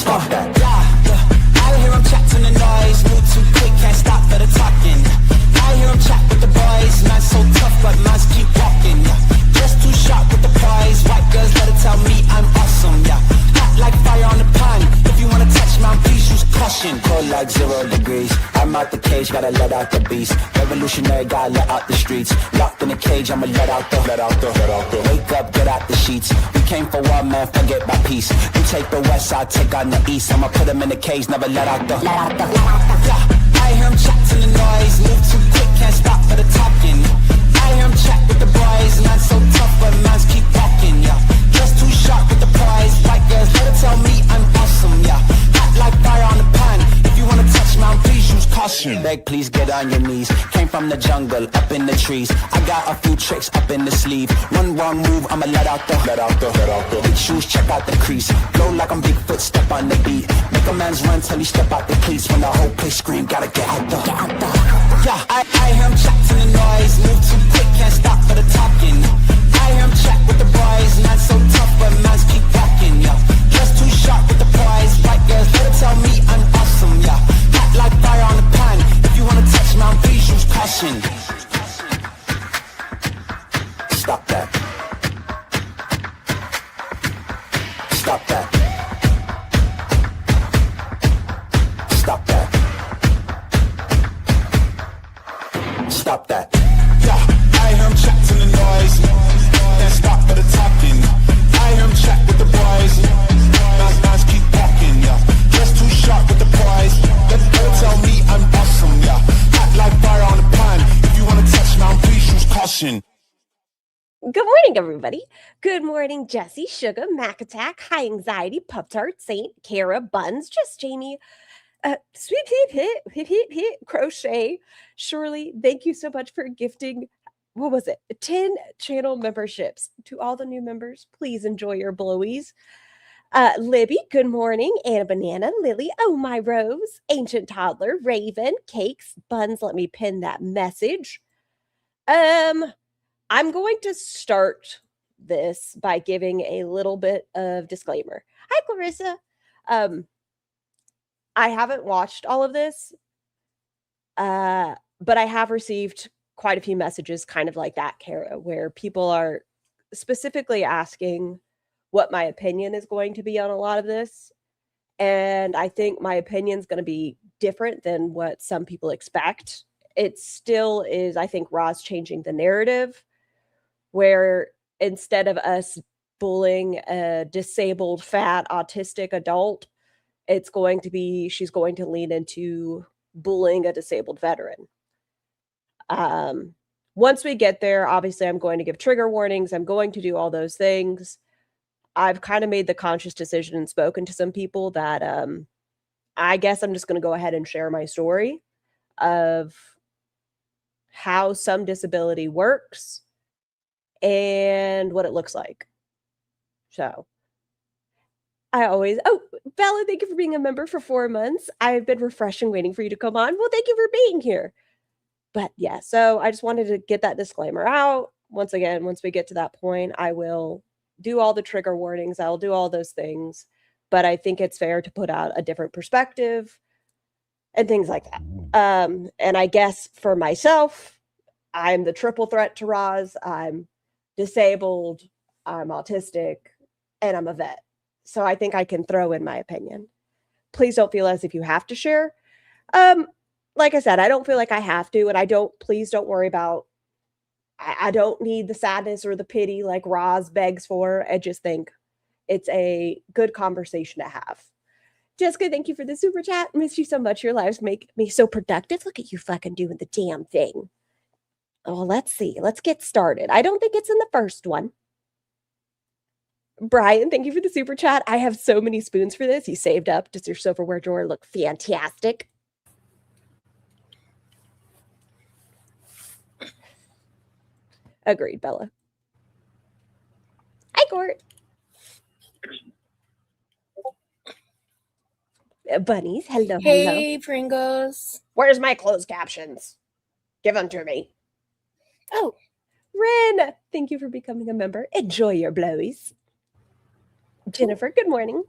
Stop that. I hear him chat to the noise, move too quick, can't stop for the talking. I hear him chat with the boys, man's so tough, but man's keep walking. Just too sharp with the prize, white girls let it tell me I'm awesome. Hot like fire on the pan. If you wanna touch my please use caution. Cold like 0 degrees. I'm out the cage, gotta let out the beast. Revolutionary, gotta let out the streets. Locked in a cage, I'ma let out the. Wake up, get out the sheets. We came for war, man, forget my peace. You take the west, I'll take on the east. I'ma put them in the cage, never let out the. I hear him chat to the noise, move too quick, can't stop for the talking. I hear him chat with the boys, man's so tough, but man's keep walking, Just too sharp with the prize, white girls let it tell me I'm awesome, Hot like fire on the pan. If you wanna touch mine, please use caution. Beg, please get on your knees. Came from the jungle, up in the trees. I got a few tricks up in the sleeve. One wrong move, I'ma let out the. Big shoes, check out the crease. Blow like I'm Bigfoot, step on the beat. Make a man's run till he step out the cleats. When the whole place scream, gotta get out the. I hear him chat to the noise. Move too quick, can't stop for the talking. I hear him chat with the boys. Man's so tough, but man's keep walking, Just too sharp with the prize. White girls, let it tell me I'm awesome, Hot like fire on the pan. If you wanna touch mine, please use caution. Stop that. Stop that. Stop that. Stop that. I hear him chat to the noise. Can't stop for the talking. I hear him chat with the boys. Nice keep walking, Just too sharp with the prize. Let her tell me I'm awesome, Hot like fire on the pan. If you wanna touch mine, please use caution. Good morning, everybody. Good morning, Jesse, Sugar, Mac Attack, High Anxiety, Pup Tart, Saint, Kara, Buns, Just Jamie, Sweet Hit, Crochet, Shirley. Thank you so much for gifting. What was it? 10 channel memberships to all the new members. Please enjoy your blowies. Libby, good morning. Anna Banana, Lily, oh my Rose, Ancient Toddler, Raven, Cakes, Buns. Let me pin that message. I'm going to start this by giving a little bit of disclaimer. Hi, Clarissa. I haven't watched all of this, but I have received quite a few messages kind of like that, Kara, where people are specifically asking what my opinion is going to be on a lot of this. And I think my opinion is going to be different than what some people expect. It still is, I think, Roz changing the narrative, where instead of us bullying a disabled, fat, autistic adult, it's going to be, she's going to lean into bullying a disabled veteran. Once we get there, obviously I'm going to give trigger warnings. I'm going to do all those things. I've kind of made the conscious decision and spoken to some people that I guess I'm just going to go ahead and share my story of how some disability works and what it looks like. So Bella, thank you for being a member for 4 months. I've been refreshing, waiting for you to come on. Well, thank you for being here. But yeah, so I just wanted to get that disclaimer out. Once again, once we get to that point, I will do all the trigger warnings. I'll do all those things. But I think it's fair to put out a different perspective and things like that. And I guess for myself, I'm the triple threat to Roz. I'm disabled, I'm autistic, and I'm a vet. So I think I can throw in my opinion. Please don't feel as if you have to share. Like I said, I don't feel like I have to, and please don't worry about, I don't need the sadness or the pity like Roz begs for. I just think it's a good conversation to have. Jessica, thank you for the super chat. Miss you so much. Your lives make me so productive. Look at you fucking doing the damn thing. Oh, let's see. Let's get started. I don't think it's in the first one. Brian, thank you for the super chat. I have so many spoons for this. You saved up. Does your silverware drawer look fantastic? Agreed, Bella. Hi, Gort. Bunnies, hello, Hey, Pringles. Where's my closed captions? Give them to me. Oh. Ren, thank you for becoming a member. Enjoy your blowies. Jennifer, good morning.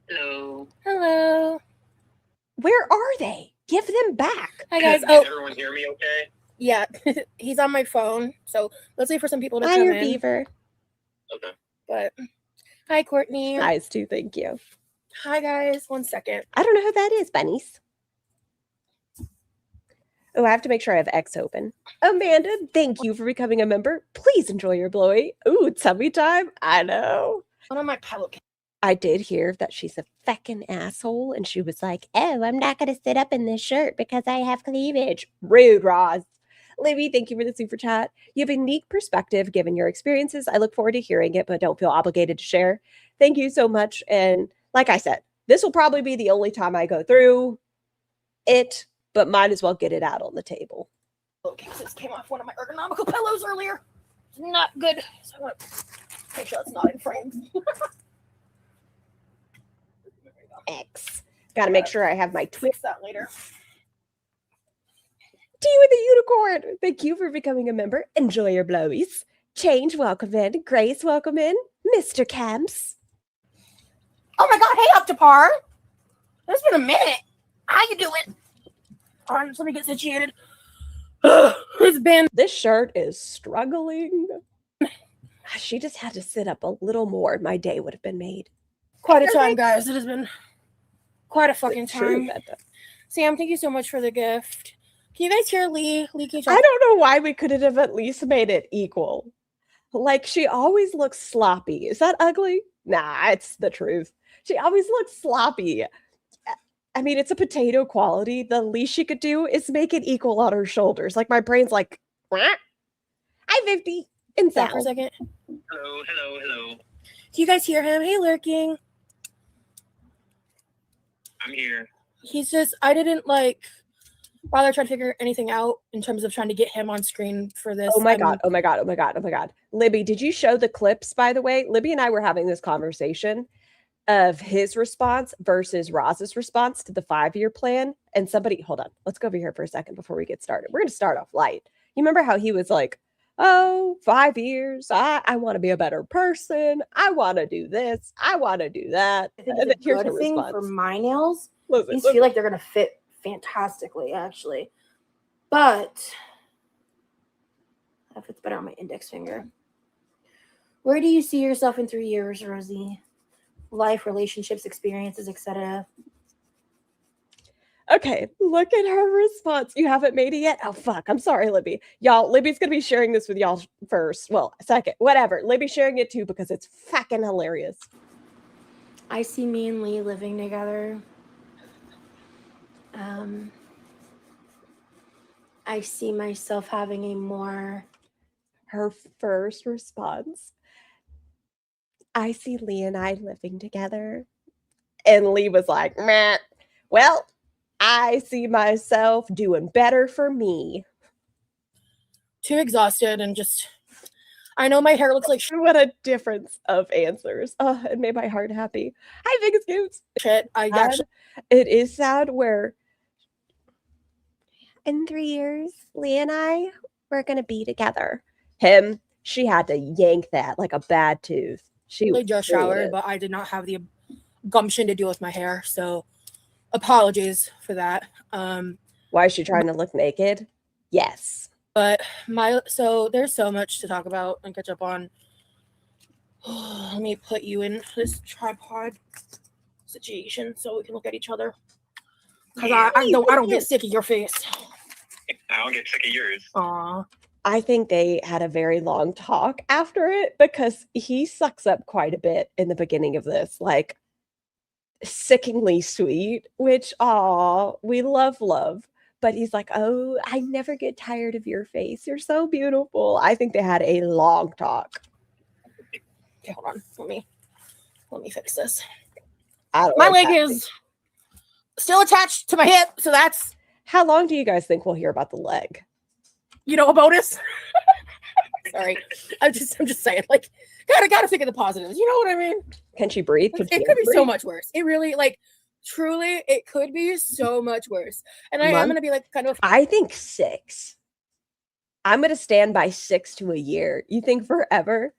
Hello. Hello. Where are they? Give them back. Hi, guys. Can Oh, everyone hear me okay? yeah. He's on my phone. So let's wait for some people to Hi, come your in. beaver. Okay. But hi, Courtney. Eyes too, thank you. Hi, guys. 1 second. I don't know who that is, bunnies. Oh, I have to make sure I have X open. Amanda, thank you for becoming a member. Please enjoy your blowy. Ooh, tummy time. I know. One of my pillowcases. I did hear that she's a feckin' asshole, and she was like, "Oh, I'm not gonna sit up in this shirt because I have cleavage." Rude, Roz. Libby, thank you for the super chat. You have a unique perspective given your experiences. I look forward to hearing it, but don't feel obligated to share. Thank you so much. And like I said, this will probably be the only time I go through it, but might as well get it out on the table. Pillowcases came off one of my ergonomical pillows earlier. It's not good. So I want to make sure it's not in frame. X. Gotta make sure I have my twist. Fix that later. Tea with the unicorn. Thank you for becoming a member. Enjoy your blowies. Change, welcome in. Grace, welcome in. Mr. Camps. Oh my god, hey up to par. It's been a minute. How you doing? All right, let me get situated. It's been This shirt is struggling. She just had to sit up a little more and my day would have been made. quite a time, guys. It has been quite a fucking True, time. Betta. Sam, thank you so much for the gift. Can you guys hear Lee? Lee, can you I don't know why we couldn't have at least made it equal. Like, she always looks sloppy. Is that ugly? Nah, it's the truth. She always looks sloppy. I mean, it's a potato quality. The least she could do is make it equal on her shoulders. Like, my brain's like, "Wah." I'm 50 and stop for a sound. second? Hello, hello, hello. Do you guys hear him? Hey, lurking. I'm here. He's just, I didn't like bother trying to figure anything out in terms of trying to get him on screen for this. Oh my God. Oh my God. Oh my God. Oh my God. Libby, did you show the clips, by the way? Libby and I were having this conversation of his response versus Roz's response to the 5-year plan. And somebody, hold on, let's go over here for a second before we get started. We're going to start off light. You remember how he was like, oh, 5 years. I want to be a better person. I want to do this. I want to do that. I think And it's then a here's her good thing response. for my nails. Listen, These listen. feel like they're gonna fit fantastically, actually. But that fits better on my index finger. Where do you see yourself in 3 years, Rosie? Life, relationships, experiences, etc. Okay, look at her response. You haven't made it yet? Oh, fuck. I'm sorry, Libby. Y'all, Libby's going to be sharing this with y'all first. Well, second, whatever. Libby's sharing it too because it's fucking hilarious. I see me and Lee living together. I see myself having a more... Her first response, I see Lee and I living together. And Lee was like, meh. Well, I see myself doing better for me. Too exhausted and just, I know my hair looks like What a difference of answers. Oh, it made my heart happy. Hi, Big Scoops. shit. I Sad. actually, It is sad where in 3 years, Lee and I, we're going to be together. Him, she had to yank that like a bad tooth. She just doing showered, it. but I did not have the gumption to deal with my hair. So apologies for that. Why is she trying to look naked? Yes. But so there's so much to talk about and catch up on. Let me put you in this tripod situation so we can look at each other. Because I don't get sick of your face. I don't get sick of yours. Aw. I think they had a very long talk after it because he sucks up quite a bit in the beginning of this. Like, sickeningly sweet, which, we love. But he's like, oh, I never get tired of your face. You're so beautiful. I think they had a long talk. Okay, hold on. Let me fix this. I don't My like leg that. is still attached to my hip, so that's, How long do you guys think we'll hear about the leg? a bonus. Sorry. I'm just saying, like, gotta think of the positives. You know what I mean? Can she breathe? It could be so much worse. It really, like, truly, it could be so much worse. And I am Month? gonna be like kind of I think 6. I'm going to stand by 6 to a year. You think forever?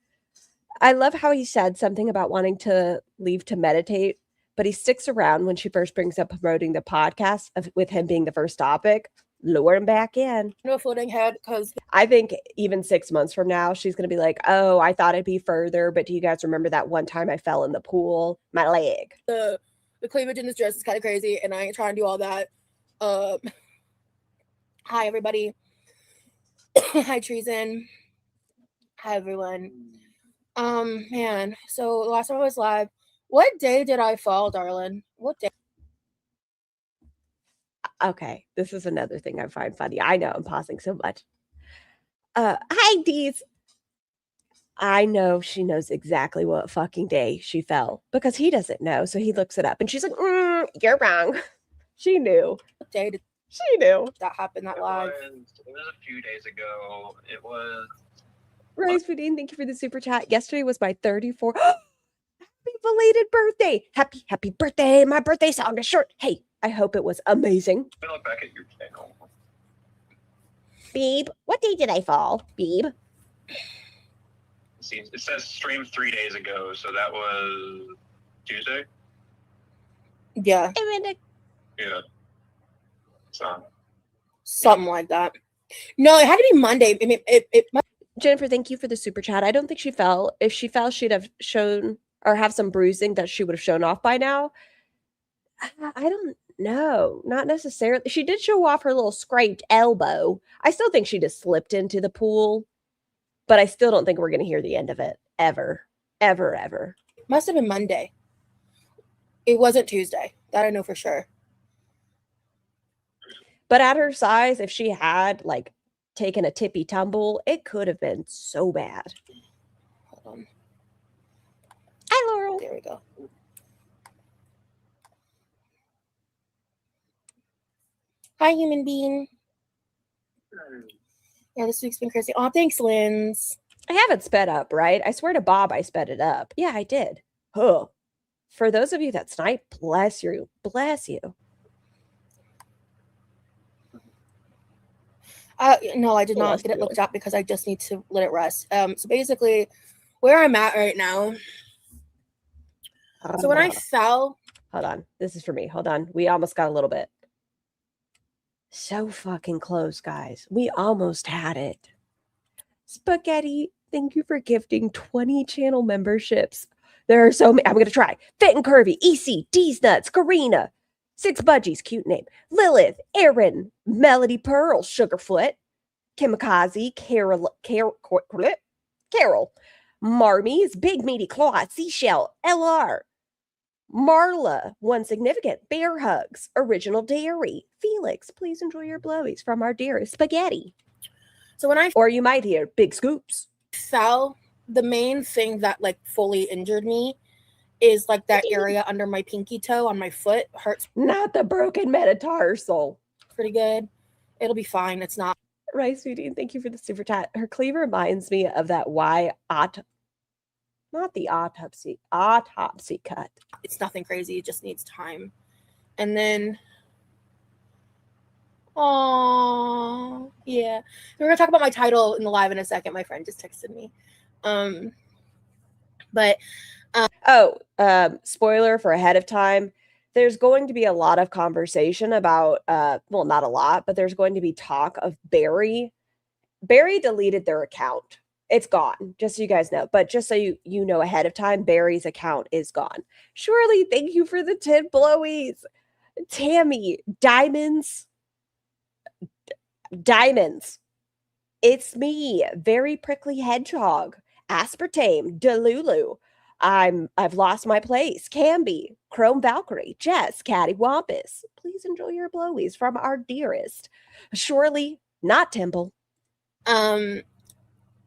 I love how he said something about wanting to leave to meditate, but he sticks around when she first brings up promoting the podcast with him being the first topic. Lure him back in. No floating head because I think even 6 months from now, she's going to be like, oh, I thought it'd be further, but do you guys remember that one time I fell in the pool? My leg. the cleavage in this dress is kind of crazy, and I ain't trying to do all that. Hi, everybody. Hi, Treason. Hi, everyone. Man, so the last time I was live, what day did I fall, darling? What day? Okay, this is another thing I find funny. I know I'm pausing so much. Hi, Deez. I know she knows exactly what fucking day she fell because he doesn't know. So he looks it up and she's like, you're wrong. She knew. What day did She knew. that happen, that It live? was a few days ago. It was. Rose Foodine, thank you for the super chat. Yesterday was my 34th. Happy belated birthday. Happy birthday. My birthday song is short. Hey, I hope it was amazing. Let me look back at your channel. Beeb, what day did I fall? Beeb. See, it says streamed 3 days ago, so that was Tuesday. Yeah, Yeah. So something like that. No, it had to be Monday. I mean, it Jennifer, thank you for the super chat. I don't think she fell. If she fell, she'd have shown or have some bruising that she would have shown off by now. I don't know. Not necessarily. She did show off her little scraped elbow. I still think she just slipped into the pool, but I still don't think we're going to hear the end of it ever. Ever. must have been Monday. It wasn't Tuesday. That I know for sure. But at her size, if she had like taken a tippy tumble, it could have been so bad. Hold on. Hi, Laurel. There we go. Hi, human being. Yeah, this week's been crazy. Oh, thanks, Linz. I haven't sped up, right? I swear to Bob, I sped it up. Yeah, I did. Huh. For those of you that snipe, bless you. Bless you. No, I did not Bless get it you. looked up because I just need to let it rest. So basically, where I'm at right now. So when I fell, Hold on. This is for me. Hold on. We almost got a little bit. So fucking close, guys. We almost had it. Spaghetti, thank you for gifting 20 channel memberships. There are so many. I'm going to try. Fit and Curvy, EC, D's Nuts, Karina, Six Budgies, cute name. Lilith, Aaron, Melody Pearl, Sugarfoot, Kimikaze, Carol, Marmies, Big Meaty Claw, Seashell, LR, Marla, One Significant, Bear Hugs, Original Dairy, Felix, please enjoy your blowies from our dearest Spaghetti. so when I Or you might hear Big Scoops. fell, the main thing that like fully injured me is like that area under my pinky toe on my foot hurts Not the broken metatarsal. pretty good. It'll be fine. It's not. Rice Foodie, thank you for the super chat. Her cleaver reminds me of that not the autopsy cut. It's nothing crazy. It just needs time. And then, oh yeah, we're gonna talk about my title in the live in a second. My friend just texted me. But Spoiler for ahead of time. There's going to be a lot of conversation about, well, not a lot, but there's going to be talk of Barry. Barry deleted their account. It's gone, just so you guys know. But just so you know ahead of time, Barry's account is gone. Shirley, thank you for the 10 blowies. Tammy, Diamonds. It's me, Very Prickly Hedgehog. Aspartame, Delulu. I've lost my place. Camby, Chrome Valkyrie, Jess, Caddy Wampus. Please enjoy your blowies from our dearest. Surely not Temple.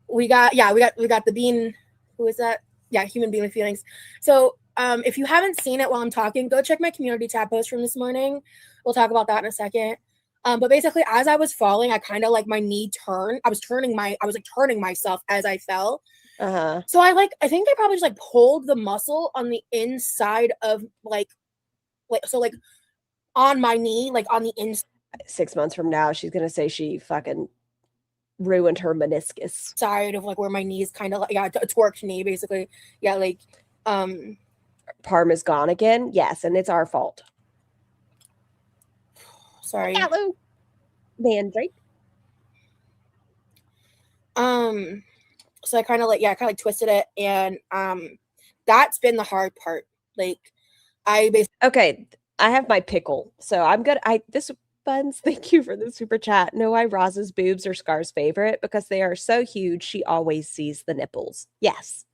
we got the bean. Who is that? Yeah, human being with feelings. So if you haven't seen it while I'm talking, go check my community tab post from this morning. We'll talk about that in a second. But basically, as I was falling, I kind of like my knee turned. I was turning myself as I fell. So I think I probably just like pulled the muscle on the inside of like on my knee, like on the inside. 6 months from now, she's gonna say she fucking ruined her meniscus. Of like where my knee is kind of like, yeah, a twerked knee basically. Yeah, like Her Parma's gone again. Yes, and it's our fault. Sorry. Hello, Mandrake. So I kind of like twisted it, and that's been the hard part. Like I basically Okay, I have my pickle. So I'm gonna this Buns, thank you for the super chat. Know why Roz's boobs are Scar's favorite? Because they are so huge, she always sees the nipples. Yes.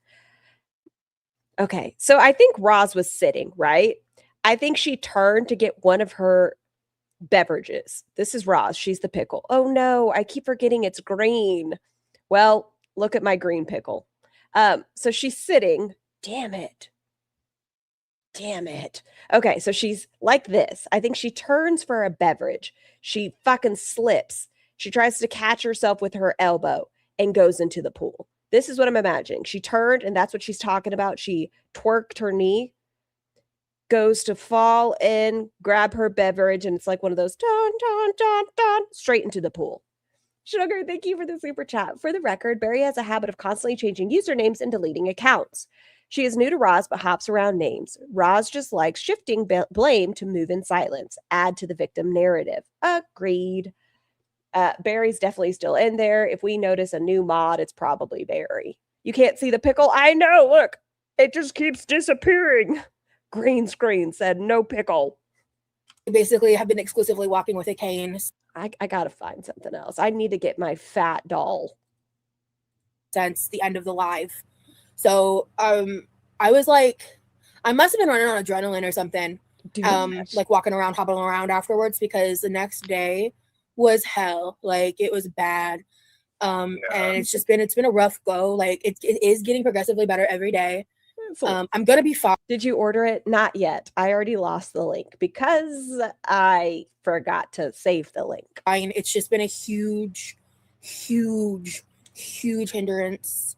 Okay, so I think Roz was sitting, right? I think she turned to get one of her beverages. This is Roz. She's the pickle. Oh no, I keep forgetting it's green. Well, look at my green pickle. So she's sitting. Damn it. Damn it. Okay, so she's like this. I think she turns for a beverage. She fucking slips. She tries to catch herself with her elbow and goes into the pool. This is what I'm imagining. She turned, and that's what she's talking about. She twerked her knee, goes to fall in, grab her beverage, and it's like one of those dun, dun, dun, dun, straight into the pool. Sugar, thank you for the super chat. For the record, Barry has a habit of constantly changing usernames and deleting accounts. She is new to Roz, but hops around names. Roz just likes shifting blame to move in silence, add to the victim narrative. Agreed. Barry's definitely still in there. If we notice a new mod, it's probably Barry. You can't see the pickle? I know, look. It just keeps disappearing. Green screen said no pickle. basically have been exclusively walking with a cane I gotta find something else. I need to get my fat doll. since the end of the live. So I was like, I must have been running on adrenaline or something. Like walking around, hobbling around afterwards, because the next day was hell. Like it was bad. And it's been a rough go. Like it is getting progressively better every day. I'm gonna be fine. Did you order it? Not yet. I already lost the link because I forgot to save the link. It's just been a huge hindrance.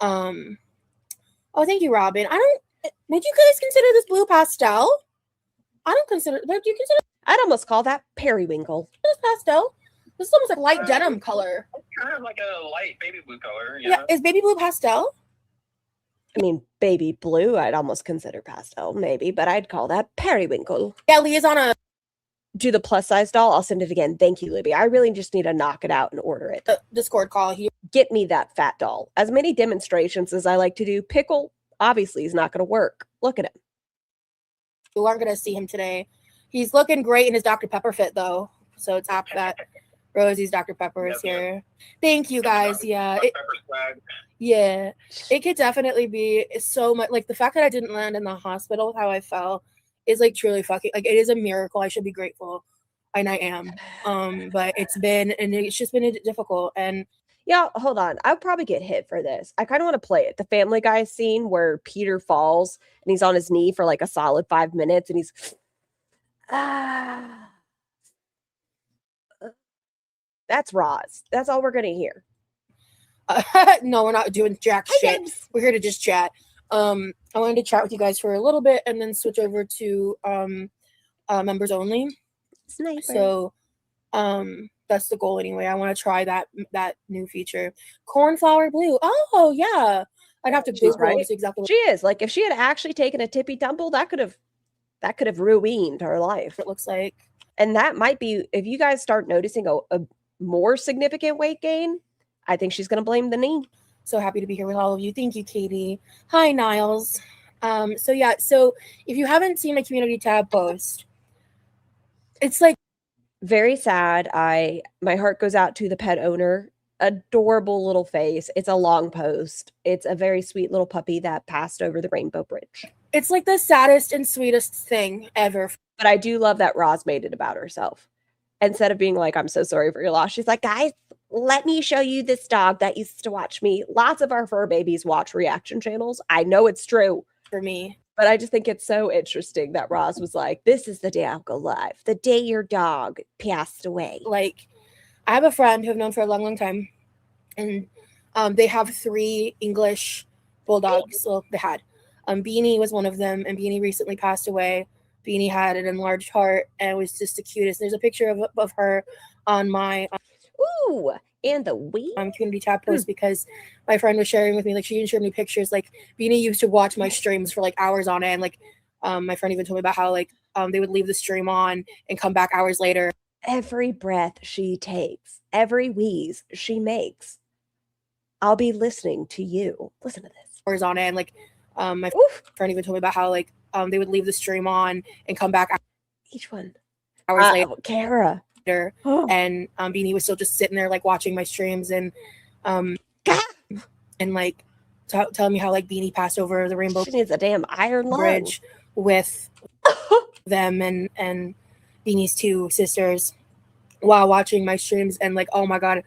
Oh, thank you, Robin. Did you guys consider this blue pastel? I don't consider. Do you consider? I'd almost call that periwinkle. This pastel? This is almost like light denim color. Kind of like a light baby blue color. Yeah, is baby blue pastel? I mean, baby blue, I'd almost consider pastel, maybe, but I'd call that periwinkle. Yeah, Leah's on a Do the plus size doll. I'll send it again. Thank you, Libby. I really just need to knock it out and order it. Discord call here. Get me that fat doll. As many demonstrations as I like to do, pickle obviously is not going to work. Look at him. We aren't going to see him today. He's looking great in his Dr. Pepper fit, though. So it's apt that Rosie's Dr. Pepper is here. Thank you, guys. Yeah. Yeah. It could definitely be so much. Like, the fact that I didn't land in the hospital with how I fell is, like, truly fucking, like, it is a miracle. I should be grateful. And I am. But it's just been difficult. And yeah, hold on. I'll probably get hit for this. I kind of want to play it. The Family Guy scene where Peter falls and he's on his knee for like a solid 5 minutes and he's that's Roz. That's all we're gonna hear. No, we're not doing jack shit. We're here to just chat. I wanted to chat with you guys for a little bit and then switch over to members only. Sniper. So that's the goal anyway. I want to try that new feature. Cornflower blue. Oh yeah. I'd have to Google right. exactly She is. Like if she had actually taken a tippy tumble, that could have ruined her life. what it looks like. And that might be, if you guys start noticing a more significant weight gain, I think she's gonna blame the knee. So happy to be here with all of you. Thank you, Katie. Hi, Niles. So if you haven't seen my community tab post, it's like very sad. My heart goes out to the pet owner. Adorable little face. It's a long post. It's a very sweet little puppy that passed over the Rainbow Bridge. It's like the saddest and sweetest thing ever. But I do love that Roz made it about herself. Instead of being like, I'm so sorry for your loss, she's like, guys, let me show you this dog that used to watch me. Lots of our fur babies watch reaction channels. I know it's true. For me. But I just think it's so interesting that Roz was like, this is the day I'll go live. The day your dog passed away. Like, I have a friend who I've known for a long, long time. And they have 3 English bulldogs. Well, they had. Beanie was one of them. And Beanie recently passed away. Beanie had an enlarged heart and was just the cutest. There's a picture of her on my... Ooh, And the we community tab post because my friend was sharing with me, like, she even showed me pictures, like, Beanie used to watch my streams for like hours on end. Like, my friend even told me about how, like, they would leave the stream on and come back hours later. every breath she takes, every wheeze she makes, I'll be listening to you. Listen to this. Hours on end. Like, my Oof. friend even told me about how, like, they would leave the stream on and come back Each one. hours later. Kara. Oh. And Beanie was still just sitting there, like, watching my streams and like telling me how, like, Beanie passed over the Rainbow She needs a damn iron Bridge with them and Beanie's two sisters while watching my streams. And, like, oh my god,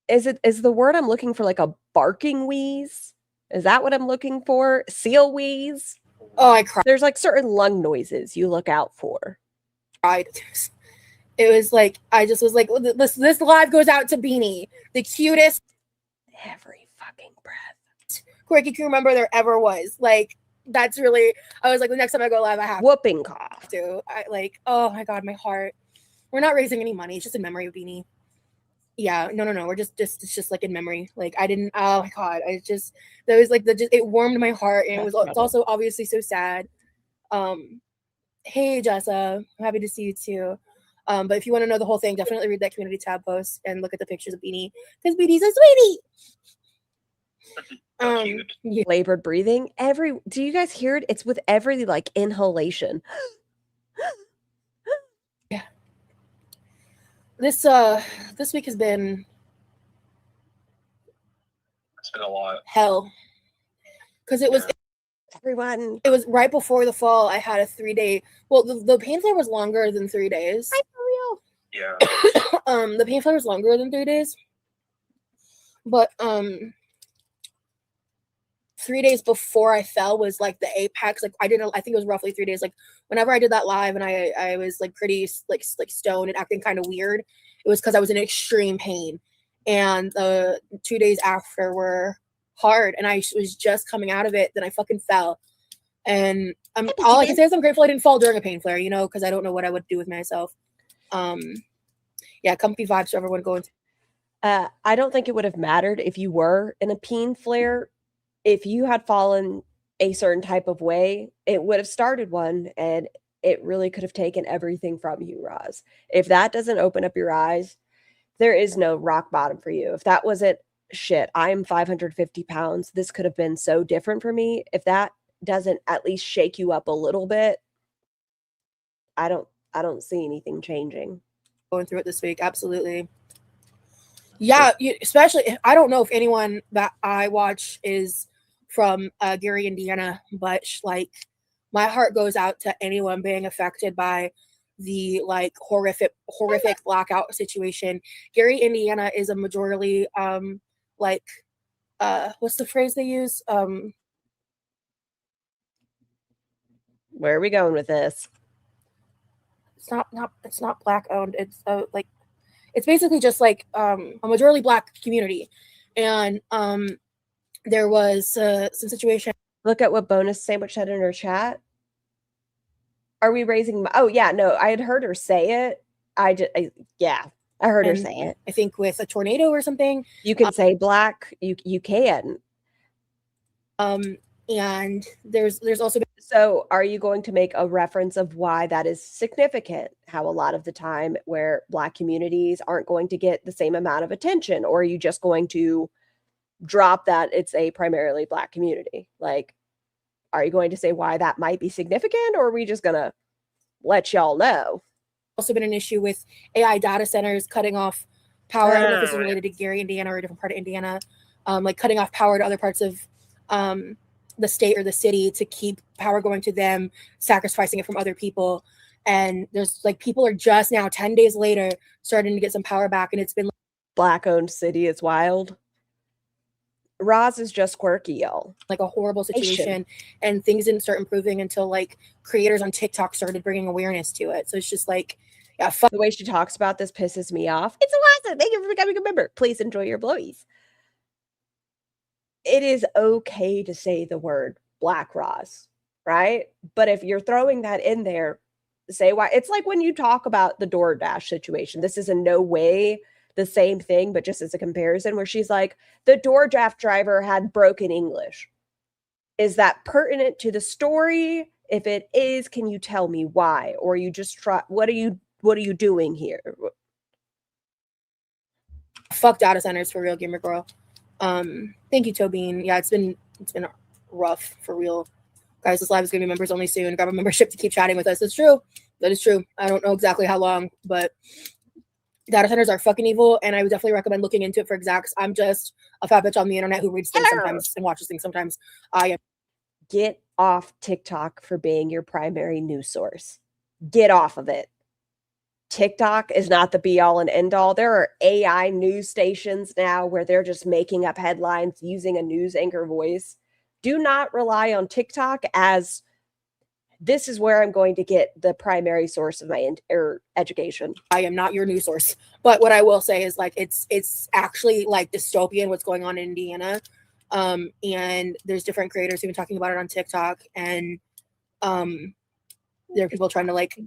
is the word I'm looking for like a barking wheeze? Is that what I'm looking for? Seal wheeze? oh, I cried. There's like certain lung noises you look out for. It was like, I just was like, this live goes out to Beanie, the cutest Every fucking breath. quirky crew member there ever was. Like, that's really, I was like, the next time I go live, I have Whooping cough. to. I like, oh my god, my heart. We're not raising any money. It's just in memory of Beanie. Yeah, no. We're just it's just like in memory. Like, I didn't. Oh my god, I just, there was like it warmed my heart, and it's also obviously so sad. Hey Jessa, I'm happy to see you too. But if you want to know the whole thing, definitely read that community tab post and look at the pictures of Beanie, because Beanie's a sweetie. Yeah. Labored breathing. Do you guys hear it? It's with every like inhalation. Yeah. This week has been, It's been a lot. hell, because it was Everyone. it was right before the fall. I had a 3-day. Well, the pain flare was longer than 3 days. For real. Yeah. The pain flare was longer than 3 days, but 3 days before I fell was like the apex. Like, I think it was roughly 3 days. Like, whenever I did that live and I was like pretty like stoned and acting kind of weird, it was because I was in extreme pain. And the 2 days after were hard, and I was just coming out of it. Then I fucking fell, and all I can say is I'm grateful I didn't fall during a pain flare. You know, because I don't know what I would do with myself. Yeah, comfy vibes for everyone going. I don't think it would have mattered if you were in a pain flare. If you had fallen a certain type of way, it would have started one, and it really could have taken everything from you, Roz. If that doesn't open up your eyes, there is no rock bottom for you. If that wasn't shit, I'm 550 pounds. This could have been so different for me. If that doesn't at least shake you up a little bit, I don't see anything changing. Going through it this week, absolutely. Yeah, especially, I don't know if anyone that I watch is from Gary, Indiana, but like, my heart goes out to anyone being affected by the like horrific blackout situation. Gary, Indiana is a majority like what's the phrase they use? Where are we going with this? It's not black owned. It's like, it's basically just like a majority black community. And there was some situation. Look at what Bonus Sandwich said in her chat. Are we raising? Oh yeah, no, I had heard her say it. I heard her say it. I think with a tornado or something. You can say black. You can. And there's also. So are you going to make a reference of why that is significant? How a lot of the time where black communities aren't going to get the same amount of attention, or are you just going to drop that it's a primarily black community? Like, are you going to say why that might be significant, or are we just gonna let y'all know? Also been an issue with AI data centers cutting off power. I don't know if this is related to Gary, Indiana, or a different part of Indiana, like cutting off power to other parts of the state or the city to keep power going to them, sacrificing it from other people. And there's like, people are just now 10 days later starting to get some power back, and it's been black owned city. It's wild. Roz is just quirky, y'all. Like a horrible situation, and things didn't start improving until like creators on TikTok started bringing awareness to it. So it's just like, yeah, the way she talks about this pisses me off. It's awesome. Thank you for becoming a member. Please enjoy your blowies. It is okay to say the word Black Roz, right? But if you're throwing that in there, say why. It's like when you talk about the DoorDash situation. This is in no way the same thing, but just as a comparison, where she's like, the DoorDash driver had broken English. Is that pertinent to the story? If it is, can you tell me why? Or you just try, what are you doing here? Fuck data centers for real, gamer girl. Thank you, Tobin. Yeah, it's been rough for real. Guys, this live is gonna be members only soon. Grab a membership to keep chatting with us. That's true. That is true. I don't know exactly how long, but data centers are fucking evil, and I would definitely recommend looking into it for execs. I'm just a fat bitch on the internet who reads things sometimes and watches things sometimes. Get off TikTok for being your primary news source. Get off of it. TikTok is not the be all and end all. There are AI news stations now where they're just making up headlines using a news anchor voice. Do not rely on TikTok as this is where I'm going to get the primary source of my education. I am not your news source, but what I will say is like it's actually like dystopian what's going on in Indiana, and there's different creators who've been talking about it on TikTok, and there are people trying to like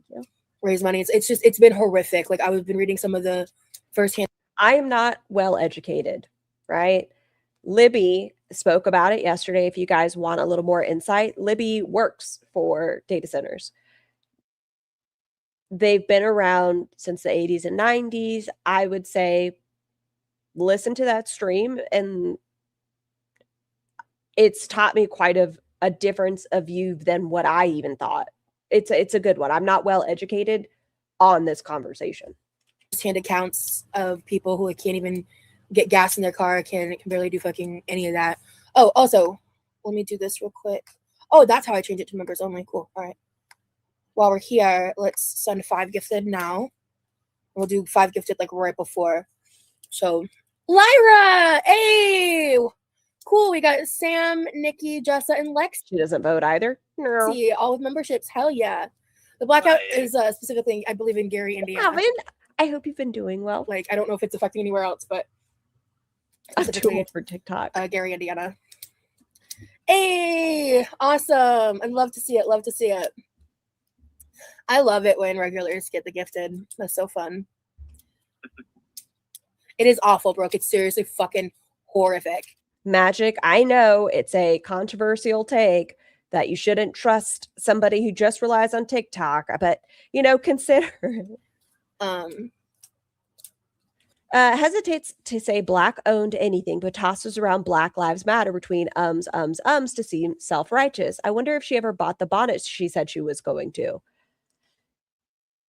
raise money. It's been horrific. Like I've been reading some of the firsthand. I am not well educated, right? Libby spoke about it yesterday. If you guys want a little more insight, Libby works for data centers. They've been around since the 80s and 90s. I would say listen to that stream, and it's taught me quite a difference of view than what I even thought. It's a good one. I'm not well educated on this conversation. Hand accounts of people who can't even get gas in their car, can barely do fucking any of that. Oh, also, let me do this real quick. Oh, that's how I change it to members only. Cool. All right. While we're here, let's send 5 gifted now. We'll do 5 gifted like right before. So, Lyra, hey, cool. We got Sam, Nikki, Jessa, and Lex. She doesn't vote either. No. See, all with memberships. Hell yeah. The blackout is specifically, I believe, in Gary, Indiana. Alvin, I hope you've been doing well. Like, I don't know if it's affecting anywhere else, but I'm doing for TikTok. Gary, Indiana. Hey, awesome. I'd love to see it. Love to see it. I love it when regulars get the gifted. That's so fun. It is awful, Brooke. It's seriously fucking horrific. Magic, I know it's a controversial take that you shouldn't trust somebody who just relies on TikTok, but, consider hesitates to say black owned anything, but tosses around Black Lives Matter between to seem self-righteous. I wonder if she ever bought the bonnet she said she was going to.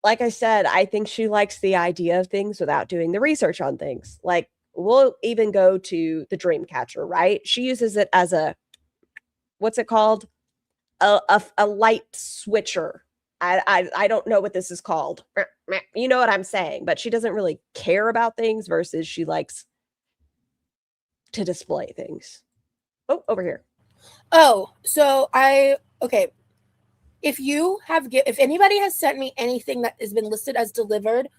Like I said, I think she likes the idea of things without doing the research on things. Like, we'll even go to the Dreamcatcher, right? She uses it as what's it called? A light switcher. I don't know what this is called. You know what I'm saying, but she doesn't really care about things versus she likes to display things. Oh, over here. Oh, so okay. If anybody has sent me anything that has been listed as delivered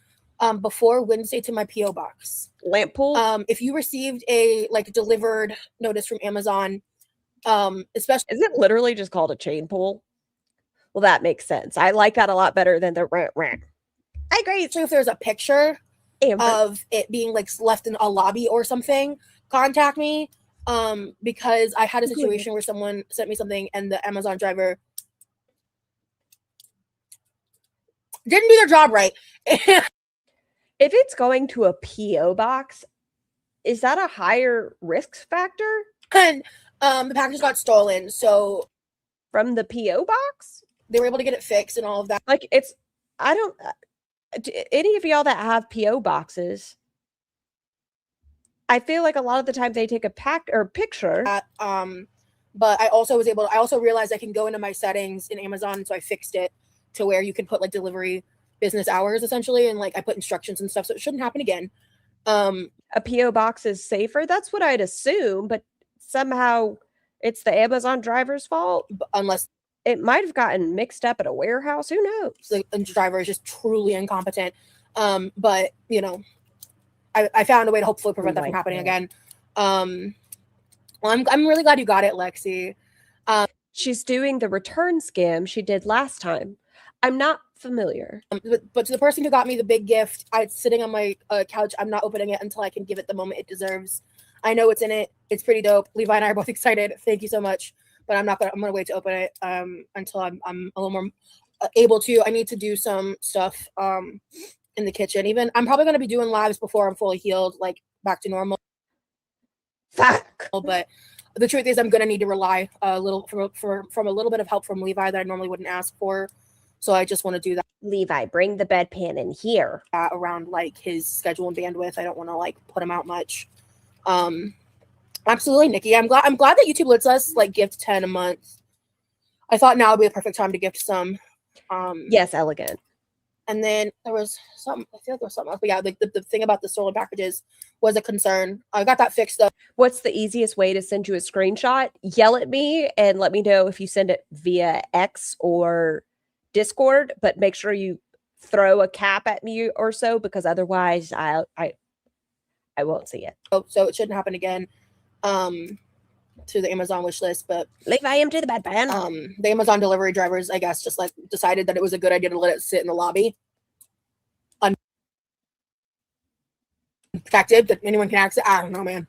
before Wednesday to my PO box, lamp pool. If you received a delivered notice from Amazon, especially, is it literally just called a chain pool? Well, that makes sense. I like that a lot better than the rant. I agree. So if there's a picture of it being left in a lobby or something, contact me. Because I had a situation where someone sent me something and the Amazon driver didn't do their job right. If it's going to a PO box, is that a higher risk factor? And the package got stolen, so from the PO box, they were able to get it fixed and all of that. Like, I don't. Any of y'all that have PO boxes, I feel like a lot of the time they take a picture. But I also realized I can go into my settings in Amazon, so I fixed it to where you can put delivery business hours essentially, and I put instructions and stuff, so it shouldn't happen again. A PO box is safer. That's what I'd assume, but somehow it's the Amazon driver's fault. Unless it might have gotten mixed up at a warehouse. Who knows? The driver is just truly incompetent. But I found a way to hopefully prevent that from happening again. Well, I'm really glad you got it, Lexi. She's doing the return scam she did last time. I'm not familiar. But to the person who got me the big gift, it's sitting on my couch. I'm not opening it until I can give it the moment it deserves. I know what's in it. It's pretty dope. Levi and I are both excited. Thank you so much. But I'm gonna wait to open it until I'm a little more able to. I need to do some stuff in the kitchen. Even I'm probably gonna be doing lives before I'm fully healed, like back to normal. Fuck. But the truth is, I'm gonna need to rely a little from a little bit of help from Levi that I normally wouldn't ask for. So I just want to do that. Levi, bring the bedpan in here. Around like his schedule and bandwidth. I don't want to like put him out much. Absolutely, Nikki. I'm glad that YouTube lets us like gift 10 a month. I thought now would be the perfect time to gift some. Yes, elegant. And then there was something. I feel like there was something else. But yeah, like the thing about the stolen packages was a concern. I got that fixed though. What's the easiest way to send you a screenshot? Yell at me and let me know if you send it via X or Discord, but make sure you throw a cap at me or so, because otherwise I won't see it. So it shouldn't happen again. To the Amazon wish list, but Levi, empty the bedpan. the Amazon delivery drivers, I guess, just like decided that it was a good idea to let it sit in the lobby unprotected, that anyone can access. I don't know, man.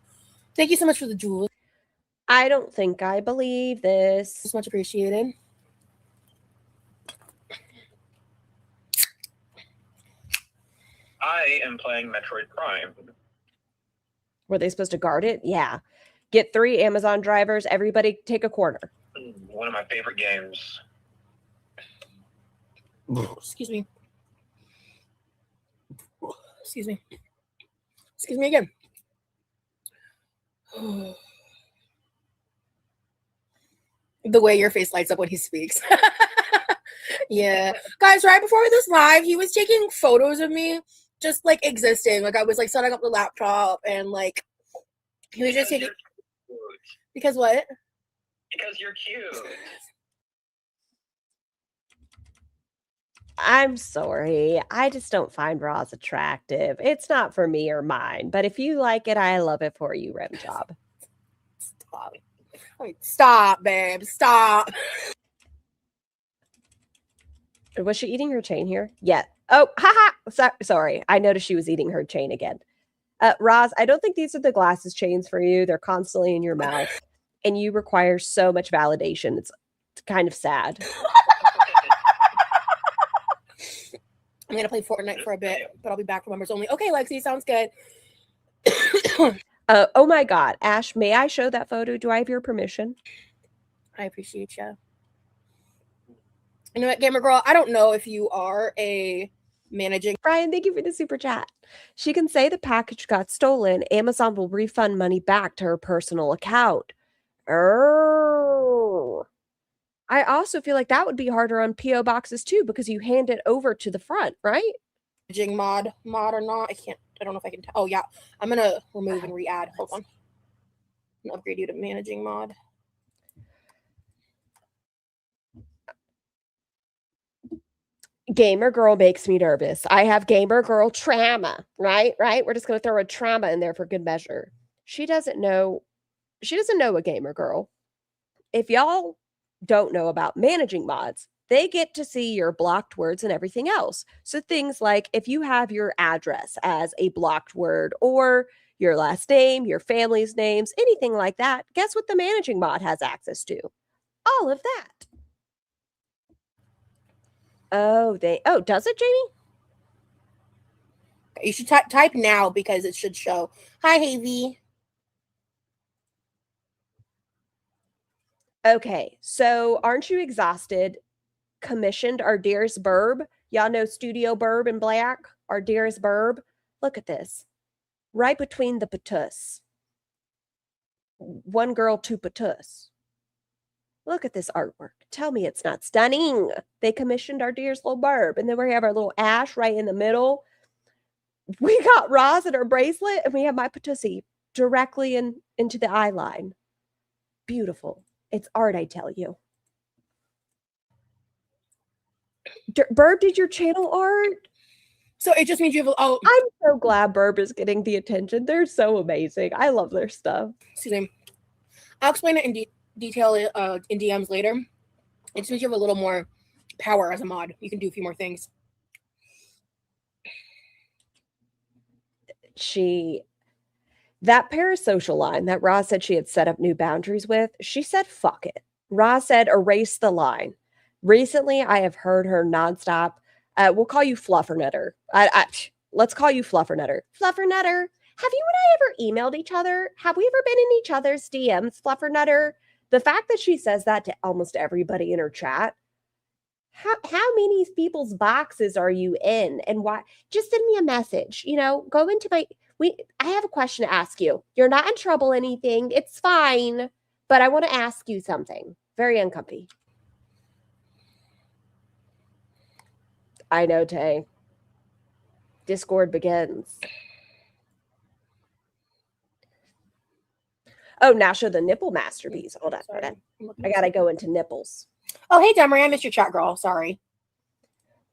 Thank you so much for the jewels. I don't think I believe this. It's much appreciated. I am playing Metroid Prime. Were they supposed to guard it? Yeah. Get 3 Amazon drivers. Everybody take a corner. One of my favorite games. Excuse me. Excuse me. Excuse me again. The way your face lights up when he speaks. Yeah. Guys, right before this live, he was taking photos of me just like existing. Like I was like setting up the laptop and like he was just taking. Because what? Because you're cute. I'm sorry. I just don't find Roz attractive. It's not for me or mine. But if you like it, I love it for you, Rim Job. Stop. Stop, babe. Stop. Was she eating her chain here? Yeah. Oh, haha. Sorry. I noticed she was eating her chain again. Roz, I don't think these are the glasses chains for you. They're constantly in your mouth. And you require so much validation. It's kind of sad. I'm gonna play Fortnite for a bit, but I'll be back for members only. Okay, Lexi, sounds good. Oh my God, Ash, may I show that photo? Do I have your permission? I appreciate you. You know what, Gamer Girl? I don't know if you are a managing. Brian, thank you for the super chat. She can say the package got stolen. Amazon will refund money back to her personal account. Oh. I also feel like that would be harder on PO boxes too, because you hand it over to the front, right? Managing mod or not. I don't know if I can tell. Oh yeah. I'm gonna remove and re-add. Hold on. I'm gonna upgrade you to managing mod. Gamer Girl makes me nervous. I have Gamer Girl trauma, right? We're just gonna throw a trauma in there for good measure. She doesn't know a Gamer Girl. If y'all don't know about managing mods, they get to see your blocked words and everything else. So things like if you have your address as a blocked word or your last name, your family's names, anything like that, guess what the managing mod has access to? All of that. Oh, does it, Jamie? You should type now because it should show. Hi, Havy. Okay, so aren't you exhausted? Commissioned our dearest Burb. Y'all know Studio Burb in black? Our dearest Burb. Look at this. Right between the patus. One girl, 2 patus. Look at this artwork. Tell me it's not stunning. They commissioned our dearest little Burb. And then we have our little Ash right in the middle. We got Roz in her bracelet, and we have my patussi directly into the eye line. Beautiful. It's art, I tell you. Burb did your channel art? So it just means you have. Oh, I'm so glad Burb is getting the attention. They're so amazing. I love their stuff. Excuse me. I'll explain it in detail in DMs later. It just means you have a little more power as a mod. You can do a few more things. That parasocial line that Roz said she had set up new boundaries with, she said, fuck it. Roz said, erase the line. Recently, I have heard her nonstop. We'll call you Fluffernutter. Let's call you Fluffernutter. Fluffernutter, have you and I ever emailed each other? Have we ever been in each other's DMs, Fluffernutter? The fact that she says that to almost everybody in her chat, how many people's boxes are you in? And why? Just send me a message. Go into my... I have a question to ask you. You're not in trouble, anything. It's fine. But I want to ask you something. Very uncomfy. I know, Tay. Discord begins. Oh, now show the nipple masterpiece. Hold on. I got to go into nipples. Oh, hey, Demery. I missed your chat, girl. Sorry.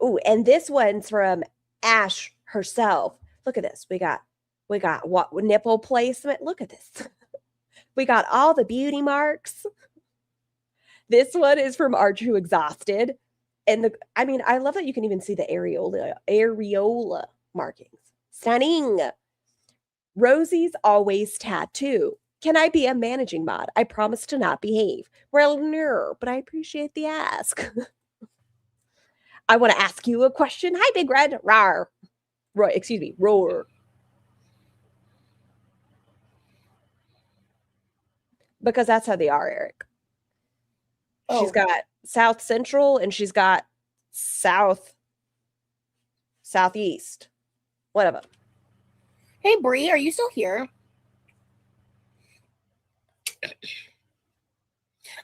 Oh, and this one's from Ash herself. Look at this. We got what nipple placement. Look at this. We got all the beauty marks. This one is from Archu Exhausted. And I love that you can even see the areola markings. Stunning. Rosie's Always Tattoo. Can I be a managing mod? I promise to not behave. Well, no, but I appreciate the ask. I want to ask you a question. Hi, Big Red. Rawr. Roar. Because that's how they are, Eric. Oh. She's got South Central and she's got Southeast. One of them. Hey, Bree, are you still here?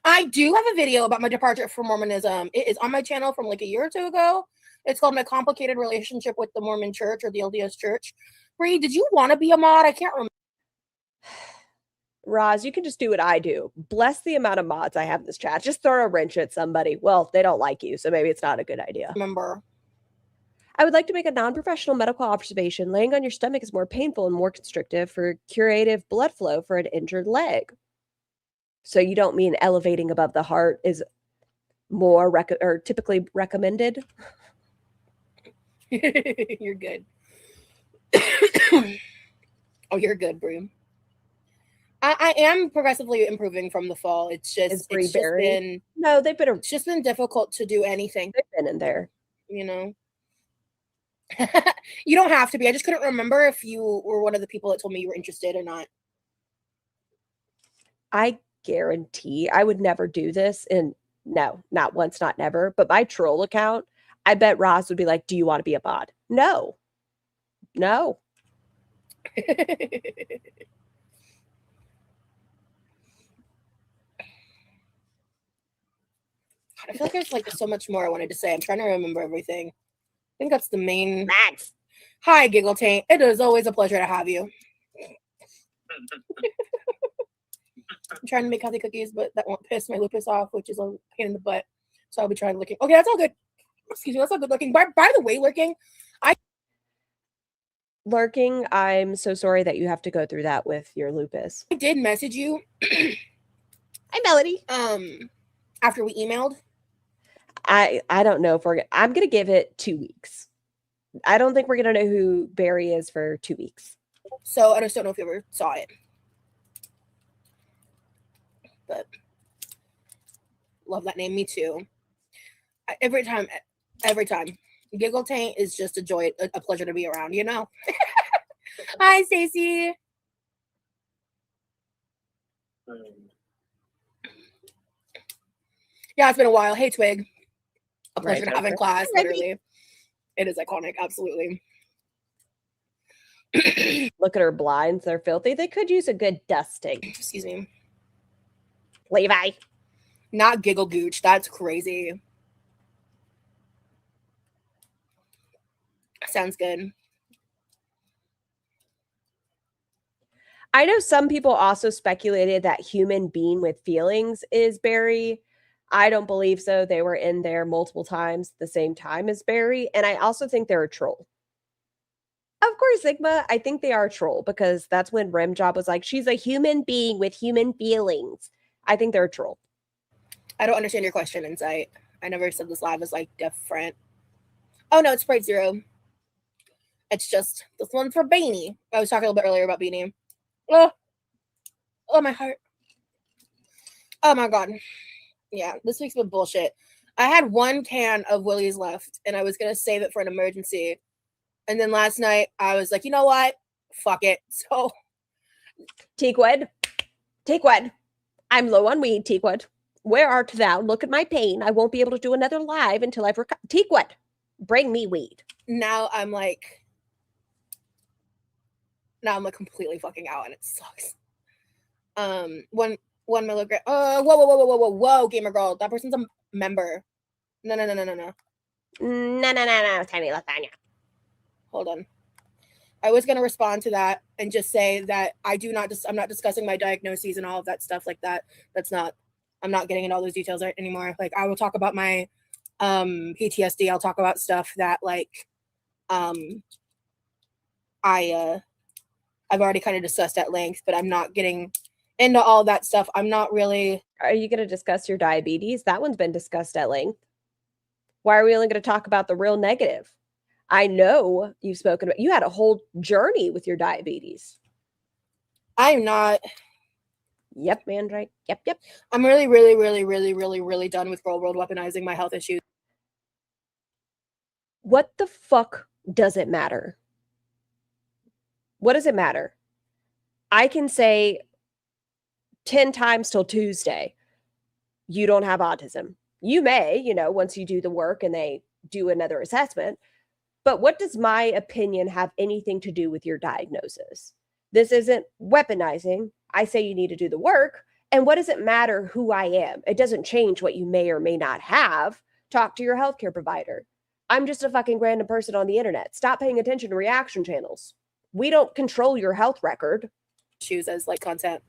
I do have a video about my departure from Mormonism. It is on my channel from like a year or two ago. It's called My Complicated Relationship with the Mormon Church or the LDS Church. Bree, did you want to be a mod? I can't remember. Roz, you can just do what I do. Bless the amount of mods I have in this chat. Just throw a wrench at somebody. Well, they don't like you, so maybe it's not a good idea. Remember. I would like to make a non-professional medical observation. Laying on your stomach is more painful and more constrictive for curative blood flow for an injured leg. So you don't mean elevating above the heart is more typically recommended? You're good. Oh, you're good, Broom. I am progressively improving from the fall. It's just been it's just been difficult to do anything. They've been in there. You don't have to be. I just couldn't remember if you were one of the people that told me you were interested or not. I guarantee I would never do this. And no, not once, not never. But my troll account, I bet Roz would be like, do you want to be a mod? No. I feel like there's like so much more I wanted to say. I'm trying to remember everything. I think that's the main. Max. Hi, Giggle Taint. It is always a pleasure to have you. I'm trying to make healthy cookies, but that won't piss my lupus off, which is a pain in the butt. So I'll be trying looking. Okay, that's all good. Excuse me, that's all good looking. By the way, Lurking, I'm so sorry that you have to go through that with your lupus. I did message you. Hi, Melody. After we emailed. I don't know if I'm going to give it 2 weeks. I don't think we're going to know who Barry is for 2 weeks. So I just don't know if you ever saw it. But love that name. Me too. Every time. Giggle Taint is just a joy, a pleasure to be around, Hi, Stacy. Yeah, it's been a while. Hey, Twig. A pleasure to have in class, literally. It is iconic, absolutely. Look at her blinds. They're filthy. They could use a good dusting. Excuse me. Levi. Not Giggle Gooch. That's crazy. Sounds good. I know some people also speculated that human being with feelings is Barry. I don't believe so. They were in there multiple times the same time as Barry. And I also think they're a troll. Of course, Sigma, I think they are a troll because that's when Rimjob was like, she's a human being with human feelings. I think they're a troll. I don't understand your question, Insight. I never said this live is like different. Oh no, it's Sprite Zero. It's just this one's for Beanie. I was talking a little bit earlier about Beanie. Oh, my heart. Oh my god. Yeah, this week's been bullshit. I had 1 can of Willie's left, and I was gonna save it for an emergency. And then last night I was like, you know what? Fuck it. So Teakwood. I'm low on weed, Teakwood. Where art thou? Look at my pain. I won't be able to do another live until I've Teakwood, bring me weed. now I'm like completely fucking out, and it sucks. 1 milligram. Whoa, gamer girl. That person's a member. No. No, tiny lasagna. Hold on. I was gonna respond to that and just say that I'm not discussing my diagnoses and all of that stuff like that. I'm not getting into all those details anymore. Like, I will talk about my PTSD. I'll talk about stuff that like I've already kind of discussed at length, but I'm not getting into all that stuff. I'm not really. Are you going to discuss your diabetes? That one's been discussed at length. Why are we only going to talk about the real negative? I know you've spoken about, you had a whole journey with your diabetes. I'm not. Yep, Mandrake. Yep. I'm really done with GorldWorld weaponizing my health issues. What the fuck does it matter? What does it matter? I can say 10 times till Tuesday, you don't have autism. You may, once you do the work and they do another assessment. But what does my opinion have anything to do with your diagnosis? This isn't weaponizing. I say you need to do the work. And what does it matter who I am? It doesn't change what you may or may not have. Talk to your healthcare provider. I'm just a fucking random person on the internet. Stop paying attention to reaction channels. We don't control your health record. Issues as like content.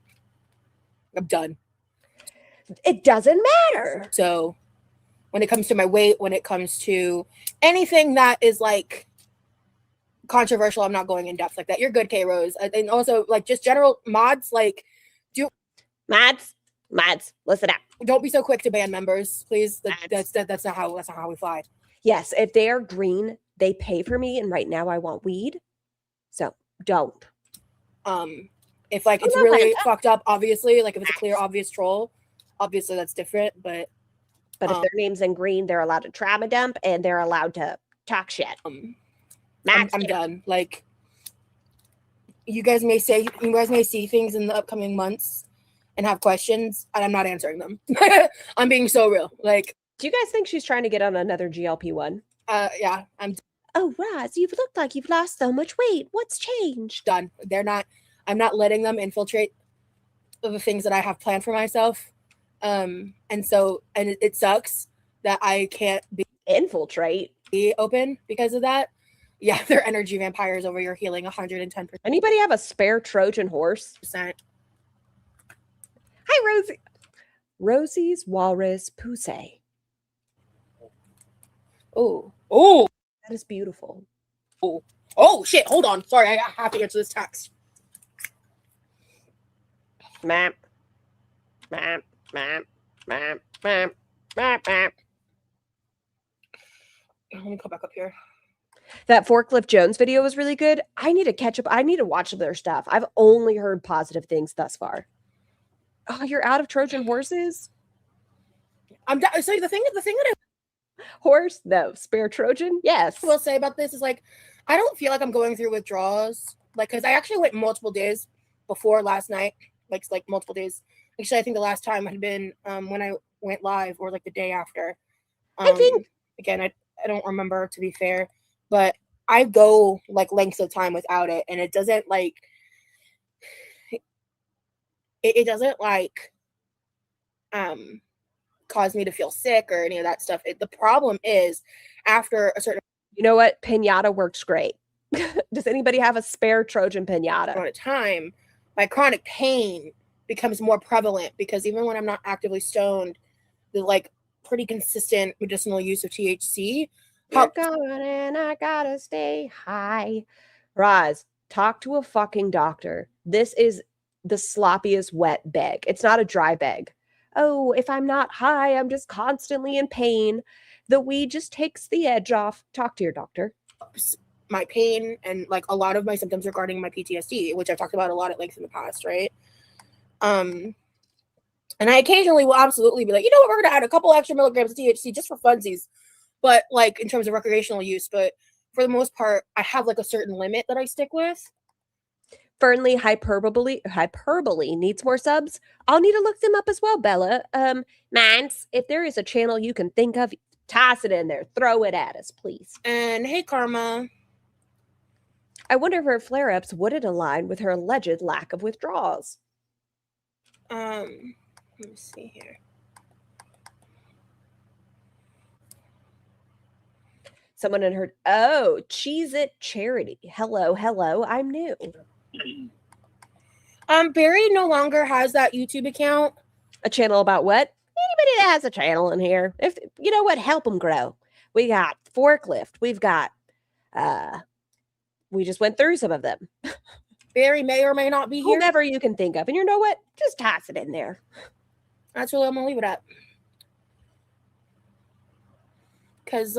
I'm done. It doesn't matter. So when it comes to my weight, when it comes to anything that is like controversial, I'm not going in depth like that. You're good, K Rose. And also like just general mods, like Mods, listen up. Don't be so quick to ban members, please. That's not how we fly. Yes, if they are green, they pay for me, and right now I want weed. So don't. If like it's really fucked up, obviously, like if it's a clear, obvious troll, obviously that's different. But if their name's in green, they're allowed to trauma dump and they're allowed to talk shit. I'm done. Like you guys may see things in the upcoming months and have questions, and I'm not answering them. I'm being so real. Like, do you guys think she's trying to get on another GLP-1? Yeah, I'm. Oh, Roz, you've looked like you've lost so much weight. What's changed? Done. I'm not letting them infiltrate the things that I have planned for myself. And it sucks that I can't be open because of that. Yeah, they're energy vampires over your healing 110%. Anybody have a spare Trojan horse? Hi, Rosie. Rosie's Walrus Poussey. Oh. That is beautiful. Oh, shit. Hold on. Sorry, I have to answer this text. Map. Let me go back up here. That Forklift Jones video was really good. I need to catch up. I need to watch their stuff. I've only heard positive things thus far. Oh, you're out of Trojan horses? I'm so the thing that horse? No. Spare Trojan? Yes. I will say about this is like, I don't feel like I'm going through withdrawals. Like, because I actually went multiple days before last night. Like multiple days. Actually, I think the last time had been when I went live or like the day after. I think. Again, I don't remember, to be fair. But I go like lengths of time without it. And it doesn't like. It doesn't like cause me to feel sick or any of that stuff. The problem is after a certain. You know what? Pinata works great. Does anybody have a spare Trojan pinata? At a time, my chronic pain becomes more prevalent because even when I'm not actively stoned, the like pretty consistent medicinal use of THC. You're going and I gotta stay high. Roz, talk to a fucking doctor. This is the sloppiest wet bag. It's not a dry bag. oh, if I'm not high, I'm just constantly in pain. The weed just takes the edge off. Talk to your doctor. My pain and like a lot of my symptoms regarding my PTSD, which I've talked about a lot at length in the past, right? And I occasionally will absolutely be like, you know what, we're gonna add a couple extra milligrams of THC just for funsies, but like in terms of recreational use. But for the most part, I have like a certain limit that I stick with. Fernley hyperbole needs more subs. I'll need to look them up as well, Bella. Mans, if there is a channel you can think of, toss it in there. Throw it at us, please. And hey, Karma. I wonder if her flare-ups wouldn't align with her alleged lack of withdrawals. Let me see here. Someone in her Cheese It Charity. Hello, I'm new. Barry no longer has that YouTube account. A channel about what? Anybody that has a channel in here. If you know what, help them grow. We got Forklift. We've got we just went through some of them. Barry may or may not be here. Whomever you can think of. And you know what? Just toss it in there. That's really I'm gonna leave it at. Cause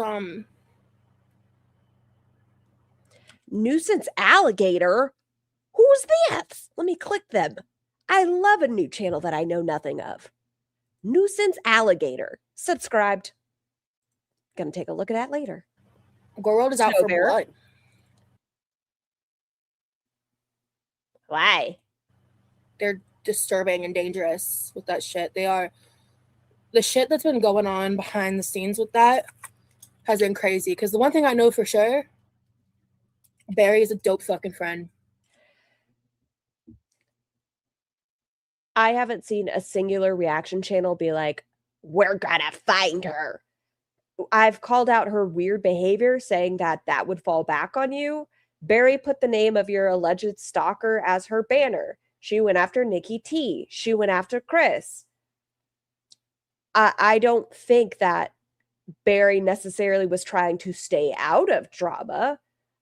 Nuisance Alligator? Who's this? Let me click them. I love a new channel that I know nothing of. Nuisance Alligator. Subscribed. Gonna take a look at that later. GorldWorld is out for Bear. blood. Why? They're disturbing and dangerous with that shit. They are. The shit that's been going on behind the scenes with that has been crazy. Because the one thing I know for sure, Barry is a dope fucking friend. I haven't seen a singular reaction channel be like, we're gonna find her. I've called out her weird behavior, saying that that would fall back on you. Barry put the name of your alleged stalker as her banner. She went after Nikki T. She went after Chris. I don't think that Barry necessarily was trying to stay out of drama.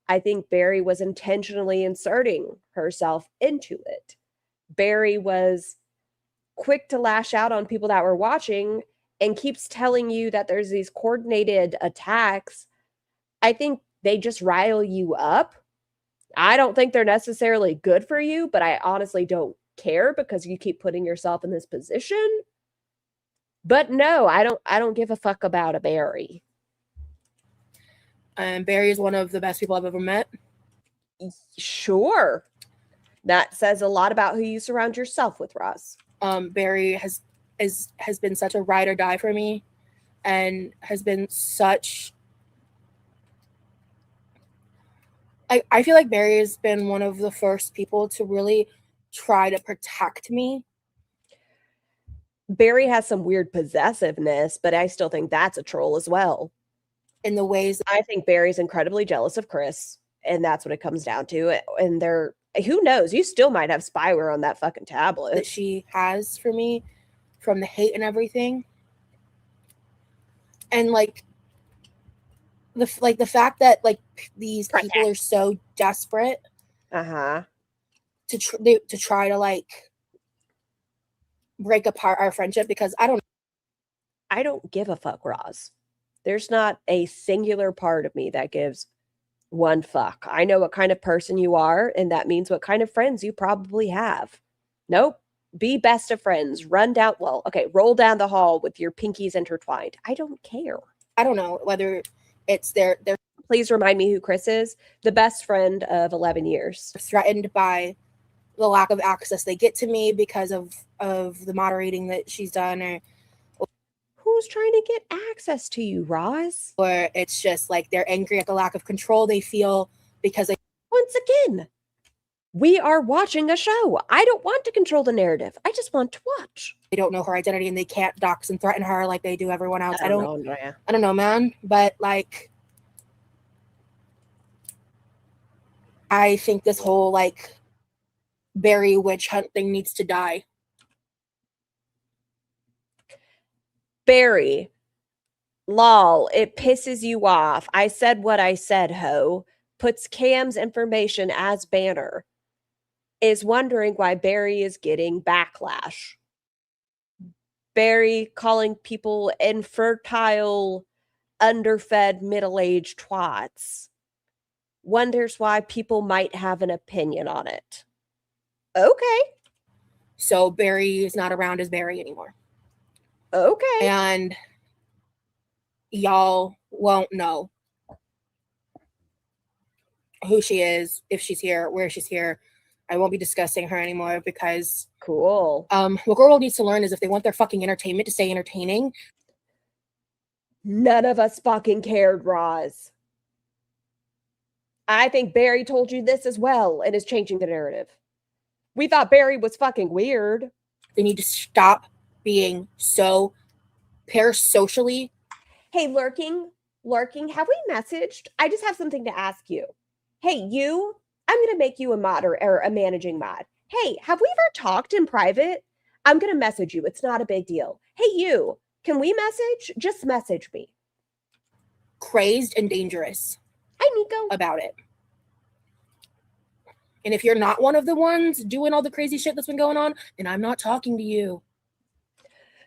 I think Barry was intentionally inserting herself into it. Barry was quick to lash out on people that were watching and keeps telling you that there's these coordinated attacks. I think they just rile you up. I don't think they're necessarily good for you, but I honestly don't care because you keep putting yourself in this position. But no, I don't give a fuck about a Barry. And Barry is one of the best people I've ever met. Sure. That says a lot about who you surround yourself with, Roz. Barry has been such a ride or die for me, and has been such. I feel like Barry has been one of the first people to really try to protect me. Barry has some weird possessiveness, but I still think that's a troll as well. In the ways I think Barry's incredibly jealous of Chris, and that's what it comes down to. And they're, who knows, you still might have spyware on that fucking tablet that she has for me, from the hate and everything, and like the fact that like these people are so desperate to try to like break apart our friendship, because I don't give a fuck, Roz. There's not a singular part of me that gives one fuck. I know what kind of person you are, and that means what kind of friends you probably have. Nope. Be best of friends. Roll down the hall with your pinkies intertwined. I don't care. I don't know whether it's their Please remind me who Chris is. The best friend of 11 years. Threatened by the lack of access they get to me because of the moderating that she's done, or who's trying to get access to you, Roz? Or it's just like they're angry at the lack of control they feel because they. Once again, we are watching a show. I don't want to control the narrative. I just want to watch. They don't know her identity and they can't dox and threaten her like they do everyone else. I don't know, Andrea. I don't know, man. But like, I think this whole like Barry witch hunt thing needs to die. Barry, lol, it pisses you off. I said what I said, ho. Puts Cam's information as banner. Is wondering why Barry is getting backlash. Barry calling people infertile, underfed, middle-aged twats. Wonders why people might have an opinion on it. Okay. So Barry is not around as Barry anymore. Okay. And y'all won't know who she is, if she's here, where she's here. I won't be discussing her anymore because Cool. what GorldWorld needs to learn is if they want their fucking entertainment to stay entertaining. None of us fucking cared, Roz. I think Barry told you this as well and is changing the narrative. We thought Barry was fucking weird. They need to stop being so parasocially. Hey, Lurking, have we messaged? I just have something to ask you. Hey, you, I'm going to make you a mod or a managing mod. Hey, have we ever talked in private? I'm going to message you. It's not a big deal. Hey, you, can we message? Just message me. Crazed and dangerous. Hi, Nico. About it. And if you're not one of the ones doing all the crazy shit that's been going on, then I'm not talking to you.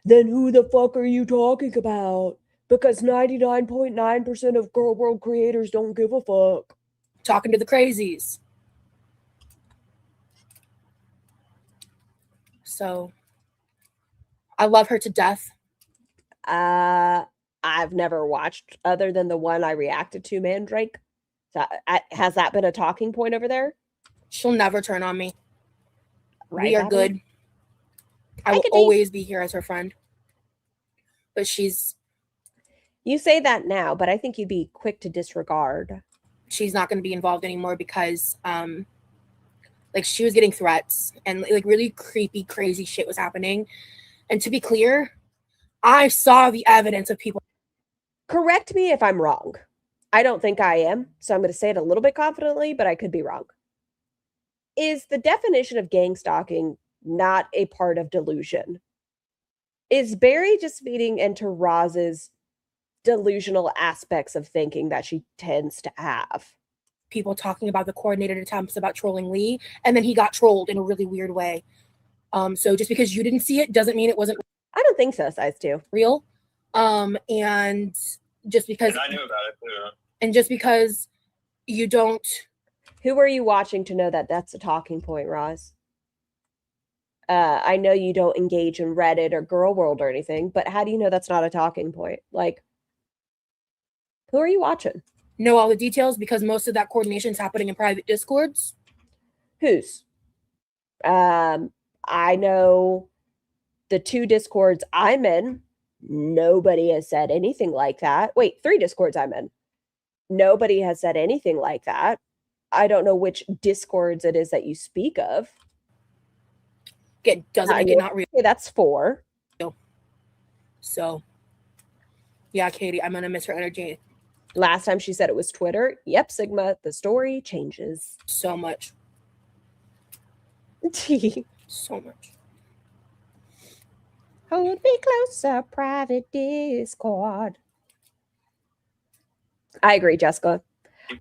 Then who the fuck are you talking about? Because 99.9% of GorldWorld creators don't give a fuck. Talking to the crazies. So, I love her to death. I've never watched other than the one I reacted to, Mandrake. So, has that been a talking point over there? She'll never turn on me. Right, we are Bobby? good. I will always be here as her friend. But she's... You say that now, but I think you'd be quick to disregard. She's not going to be involved anymore because, like, she was getting threats and, like, really creepy, crazy shit was happening. And to be clear, I saw the evidence of people. Correct me if I'm wrong. I don't think I am, so I'm going to say it a little bit confidently, but I could be wrong. Is the definition of gang stalking not a part of delusion? Is Barry just feeding into Roz's delusional aspects of thinking that she tends to have? People talking about the coordinated attempts about trolling Lee, and then he got trolled in a really weird way. So just because you didn't see it doesn't mean it wasn't. I don't think so, size 2. Real. And just because. And I knew about it too. And just because you don't. Who are you watching to know that that's a talking point, Roz? I know you don't engage in Reddit or GorldWorld or anything, but how do you know that's not a talking point? Like, who are you watching? Know all the details because most of that coordination is happening in private discords. Whose? I know the 2 discords I'm in. Nobody has said anything like that. Wait, 3 discords I'm in. Nobody has said anything like that. I don't know which discords it is that you speak of. It doesn't make it not real. Okay, that's 4. So, yeah, Katie, I'm going to miss her energy. Last time she said it was Twitter. Yep, Sigma, the story changes. So much. So much. Hold me closer, private Discord. I agree, Jessica.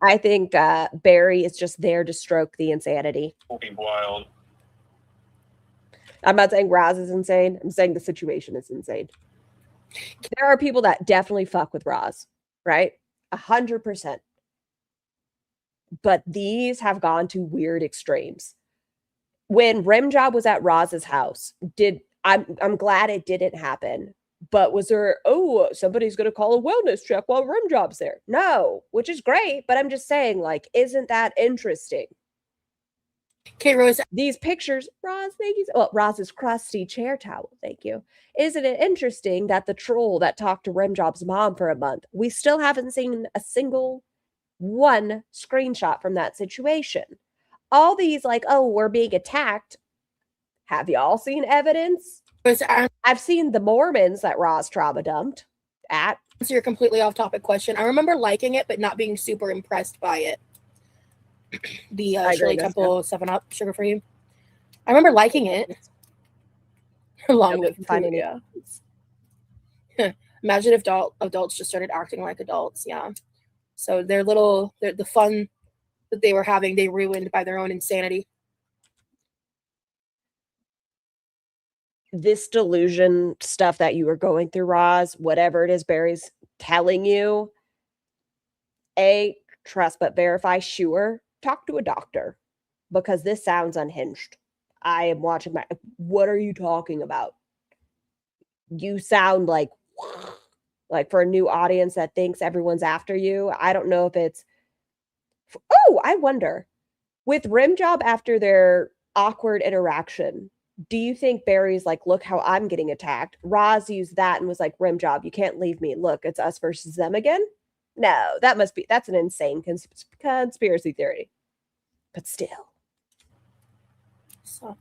I think Barry is just there to stroke the insanity. Fucking wild. I'm not saying Roz is insane. I'm saying the situation is insane. There are people that definitely fuck with Roz, right? 100%. But these have gone to weird extremes. When Rimjob was at Roz's house, I'm glad it didn't happen. But was there, somebody's going to call a wellness check while Rimjob's there? No, which is great. But I'm just saying, like, isn't that interesting? Okay, Rose. These pictures, Roz, thank you. Well, Roz's crusty chair towel, thank you. Isn't it interesting that the troll that talked to Rimjob's mom for a month, we still haven't seen a single one screenshot from that situation? All these, like, we're being attacked. Have y'all seen evidence? I've seen the Mormons that Roz trauma dumped at. Answer your completely off topic question. I remember liking it, but not being super impressed by it. The Shirley Temple 7-Up sugar free. I remember liking it. Along with food, yeah. Imagine if adults just started acting like adults. Yeah. So the fun that they were having, they ruined by their own insanity. this delusion stuff that you were going through, Roz, whatever it is Barry's telling you, trust but verify, sure, talk to a doctor because this sounds unhinged. I am watching what are you talking about? You sound like for a new audience that thinks everyone's after you. I don't know if it's, I wonder, with Rim Job after their awkward interaction, do you think Barry's like, look how I'm getting attacked? Roz used that and was like, Rim Job, you can't leave me. Look, it's us versus them again. No, that's an insane conspiracy theory. But still. So,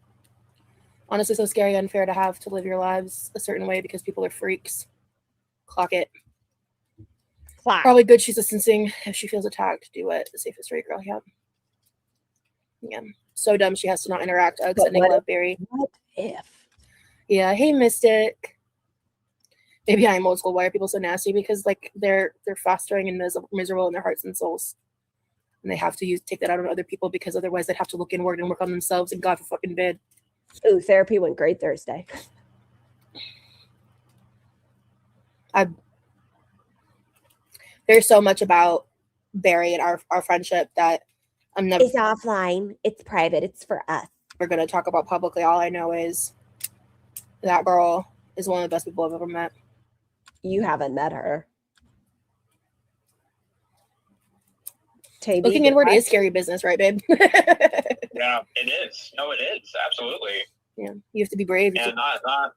honestly, so scary, unfair to have to live your lives a certain way because people are freaks. Clock it. Probably good she's distancing. If she feels attacked, do it. The safest way, girl. Yep. Yeah. So dumb she has to not interact. Sending love, Barry. What if? Yeah. Hey, Mystic. Maybe I'm old school. Why are people so nasty? Because like they're fostering and miserable in their hearts and souls, and they have to take that out on other people because otherwise they'd have to look inward and work on themselves. And God forbid. Ooh, therapy went great Thursday. There's so much about Barry and our friendship that I'm never. It's offline. It's private. It's for us. We're gonna talk about publicly. All I know is that girl is one of the best people I've ever met. You haven't met her. Looking inward is scary business, right, babe? Yeah, it is. No, it is. Absolutely. Yeah, you have to be brave. And not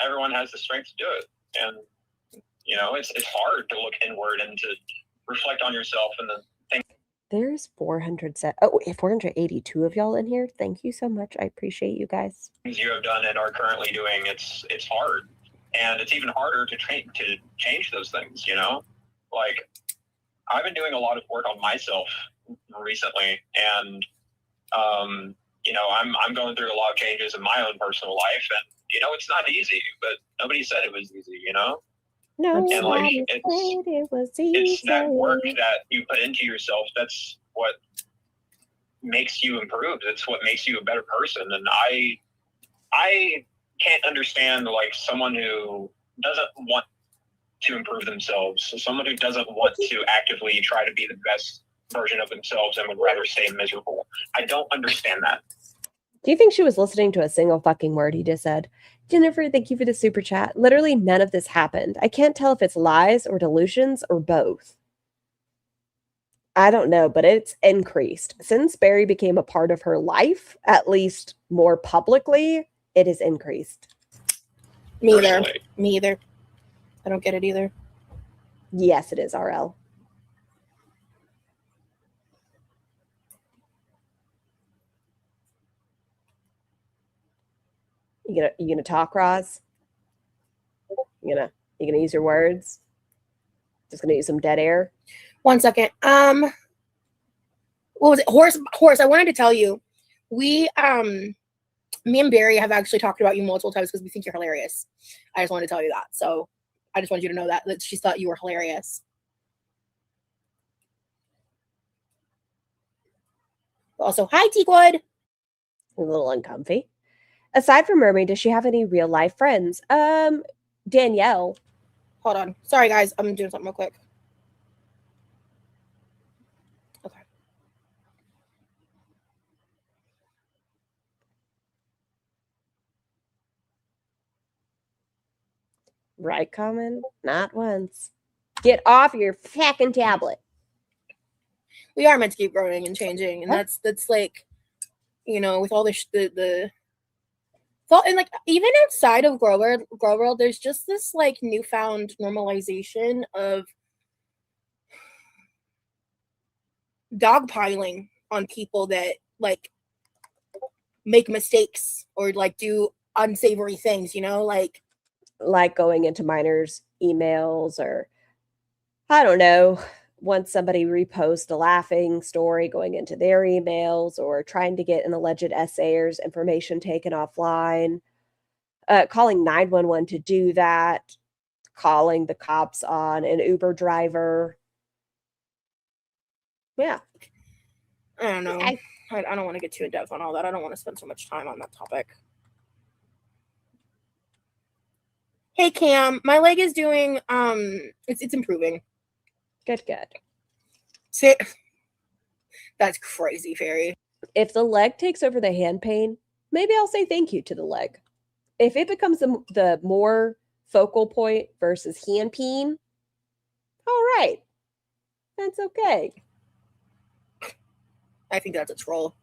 everyone has the strength to do it. And you know, it's hard to look inward and to reflect on yourself and then think. There's 482 of y'all in here. Thank you so much. I appreciate you guys. Things you have done and are currently doing, it's hard. And it's even harder to change those things, you know? Like, I've been doing a lot of work on myself recently, and you know, I'm going through a lot of changes in my own personal life, and you know, it's not easy, but nobody said it was easy, you know? No, and like it was easy. It's that work that you put into yourself that's what makes you improve. It's what makes you a better person. And I can't understand like someone who doesn't want to improve themselves, so someone who doesn't want to actively try to be the best version of themselves and would rather stay miserable. I don't understand that. Do you think she was listening to a single fucking word he just said? Jennifer, thank you for the super chat. Literally none of this happened. I can't tell if it's lies or delusions or both. I don't know, but it's increased. Since Barry became a part of her life, at least more publicly, it has increased. Me either. I don't get it either. Yes, it is, RL. You gonna talk, Roz? You gonna use your words? Just gonna use some dead air? 1 second. What was it? Horse, I wanted to tell you, me and Barry have actually talked about you multiple times because we think you're hilarious. I just wanted to tell you that. So I just wanted you to know that she thought you were hilarious. Also, hi, Teakwood. A little uncomfy. Aside from Mermaid, does she have any real life friends? Danielle. Hold on. Sorry, guys. I'm doing something real quick. Okay. Right, Common? Not once. Get off your fucking tablet. We are meant to keep growing and changing, and that's like, you know, with all the and like even outside of GorldWorld, there's just this like newfound normalization of dogpiling on people that like make mistakes or like do unsavory things, you know, like going into minors' emails, or I don't know, once somebody reposts a laughing story, going into their emails, or trying to get an alleged essayer's information taken offline, calling 911 to do that, calling the cops on an Uber driver. Yeah. I don't know. I don't want to get too in depth on all that. I don't want to spend so much time on that topic. Hey Cam, my leg is doing it's improving. Good. Sit. That's crazy, Fairy. If the leg takes over the hand pain, maybe I'll say thank you to the leg. If it becomes the more focal point versus hand pain, all right. That's okay. I think that's a troll.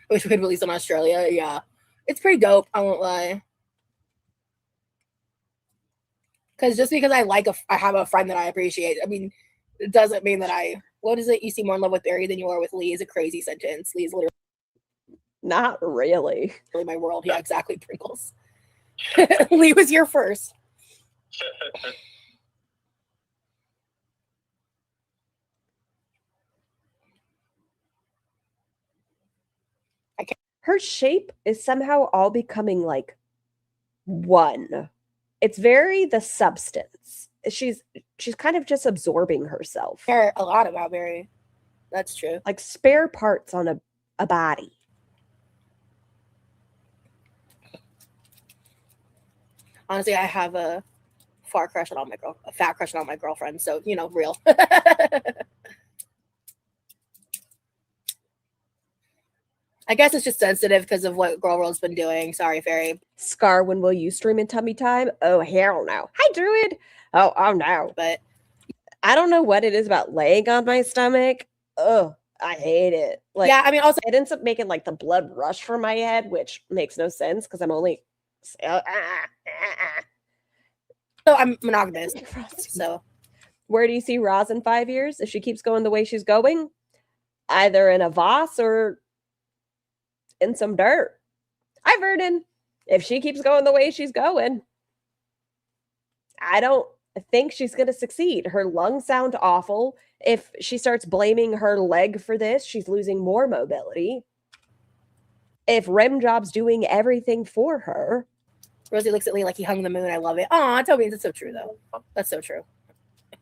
I wish we could release in Australia. Yeah. It's pretty dope, I won't lie. Because just because I have a friend that I appreciate, I mean, it doesn't mean that what is it? You seem more in love with Barry than you are with Lee is a crazy sentence. Lee is literally Not really. my world. Yeah, exactly, Pringles. Lee was your first. Her shape is somehow all becoming like one. It's very the substance. She's kind of just absorbing herself. Care a lot about Barry. That's true. Like spare parts on a body. Honestly, I have a fat crush on all my girlfriends. So, real. I guess it's just sensitive because of what GorldWorld's been doing. Sorry, Fairy. Scar, when will you stream in tummy time? Oh, hell no. Hi, Druid. Oh no. But I don't know what it is about laying on my stomach. Oh, I hate it. Like, yeah, I mean, also it ends up making like the blood rush from my head, which makes no sense because I'm only. so I'm monogamous. So Where do you see Roz in 5 years? If she keeps going the way she's going, either in a Voss or in some dirt. Hi, Vernon. If she keeps going the way she's going, I don't think she's going to succeed. Her lungs sound awful. If she starts blaming her leg for this, she's losing more mobility. If Remjob's doing everything for her. Rosie looks at Lee like he hung the moon. I love it. Aw, Toby, that's so true, though. That's so true.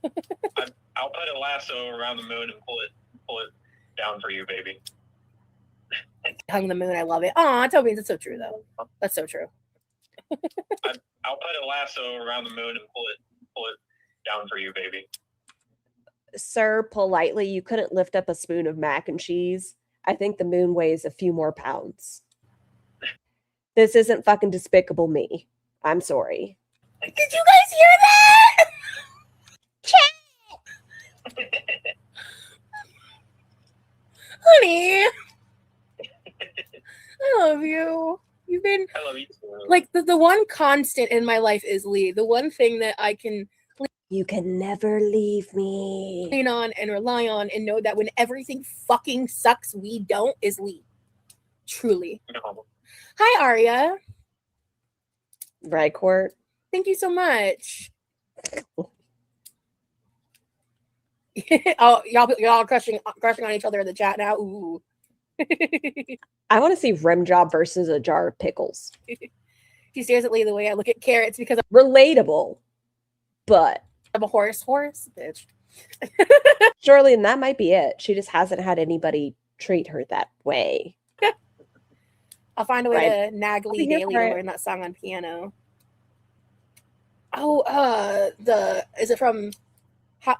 I'll put a lasso around the moon and pull it down for you, baby. Hung the moon. I love it. Aw, Toby, that's so true, though. That's so true. I'll put a lasso around the moon and pull it down for you, baby. Sir, politely, you couldn't lift up a spoon of mac and cheese. I think the moon weighs a few more pounds. This isn't fucking Despicable Me. I'm sorry. Did you guys hear that? Honey, I love you. You've been I love you too. like the one constant in my life is Lee. The one thing that I can You can never leave me. lean on and rely on and know that when everything fucking sucks, we don't is Lee. Truly. No. Hi, Aria. Right, Court? Thank you so much. Oh, y'all crushing on each other in the chat now. Ooh. I want to see Remjob versus a jar of pickles. She stares at Lee the way I look at carrots because Relatable, but I'm a horse, bitch. surely, and that might be it. She just hasn't had anybody treat her that way. I'll find a way Right. to nag Lee here daily for to it. learn that song on piano. Oh, is it from?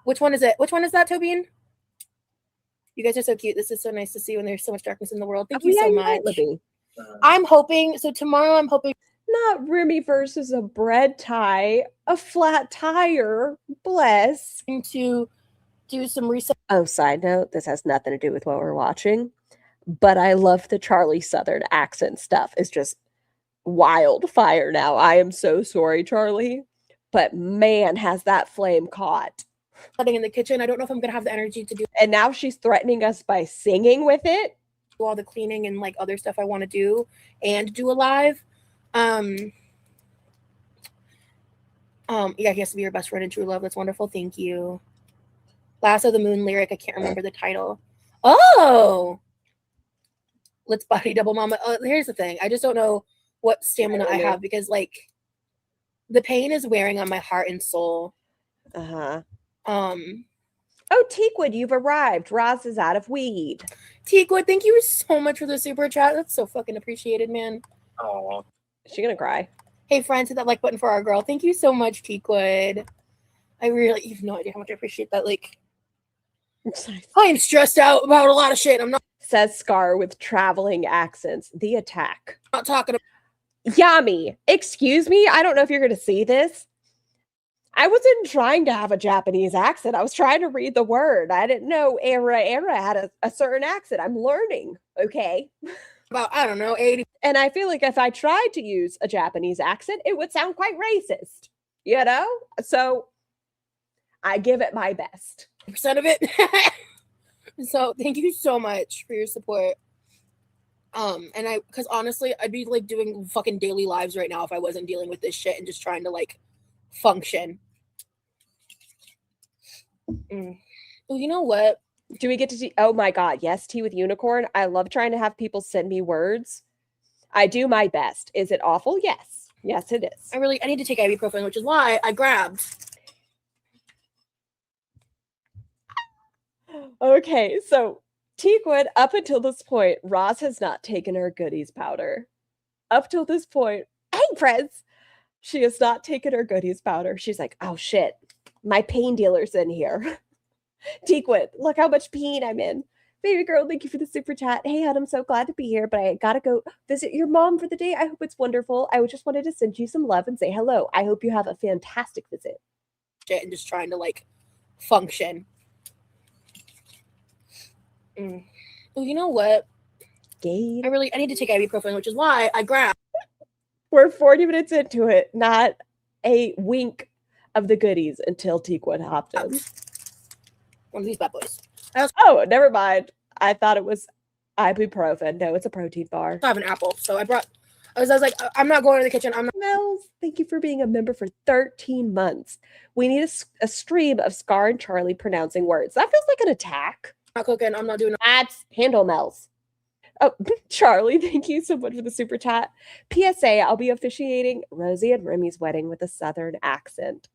Which one is it? Which one is that, Tobin? You guys are so cute. This is so nice to see when there's so much darkness in the world. Thank you so you're much. right, Libby. I'm hoping. So tomorrow, I'm hoping. Not Remy versus a bread tie, a flat tire. Bless. To do some research. Oh, side note, this has nothing to do with what we're watching, but I love the Charlie Southern accent stuff. It's just wildfire now. I am so sorry, Charlie, but man, has that flame caught. In the kitchen. I don't know if I'm gonna have the energy to do And now she's threatening us by singing with it. all the cleaning and like other stuff I want to do and do a live. Yeah, he has to be your best friend and true love. That's wonderful. Thank you. Last of the Moon lyric. I can't remember the title. Oh, let's body double mama. Here's the thing. I just don't know what stamina I have because like the pain is wearing on my heart and soul. Uh-huh. Oh, Teakwood, you've arrived. Roz is out of weed. Teakwood, thank you so much for the super chat. That's so fucking appreciated, man. Oh, Is she gonna cry? Hey, friends, hit that like button for our girl. Thank you so much, Teakwood. I really, you have no idea how much I appreciate that. Like, I am stressed out about a lot of shit. I'm not Says Scar with traveling accents. The attack. talking about. Yami, excuse me. I don't know if you're going to see this. I wasn't trying to have a Japanese accent. I was trying to read the word. I didn't know era had a certain accent. I'm learning, okay? About, I don't know, 80% And I feel like if I tried to use a Japanese accent, it would sound quite racist, you know? So I give it my best. of it. So thank you so much for your support. And because honestly, I'd be like doing fucking daily lives right now if I wasn't dealing with this shit and just trying to like function. Well, you know what? Do we get to see? Oh my God. Yes, tea with unicorn. I love trying to have people send me words. I do my best. Is it awful? Yes. Yes, it is. I need to take ibuprofen, which is why I grabbed. Okay, so Teakwood, up until this point, Roz has not taken her goodies powder. Up till this point, hey friends, she has not taken her goodies powder. She's like, oh shit, my pain dealer's in here. Teakwood, look how much pain I'm in. Baby girl, thank you for the super chat. Hey, hon, I'm so glad to be here, but I gotta go visit your mom for the day. I hope it's wonderful. I just wanted to send you some love and say hello. I hope you have a fantastic visit. Shit, and just trying to like function. Well, you know what? Gabe. I need to take ibuprofen, which is why I grabbed. We're 40 minutes into it, not a wink of the goodies until Teakwood hopped in. One of these bad boys. Oh, never mind. I thought it was ibuprofen. No, it's a protein bar. I have an apple, so I was like, I'm not going to the kitchen. I'm not. Mel's, thank you for being a member for 13 months. We need a stream of Scar and Charlie pronouncing words. That feels like an attack. I'm not cooking. I'm not doing. That's handle Mel's. Oh, Charlie, thank you so much for the super chat. PSA, I'll be officiating Rosie and Remy's wedding with a Southern accent.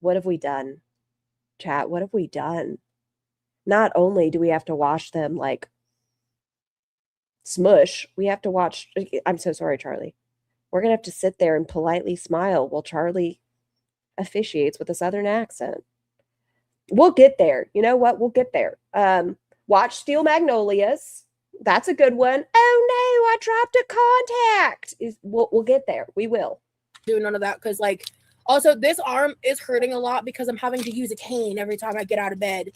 What have we done? Chat, what have we done? Not only do we have to watch them like smush, we have to watch. I'm so sorry, Charlie. We're going to have to sit there and politely smile while Charlie officiates with a Southern accent. We'll get there. You know what? We'll get there. Watch Steel Magnolias. That's a good one. Oh no, I dropped a contact. We'll get there. We will. Do none of that because like also this arm is hurting a lot because I'm having to use a cane every time I get out of bed.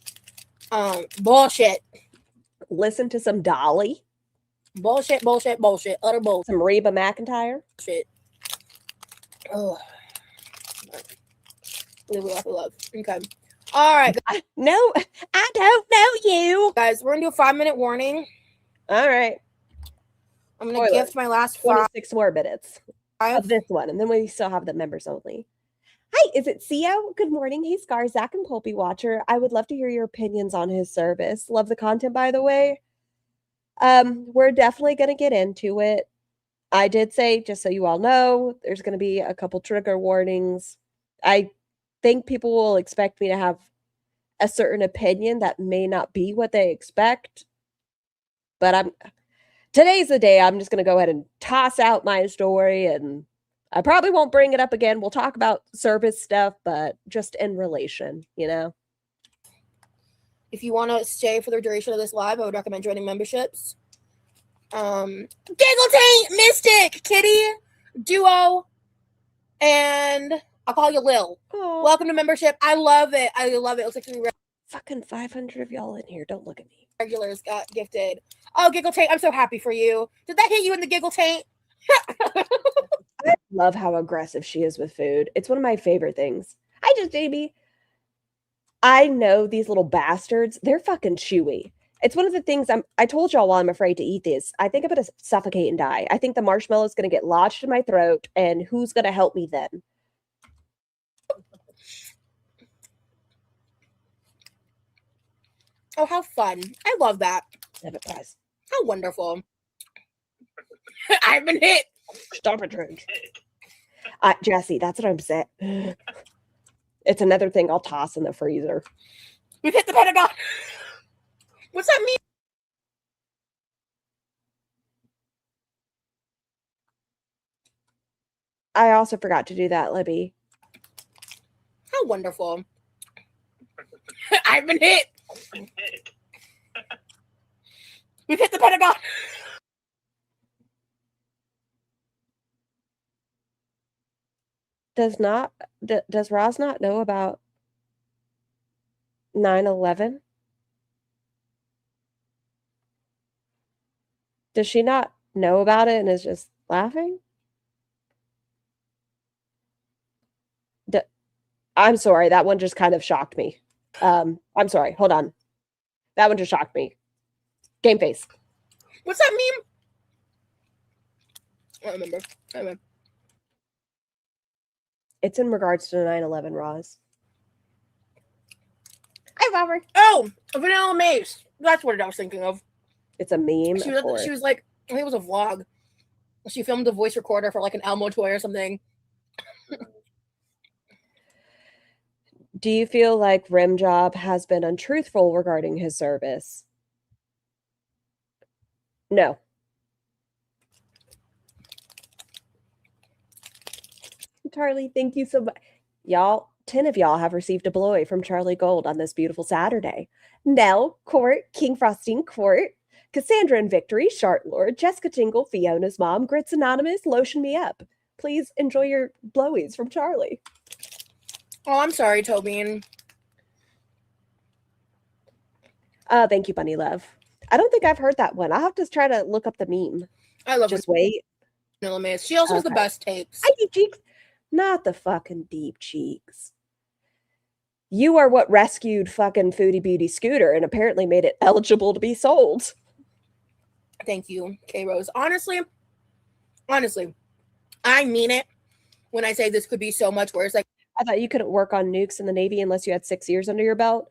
Bullshit. Listen to some Dolly. Bullshit. Utter bullshit. Some Reba McEntire. Shit. Oh. Live. Okay. All right. No, I don't know you. Guys, we're going to do a 5-minute warning. All right. I'm going to gift my last 26 more minutes of this one, and then we still have the members only. Hi, is it Cio? Good morning. Hey, Scar, Zach, and Pulpy Watcher. I would love to hear your opinions on his service. Love the content, by the way. We're definitely going to get into it. I did say, just so you all know, there's going to be a couple trigger warnings. I think people will expect me to have a certain opinion that may not be what they expect. But today's the day I'm just going to go ahead and toss out my story, and I probably won't bring it up again. We'll talk about service stuff, but just in relation, you know? If you want to stay for the duration of this live, I would recommend joining memberships. Giggle Taint, Mystic, Kitty, Duo, and I'll call you Lil. Oh, Welcome to membership. I love it. It looks like we fucking 500 of y'all in here. Don't look at me. regulars got gifted. Oh, Giggle Taint, I'm so happy for you. Did that hit you in the Giggle Taint? I love how aggressive she is with food. It's one of my favorite things. Hi, just Jamie. I know these little bastards. They're fucking chewy. It's one of the things I told y'all while I'm afraid to eat this. I think I'm going to suffocate and die. I think the marshmallow is going to get lodged in my throat, and who's going to help me then? Oh, how fun. I love that. Have it, guys. How wonderful. I've been hit. Stop it, George. Jesse, that's what I'm saying. It's another thing I'll toss in the freezer. We've hit the Pentagon. What's that mean? I also forgot to do that, Libby. How wonderful. I've been hit. We've hit the Pentagon. Does Roz not know about 9/11? Does she not know about it and is just laughing? I'm sorry, that one just kind of shocked me. I'm sorry, hold on. That one just shocked me. Game face. What's that meme? I remember. It's in regards to 9/11, Roz. Hi, Robert. Oh, Vanilla Mace. That's what I was thinking of. It's a meme. She of course. was like, I think it was a vlog. She filmed a voice recorder for like an Elmo toy or something. Do you feel like Rimjob has been untruthful regarding his service? No. Charlie, thank you so much. Y'all, 10 of y'all have received a blowy from Charlie Gold on this beautiful Saturday. Nell, Court, King Frosting, Court, Cassandra and Victory, Shart Lord, Jessica Tingle, Fiona's mom, Grits Anonymous, Lotion Me Up. Please enjoy your blowies from Charlie. Oh, I'm sorry, Tobin. Thank you, Bunny Love. I don't think I've heard that one. I'll have to try to look up the meme. I love Just wait. Vanilla Mace. She also has the Okay. best tapes. Hi, Deep Cheeks. Not the fucking Deep Cheeks. You are what rescued fucking Foodie Beauty Scooter and apparently made it eligible to be sold. Thank you, K Rose. Honestly, I mean it when I say this could be so much worse. Like, I thought you couldn't work on nukes in the Navy unless you had 6 years under your belt.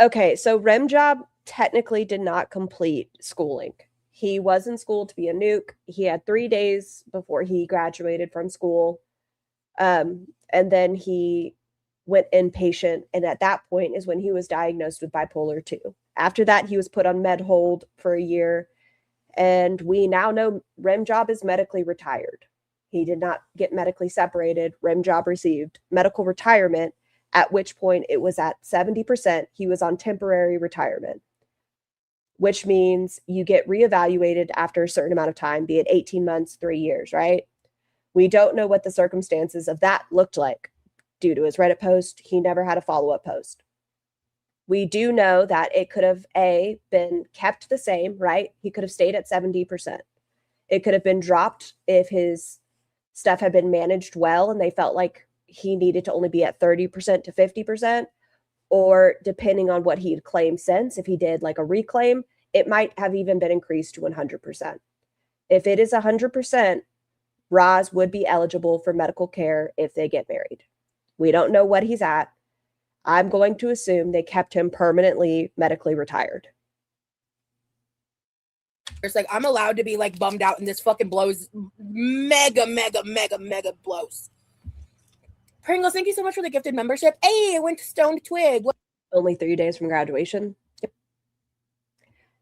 Okay, so Remjob technically did not complete schooling. He was in school to be a nuke. He had 3 days before he graduated from school. And then he went inpatient. And at that point is when he was diagnosed with bipolar 2. After that, he was put on med hold for a year. And we now know Remjob is medically retired. He did not get medically separated. Remjob received medical retirement, at which point it was at 70%. He was on temporary retirement, which means you get reevaluated after a certain amount of time, be it 18 months, 3 years, right? We don't know what the circumstances of that looked like. Due to his Reddit post, he never had a follow-up post. We do know that it could have, A, been kept the same, right? He could have stayed at 70%. It could have been dropped if his stuff had been managed well and they felt like he needed to only be at 30% to 50%, or depending on what he had claimed since, if he did like a reclaim, it might have even been increased to 100%. If it is 100%, Roz would be eligible for medical care if they get married. We don't know what he's at. I'm going to assume they kept him permanently medically retired. it's like I'm allowed to be like bummed out, and this fucking blows mega blows. Pringles, thank you so much for the gifted membership. Hey, I went to Stoned Twig. Only 3 days from graduation. Yep.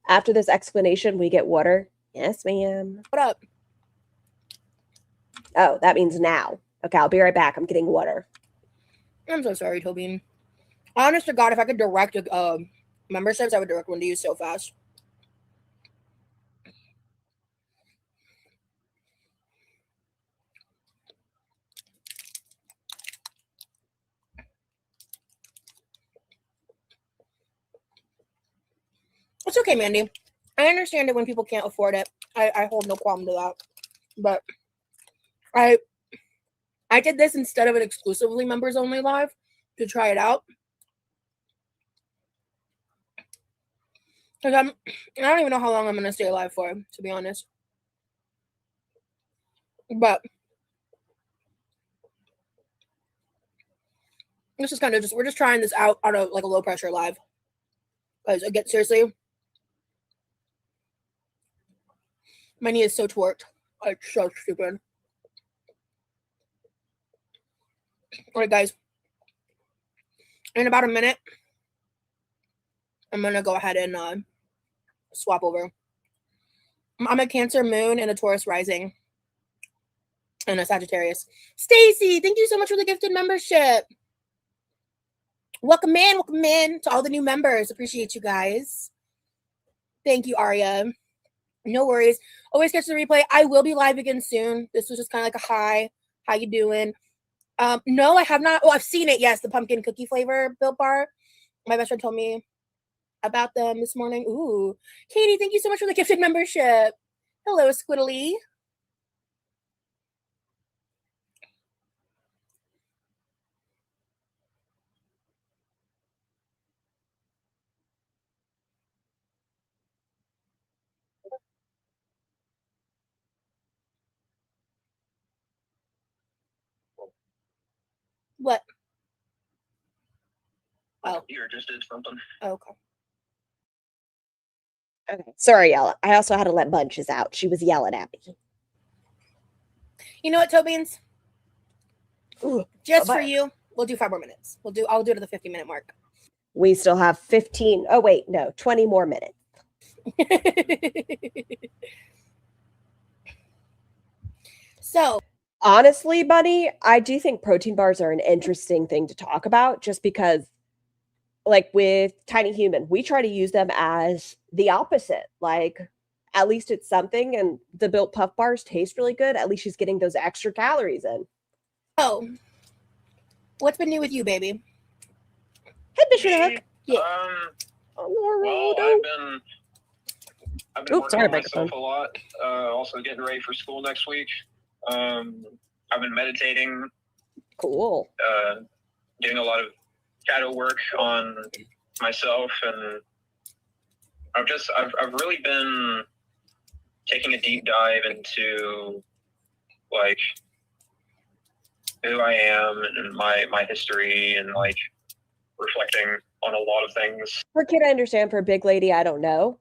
After this explanation, we get water. Yes, ma'am. What up? Oh, that means now. Okay, I'll be right back. I'm getting water. I'm so sorry, Tobin. Honest to God, if I could direct memberships, I would direct one to you so fast. It's okay, Mandy. I understand it when people can't afford it. I hold no qualm to that. But I did this instead of an exclusively members only live to try it out. Because I don't even know how long I'm gonna stay alive for, to be honest. But this is kind of we're just trying this out on a like a low pressure live. Because again, seriously, my knee is so twerked. It's so stupid. All right, guys. In about a minute, I'm gonna go ahead and swap over. I'm a Cancer moon and a Taurus rising. And a Sagittarius. Stacy, thank you so much for the gifted membership. Welcome in to all the new members. Appreciate you guys. Thank you, Aria. No worries. Always catch the replay. I will be live again soon. This was just kind of like a hi. How you doing? No, I have not. Oh, I've seen it. Yes, the pumpkin cookie flavor Built Bar. My best friend told me about them this morning. Ooh, Katie, thank you so much for the gifted membership. Hello, Squiddly. What? My computer just did something. Okay. Okay. Sorry, Yella. I also had to let Bunches out. She was yelling at me. You know what, Tobeans? Ooh, Just for bye-bye. you, we'll do 5 more minutes. I'll do it at the 50-minute mark. We still have 15. Oh, wait, no, 20 more minutes. So, Honestly, Bunny, I do think protein bars are an interesting thing to talk about just because, like with Tiny Human, we try to use them as the opposite. Like, at least it's something, and the Built Puff bars taste really good. At least she's getting those extra calories in. oh, what's been new with you, baby? Hey, Mission Hook. Yeah. Oh, Well, I've been Oops, working sorry, on myself microphone. a lot. Also getting ready for school next week. I've been meditating, Cool. doing a lot of shadow work on myself, and I've really been taking a deep dive into like who I am and my history, and like reflecting on a lot of things. For a kid, I understand. For a big lady, I don't know.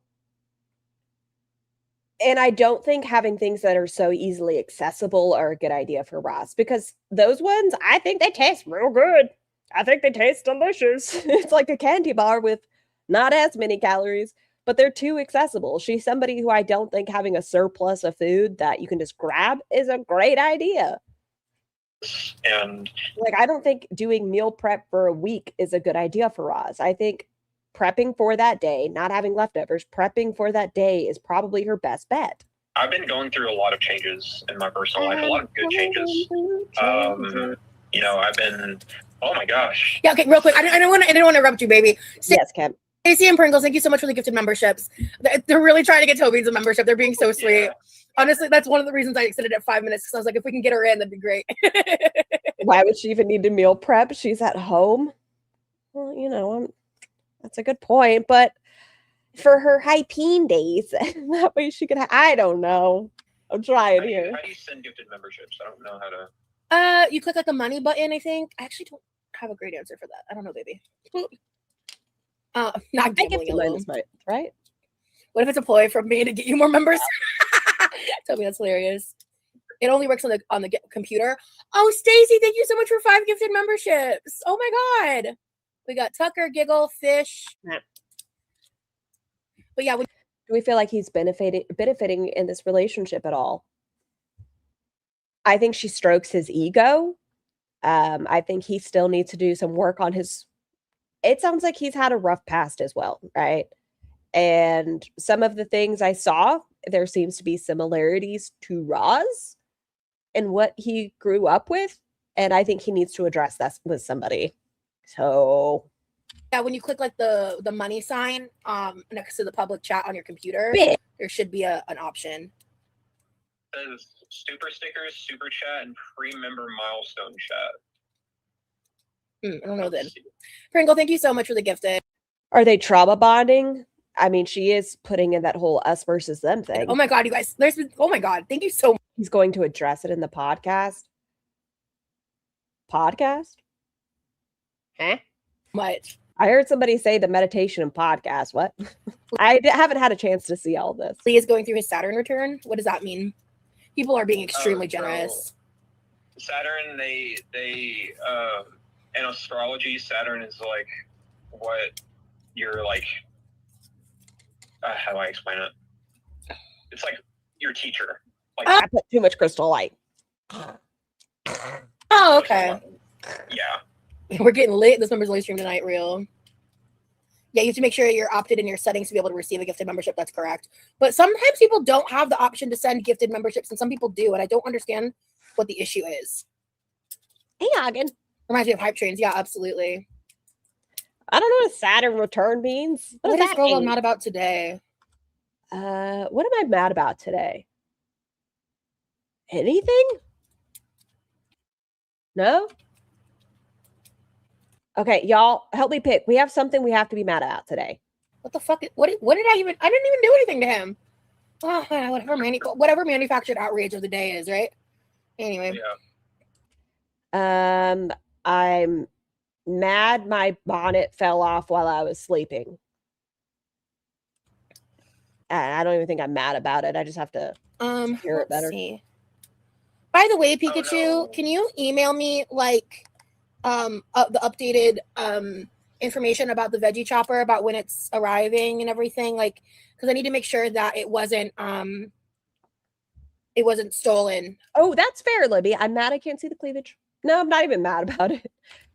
And I don't think having things that are so easily accessible are a good idea for Ross, because those ones, I think they taste real good. I think they taste delicious. It's like a candy bar with not as many calories, but they're too accessible. She's somebody who I don't think having a surplus of food that you can just grab is a great idea. And Like, I don't think doing meal prep for a week is a good idea for Roz. I think prepping for that day, not having leftovers, prepping for that day is probably her best bet. I've been going through a lot of changes in my personal life, a lot of good changes. You know, I've been, oh my gosh. Yeah, okay, real quick. I didn't want to interrupt you, baby. Yes, Kim. Stacey and Pringles, thank you so much for the gifted memberships. They're really trying to get Toby's a membership. They're being so sweet. Yeah. Honestly, that's one of the reasons I extended it 5 minutes, because I was like, if we can get her in, that'd be great. Why would she even need to meal prep? She's at home. Well, you know, that's a good point. But for her high peen days, that way she could. I don't know. I'm trying here. How do you send gifted memberships? I don't know how to. You click like the money button, I think. I actually don't have a great answer for that. I don't know, baby. Not I gambling get to alone. this month, right? What if it's a ploy from me to get you more members? Tell me that's hilarious. It only works on the computer. Oh, Stacy, thank you so much for 5 gifted memberships. Oh my God. We got Tucker, Giggle, Fish. Yeah. But yeah, Do we feel like he's benefiting in this relationship at all? I think she strokes his ego. I think he still needs to do some work on his. It sounds like he's had a rough past as well, right? And some of the things I saw, there seems to be similarities to Roz and what he grew up with. And I think he needs to address that with somebody. So yeah, when you click like the money sign next to the public chat on your computer, big. there should be an option. Says super stickers, super chat, and pre-member milestone chat. I don't know then. Pringle, thank you so much for the gifted. Are they trauma bonding? I mean, she is putting in that whole us versus them thing. Oh my God, you guys. Oh my God. Thank you so much. He's going to address it in the podcast. Podcast? Huh? Much. I heard somebody say the meditation and podcast. What? I haven't had a chance to see all this. Lee is going through his Saturn return. What does that mean? People are being extremely so generous. Saturn, they in astrology, Saturn is like what you're like. How do I explain it? It's like your teacher. Like I put too much crystal light. Oh, okay. Yeah. We're getting lit. This member's live stream tonight, real. Yeah, you have to make sure you're opted in your settings to be able to receive a gifted membership. That's correct. But sometimes people don't have the option to send gifted memberships, and some people do, and I don't understand what the issue is. Hey, Hagen. Reminds me of hype trains. Yeah, absolutely. I don't know what Saturn return means. What What does is that girl I'm mean? mad about today? What am I mad about today? Anything? No? Okay, y'all, help me pick. We have something we have to be mad about today. What the fuck? What did I even? I didn't even do anything to him. Oh, whatever manufactured outrage of the day is, right? Anyway. Yeah. I'm mad my bonnet fell off while I was sleeping. I don't even think I'm mad about it. I just have to hear it better. Let's see. By the way, Pikachu, no. can you email me like the updated information about the veggie chopper, about when it's arriving and everything, like, because I need to make sure that it wasn't stolen. Oh, that's fair, Libby. I'm mad I can't see the cleavage. No, I'm not even mad about it.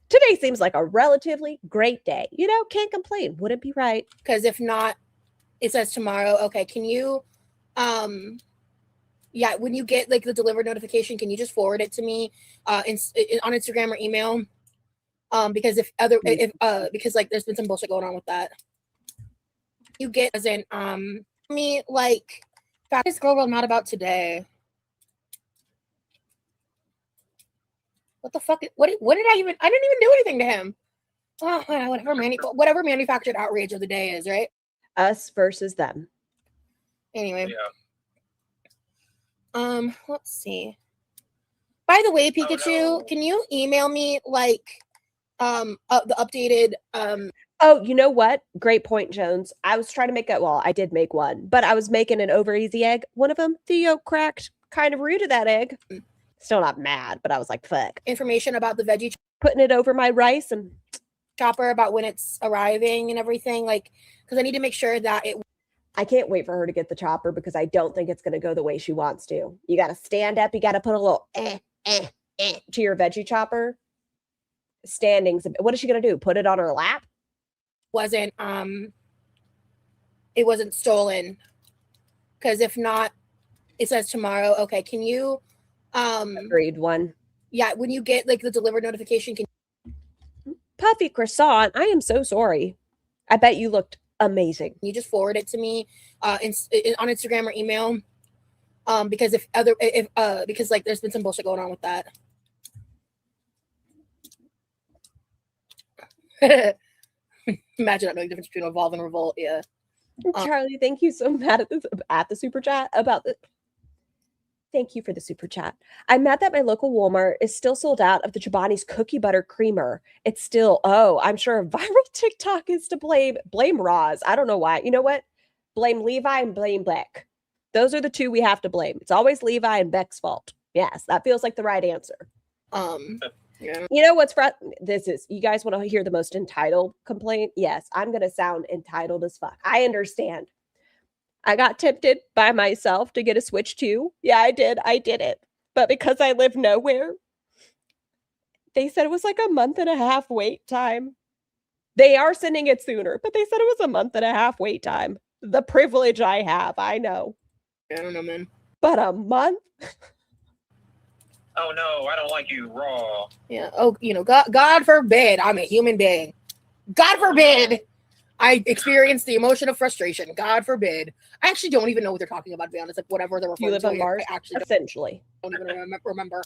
Today seems like a relatively great day. You know, can't complain. Wouldn't be right. Because if not, it says tomorrow. Okay, can you yeah, when you get like the delivered notification, can you just forward it to me on Instagram or email? Because because like there's been some bullshit going on with that. You get as in me like this girl I'm not about today. What the fuck? What did I even? I didn't even do anything to him. Oh, whatever manufactured outrage of the day is, right? Us versus them. Anyway. Yeah. Let's see. By the way, Pikachu, can you email me like the updated Oh, you know what? Great point, Jones. I was trying to make it. Well, I did make one, but I was making an over easy egg. One of them, the yolk cracked. Kind of rude of that egg. Still not mad, but I was like, fuck. information about the veggie Putting it over my rice and chopper, about when it's arriving and everything, like, because I need to make sure that it. I can't wait for her to get the chopper because I don't think it's going to go the way she wants to. You got to stand up. You got to put a little to your veggie chopper. Standings. What is she going to do? Put it on her lap? Wasn't it wasn't stolen. Because if not, it says tomorrow. Okay, can you Agreed one. yeah, when you get like the delivered notification, can Puffy croissant, I am so sorry. I bet you looked amazing. you just forward it to me on Instagram or email? Because because like there's been some bullshit going on with that. Imagine not knowing the difference between evolve and revolt. Yeah. Charlie, thank you so mad at the super chat about the. Thank you for the super chat. I'm mad that my local Walmart is still sold out of the Chobani's cookie butter creamer. It's still, I'm sure viral TikTok is to blame. Blame Roz. I don't know why. You know what? Blame Levi and blame Beck. Those are the two we have to blame. It's always Levi and Beck's fault. Yes, that feels like the right answer. Yeah. You know what's this is, you guys want to hear the most entitled complaint? Yes, I'm going to sound entitled as fuck. I understand. I got tempted by myself to get a Switch 2. Yeah, I did. I did it. But because I live nowhere, they said it was like a month and a half wait time. They are sending it sooner, but they said it was a month and a half wait time. The privilege I have, I know. I don't know, man. But a month? Oh no, I don't like you raw. Yeah. Oh, God forbid I'm a human being. God forbid I experience the emotion of frustration. God forbid. I actually don't even know what they're talking about, to be honest. Like, whatever they're referring You live to. on Mars? I actually Essentially. don't even remember.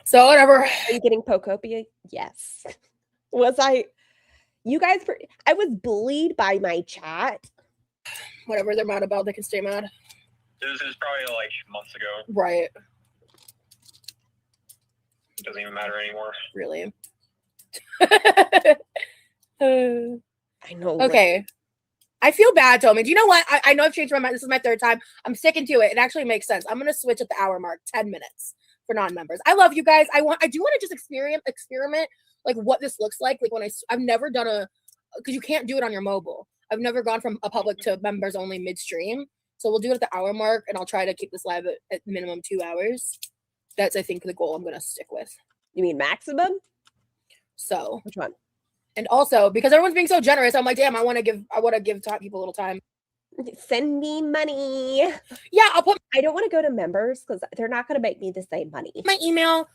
So, whatever. Are you getting Pokopia? Yes. Was I? You guys, I was bullied by my chat. Whatever they're mad about, they can stay mad. This is probably like months ago. Right. It doesn't even matter anymore. Really. I know. Okay. I feel bad, Tommy. Do you know what? I know I've changed my mind. This is my third time. I'm sticking to it. It actually makes sense. I'm going to switch at the hour mark, 10 minutes for non-members. I love you guys. I do want to just experiment like what this looks like. Like when I've never done because you can't do it on your mobile. I've never gone from a public to members only midstream. So we'll do it at the hour mark, and I'll try to keep this live at minimum 2 hours. That's, I think, the goal I'm going to stick with. You mean maximum? So, Which one? and also because everyone's being so generous, I'm like, damn, I want to give top people a little time. Send me money. Yeah, I'll put I don't want to go to members because they're not going to make me the same money. my email.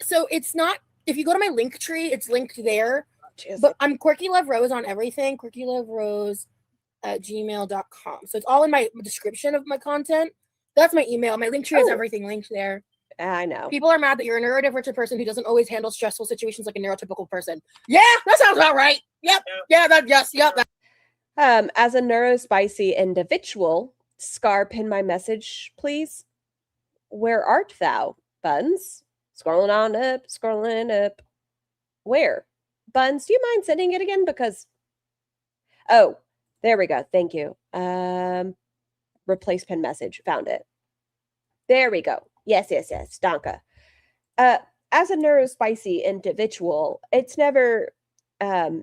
So it's not, if you go to my link tree, it's linked there. Jeez. But I'm QuirkyLoveRose on everything. QuirkyLoveRose at gmail.com. So it's all in my description of my content. That's my email. My link tree has everything linked there. I know. People are mad that you're a neurodivergent person who doesn't always handle stressful situations like a neurotypical person. Yeah, that sounds about right. Yep. Yeah, that. As a neurospicy individual, Scar, pin my message, please. Where art thou, Buns? Scrolling up. Where? Buns, do you mind sending it again? Because, oh, there we go. Thank you. Replace pin message. Found it. There we go. Yes. Danke. As a neurospicy individual, it's never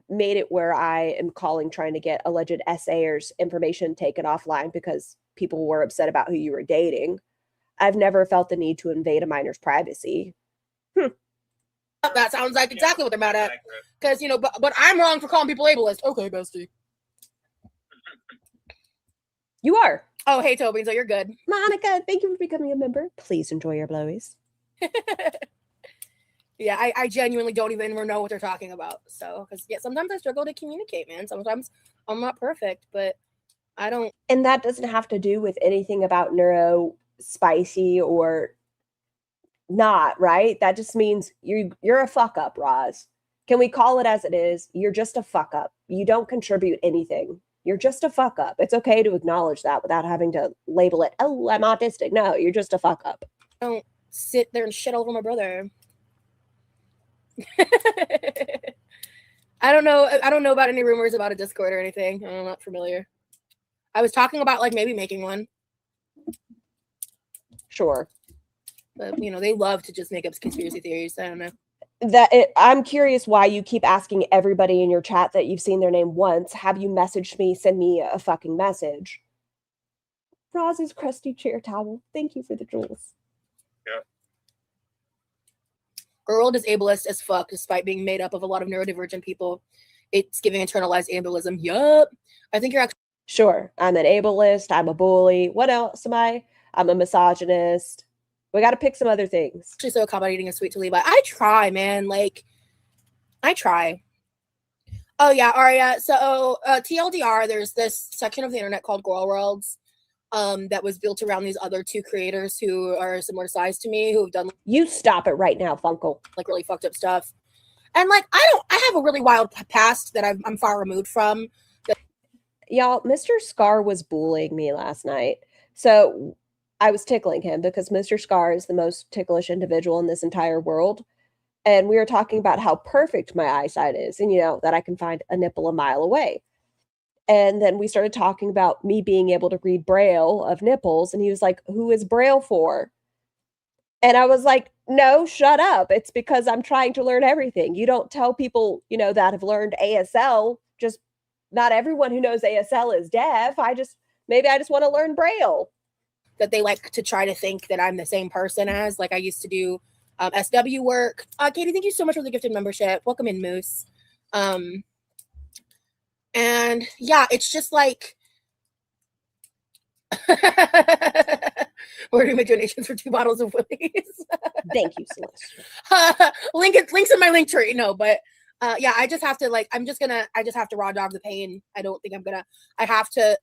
made it where I am calling trying to get alleged essayers information taken offline because people were upset about who you were dating. I've never felt the need to invade a minor's privacy. That sounds like exactly what they're mad at. Because, but I'm wrong for calling people ableist. Okay, bestie. You are. Oh, hey, Toby. So you're good. Monica, thank you for becoming a member. Please enjoy your blowies. Yeah, I genuinely don't even know what they're talking about. So, because sometimes I struggle to communicate, man. Sometimes I'm not perfect, but I don't. And that doesn't have to do with anything about neurospicy or not, right? That just means you're a fuck up, Roz. Can we call it as it is? You're just a fuck up. You don't contribute anything. You're just a fuck up. It's okay to acknowledge that without having to label it, oh, I'm autistic. No, you're just a fuck up. Don't sit there and shit all over my brother. I don't know about any rumors about a Discord or anything. I'm not familiar. I was talking about maybe making one. Sure. But they love to just make up conspiracy theories. I don't know. I'm curious why you keep asking everybody in your chat that you've seen their name once. Have you messaged me? Send me a fucking message. Roz's crusty chair towel. Thank you for the jewels. Yeah. GorldWorld is ableist as fuck, despite being made up of a lot of neurodivergent people. It's giving internalized ableism. Yup. I think you're actually. Sure. I'm an ableist. I'm a bully. What else am I? I'm a misogynist. We got to pick some other things. Actually so accommodating and sweet to leave. I try, man. I try. Oh, yeah, Aria. So, TLDR, there's this section of the internet called GorldWorlds that was built around these other two creators who are similar size to me, who have done You stop it right now, Funkle. really fucked up stuff. And I have a really wild past that I'm far removed from. Y'all, Mr. Scar was bullying me last night. So I was tickling him because Mr. Scar is the most ticklish individual in this entire world. And we were talking about how perfect my eyesight is and, that I can find a nipple a mile away. And then we started talking about me being able to read Braille of nipples. And he was like, who is Braille for? And I was like, no, shut up. It's because I'm trying to learn everything. You don't tell people, that have learned ASL. Just not everyone who knows ASL is deaf. Maybe I just want to learn Braille. That they like to try to think that I'm the same person as. I used to do SW work. Katie, thank you so much for the gifted membership. Welcome in, Moose. And yeah, it's just we're gonna make donations for 2 bottles of Willie's. Thank you, Celeste. Links in my link tree. No, but yeah, I just have to I just have to raw dog the pain. I don't think I have to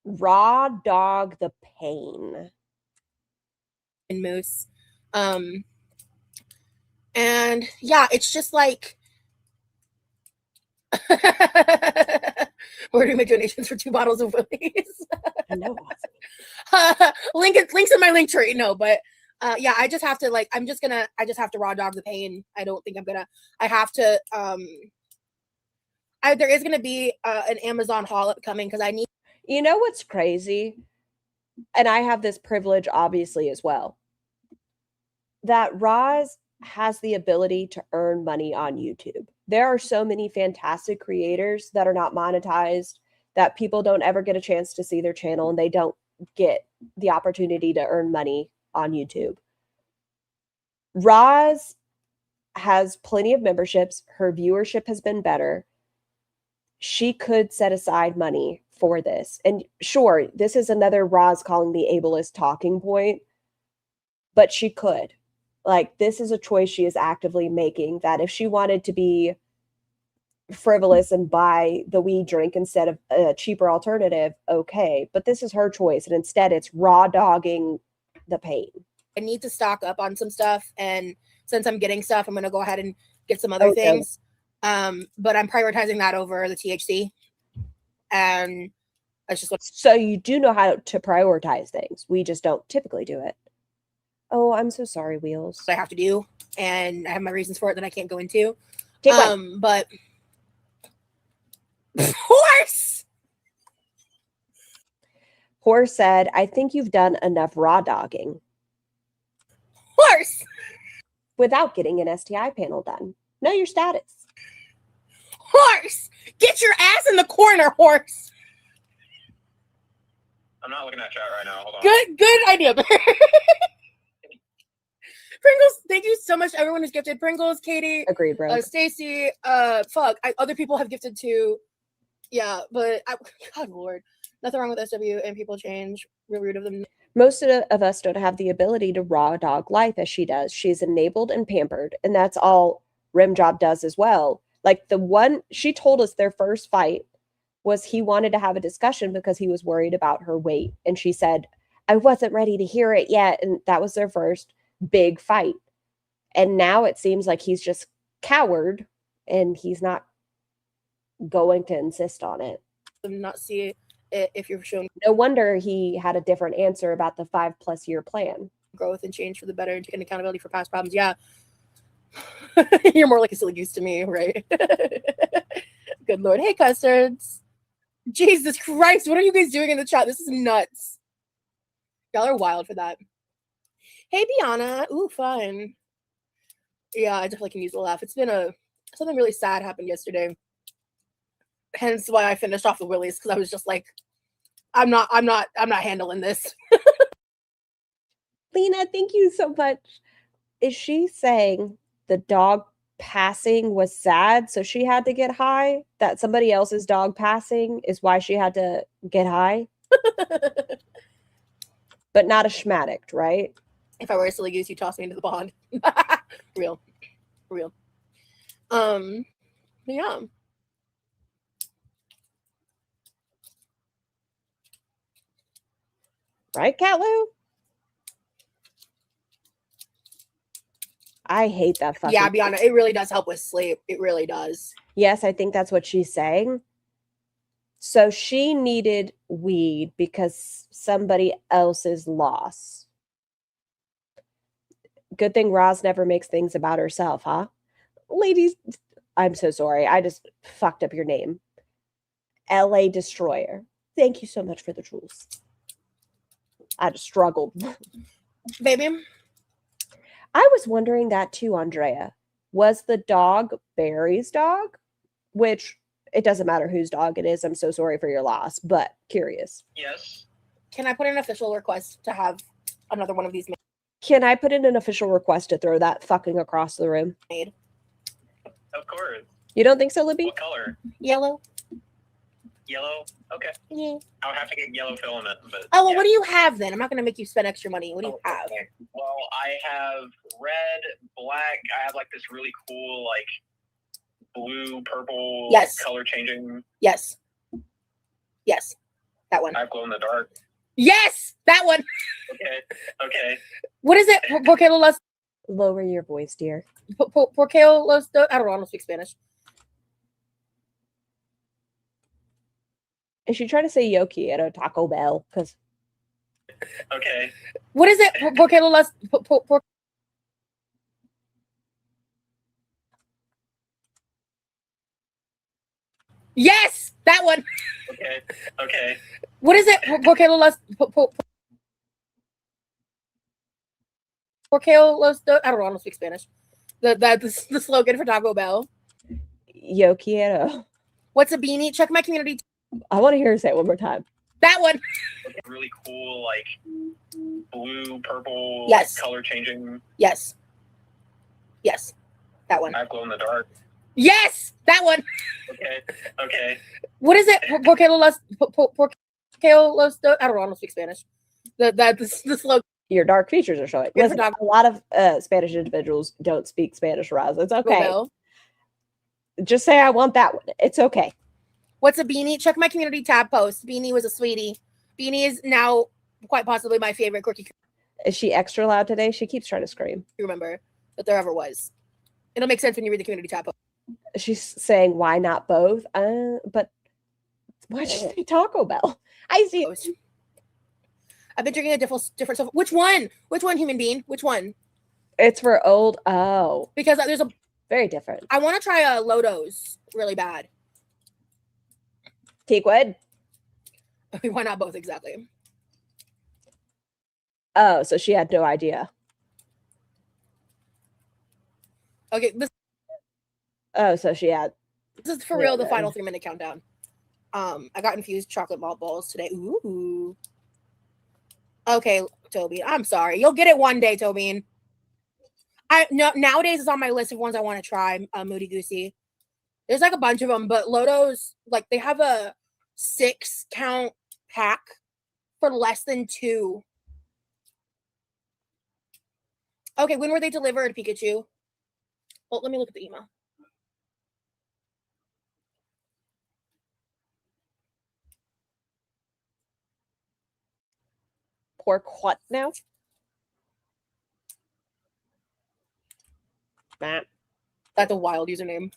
raw dog the pain. In Moose. And yeah, it's just we're gonna make donations for 2 bottles of Willie's. I know. Links in my link tree. No, but yeah, I just have to I just have to raw dog the pain. I don't think I have to there is gonna be an Amazon haul upcoming because I need. You know what's crazy? And I have this privilege obviously as well. That Roz has the ability to earn money on YouTube. There are so many fantastic creators that are not monetized, that people don't ever get a chance to see their channel and they don't get the opportunity to earn money on YouTube. Roz has plenty of memberships. Her viewership has been better. She could set aside money for this. And sure, this is another Roz calling the ableist talking point, but she could. Like, this is a choice she is actively making, that if she wanted to be frivolous and buy the weed drink instead of a cheaper alternative, okay. But this is her choice. And instead, it's raw dogging the pain. I need to stock up on some stuff. And since I'm getting stuff, I'm going to go ahead and get some other things. But I'm prioritizing that over the THC. And that's just what. So you do know how to prioritize things. We just don't typically do it. Oh, I'm so sorry, Wheels. I have to do. And I have my reasons for it that I can't go into. Take one. But horse. Horse said, I think you've done enough raw dogging. Horse. Without getting an STI panel done. Know your status. Horse. Get your ass in the corner, horse. I'm not looking at chat right now. Hold on. Good idea. Pringles, thank you so much. Everyone who's gifted Pringles, Katie, Agreed, bro. Stacy, other people have gifted too. Yeah, but God Lord, nothing wrong with SW, and people change. Real rude of them. Most of us don't have the ability to raw dog life as she does. She's enabled and pampered, and that's all Rimjob does as well. Like, the one she told us their first fight was he wanted to have a discussion because he was worried about her weight, and she said, I wasn't ready to hear it yet, and that was their first big fight. And now it seems like he's just coward and he's not going to insist on it. Not see it if you're showing No wonder he had a different answer about the 5+ year plan. growth and change for the better and taking accountability for past problems. Yeah. You're more like a silly goose to me, right? Good Lord. Hey, custards. Jesus Christ. What are you guys doing in the chat? This is nuts. Y'all are wild for that. Hey, Biana. Ooh, fun. Yeah, I definitely can use a laugh. It's been something really sad happened yesterday. Hence why I finished off the Willies, because I was just like, I'm not handling this. Lena, thank you so much. Is she saying the dog passing was sad, so she had to get high? That somebody else's dog passing is why she had to get high? But not a schmaddict, right? If I were a silly goose, you toss me into the pond. Real. Yeah. Right, Catlu? I hate that fucking. Yeah, Biana, it really does help with sleep. It really does. Yes, I think that's what she's saying. So she needed weed because somebody else's loss. Good thing Roz never makes things about herself, huh? Ladies, I'm so sorry. I just fucked up your name. LA Destroyer. Thank you so much for the jewels. I just struggled. Baby. I was wondering that too, Andrea. Was the dog Barry's dog? Which, it doesn't matter whose dog it is. I'm so sorry for your loss, but curious. Yes. Can I put in an official request to have another one of these Can I put in an official request to throw that fucking across the room? made? Of course. You don't think so, Libby? What color? Yellow? Yellow? Okay. Yeah. I would have to get yellow filament, but Oh, well, yeah. what do you have then? I'm not going to make you spend extra money. What do you have? Well, I have red, black. I have like this really cool, like blue, purple, Yes. color changing. Yes. That one. I have glow in the dark. Yes! That one. Okay. What is it? Porque los... Lower your voice, dear. Porque los... I don't know. I don't speak Spanish. Is she trying to say yo quiero Taco Bell? Because Okay. What is it? Porque los... Yes! That one. Okay. What is it? Porque los... Porque los... I don't know. I don't speak Spanish. The slogan for Taco Bell. yo quiero. What's a beanie? Check my community. I want to hear her say it one more time. That one. Really cool, like blue, purple, Yes. color changing. Yes. Yes, that one. I glow in the dark. Yes, that one. Okay. What is it? Porque los, I don't speak Spanish. The slogan. Your dark features are showing. Good Listen, photography. a lot of Spanish individuals don't speak Spanish, Roz. It's okay. Bell. Just say I want that one. It's okay. What's a beanie? Check my community tab post. Beanie was a sweetie. Beanie is now quite possibly my favorite quirky. Is she extra loud today? She keeps trying to scream. Remember that there ever was. It'll make sense when you read the community tab post. She's saying, why not both? But why did she say Taco Bell? I see. I've been drinking a different stuff. Which one? Which one, human being? Which one? It's for old. Oh, Because there's a. very different. I want to try a Lodos really bad. Teakwood. Why not both exactly? Oh, so she had no idea. Okay, this Oh, so she had. is for real the final 3-minute countdown. I got infused chocolate malt balls today. Ooh. Okay, Tobin. I'm sorry. You'll get it one day, Tobin. Nowadays it's on my list of ones I want to try. Moody Goosey. There's like a bunch of them, but Lodos, like they have a 6-count pack for less than $2. Okay, when were they delivered, Pikachu? Well, let me look at the email. Pork what now? Nah. That's a wild username.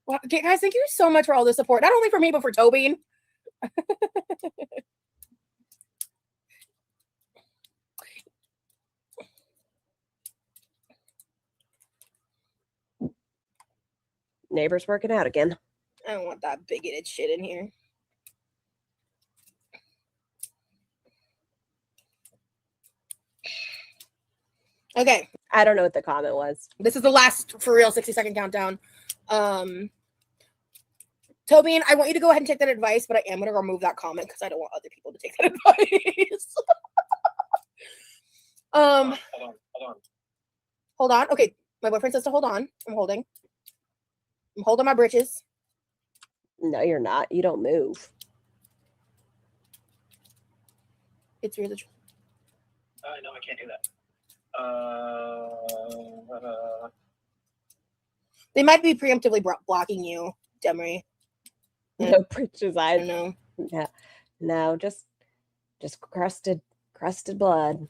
Well, okay, guys, thank you so much for all the support. Not only for me, but for Tobin. Neighbor's working out again. I don't want that bigoted shit in here. Okay. I don't know what the comment was. This is the last for real 60-second countdown. Tobin, I want you to go ahead and take that advice, but I am going to remove that comment because I don't want other people to take that advice. Hold on. Okay, my boyfriend says to hold on. I'm holding my britches. No, you're not. You don't move. It's really true. No, I can't do that. They might be preemptively blocking you, Demery. No britches. I don't know. No, just crusted blood,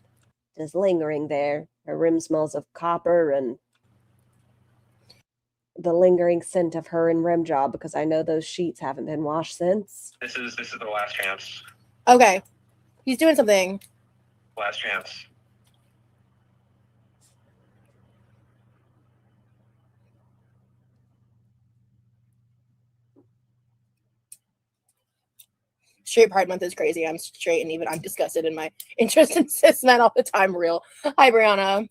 just lingering there. Her rim smells of copper and the lingering scent of her and rim job because I know those sheets haven't been washed since. This is the last chance. Okay, he's doing something. Last chance. Straight Pride Month is crazy. I'm straight and even I'm disgusted in my interest in cis men all the time. Real. Hi, Brianna.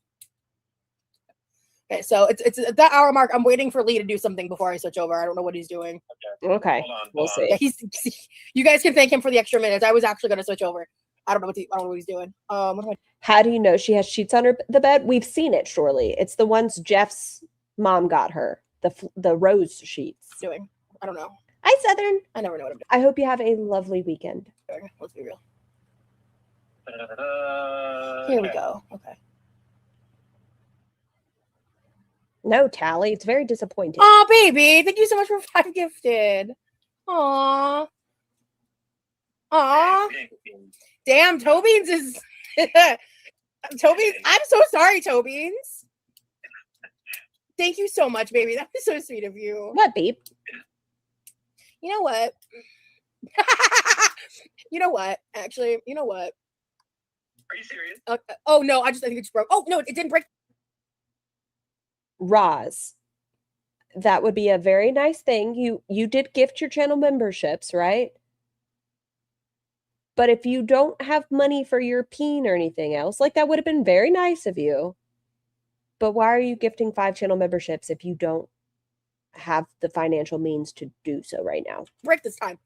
Okay, so it's at that hour mark. I'm waiting for Lee to do something before I switch over. I don't know what he's doing. Okay, we'll see. Yeah, you guys can thank him for the extra minutes. I was actually going to switch over. I don't know what he's doing. How do you know she has sheets under the bed? We've seen it, surely. It's the ones Jeff's mom got her. The rose sheets. Doing? I don't know. Hi, Southern. I never know what I'm I hope you have a lovely weekend. doing. Let's be real. Here we go. Okay. No, Tally. It's very disappointing. Oh, baby. Thank you so much for 5 gifted. Aw. Aw. Damn, Tobin's is... Tobin's... I'm so sorry, Tobin's. Thank you so much, baby. That was so sweet of you. What, babe? You know what? You know what? Actually, you know what? Are you serious? Oh, no. I think it just broke. Oh, no. It didn't break. Roz, that would be a very nice thing. You did gift your channel memberships, right? But if you don't have money for your peen or anything else, like that would have been very nice of you. But why are you gifting 5 channel memberships if you don't have the financial means to do so right now? Break this time.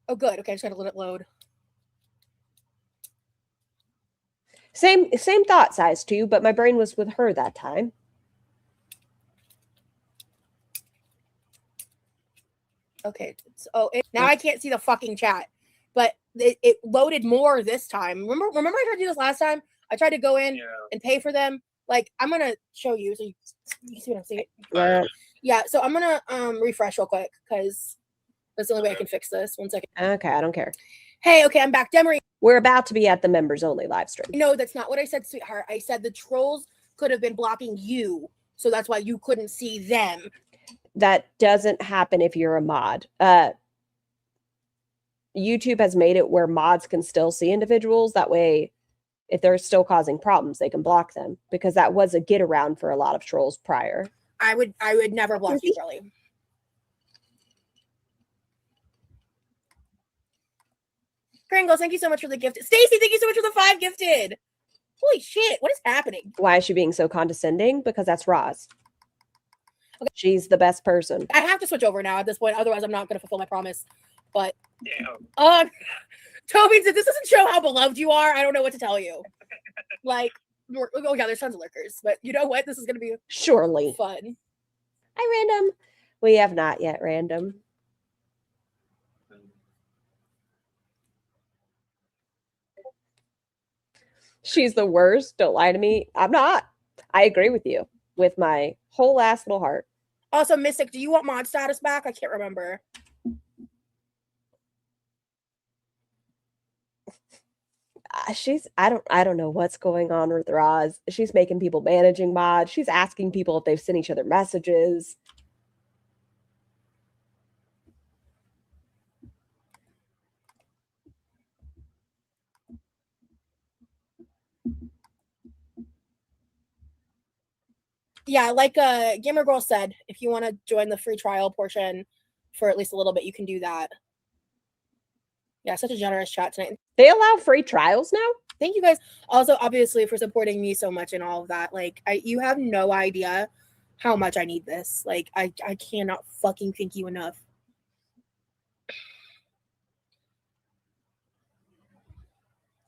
Oh, good. Okay, I just gotta let it load. Same thought size too, but my brain was with her that time. Okay. Now I can't see the fucking chat, but it loaded more this time. Remember I tried to do this last time? I tried to go in and pay for them. Like, I'm gonna show you so you can see what I'm saying. Yeah. So I'm gonna refresh real quick because that's the only way I can fix this. 1 second. Okay, I don't care. Hey, okay, I'm back. Demery. We're about to be at the members only live stream. No, that's not what I said, sweetheart. I said the trolls could have been blocking you, so that's why you couldn't see them. That doesn't happen if you're a mod. YouTube has made it where mods can still see individuals. That way, if they're still causing problems, they can block them, because that was a get around for a lot of trolls prior. I would never block you, Charlie. Pringles, thank you so much for the gift. Stacy, thank you so much for the 5 gifted. Holy shit, what is happening? Why is she being so condescending? Because that's Roz. Okay. She's the best person. I have to switch over now at this point, otherwise I'm not going to fulfill my promise. But Toby, if this doesn't show how beloved you are, I don't know what to tell you. Like, oh yeah, there's tons of lurkers, but you know what? This is going to be surely fun. Hi, Random. We have not yet, Random. She's the worst. Don't lie to me. I'm not. I agree with you with my whole ass little heart. Also, Mystic, do you want mod status back? I can't remember. I don't know what's going on with Roz. She's making people managing mods. She's asking people if they've sent each other messages. Yeah, like Gamer Girl said, if you want to join the free trial portion for at least a little bit, you can do that. Yeah, such a generous chat tonight. They allow free trials now? Thank you guys also, obviously, for supporting me so much and all of that. Like, you have no idea how much I need this. Like, I cannot fucking thank you enough.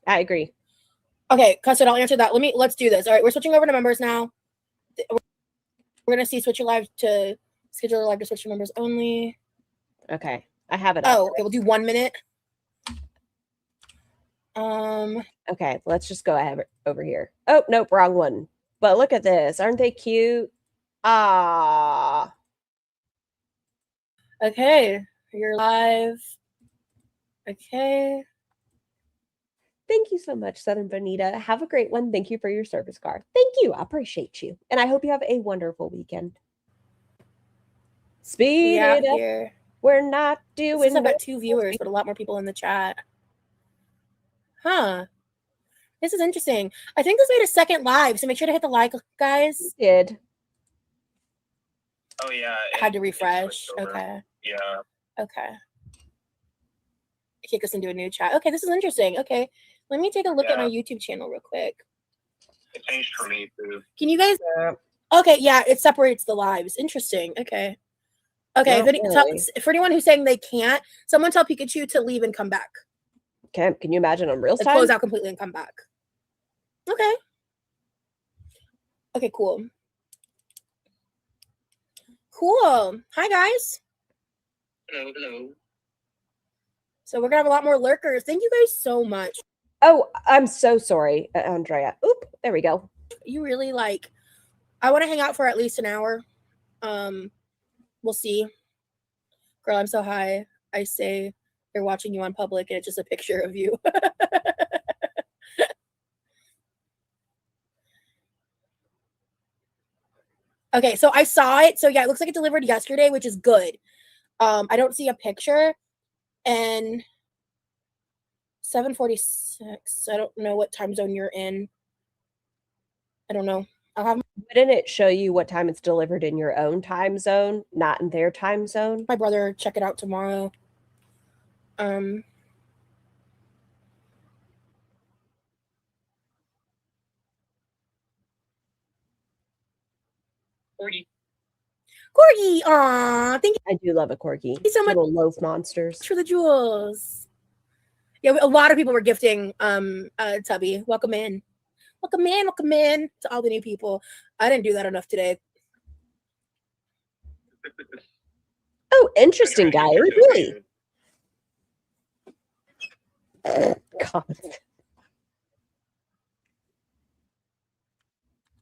I agree. Okay, Custard, I'll answer that. Let's do this. All right, we're switching over to members now. We're gonna see switch your live to schedule your live to switch to members only. Okay, I have it. Oh, okay, we'll do 1 minute. Okay, let's just go ahead over here. Oh, nope, wrong one. But look at this. Aren't they cute? Ah. Okay, you're live. Okay. Thank you so much, Southern Bonita. Have a great one. Thank you for your service card. Thank you. I appreciate you. And I hope you have a wonderful weekend. Speed it up. Here. We're not doing about 2 viewers, but a lot more people in the chat. Huh. This is interesting. I think this made a second live, so make sure to hit the like, guys. Did. Oh yeah. I had to refresh. Okay. Yeah. Okay. Kick us into a new chat. Okay, this is interesting. Okay. Let me take a look at my YouTube channel real quick. It changed for me too. Can you guys? Okay, yeah, it separates the lives. Interesting. Okay. Okay. For anyone who's saying they can't, someone tell Pikachu to leave and come back. Okay. Can you imagine on real time? Close out completely and come back. Okay. Okay, cool. Cool. Hi, guys. Hello. So we're gonna have a lot more lurkers. Thank you guys so much. Oh, I'm so sorry, Andrea. Oop, there we go. You really I want to hang out for at least an hour. We'll see. Girl, I'm so high. I say they're watching you on public and it's just a picture of you. Okay, so I saw it. So yeah, it looks like it delivered yesterday, which is good. I don't see a picture. And 7:46. I don't know what time zone you're in. I don't know. Wouldn't it show you what time it's delivered in your own time zone, not in their time zone? My brother check it out tomorrow. Corgi, aw, thank you. I do love a corgi. Thank you so much. Little loaf monsters. For the jewels. Yeah, a lot of people were gifting Tubby. Welcome in. Welcome in to all the new people. I didn't do that enough today. Oh, interesting, I'm trying guy. to get Really? to God.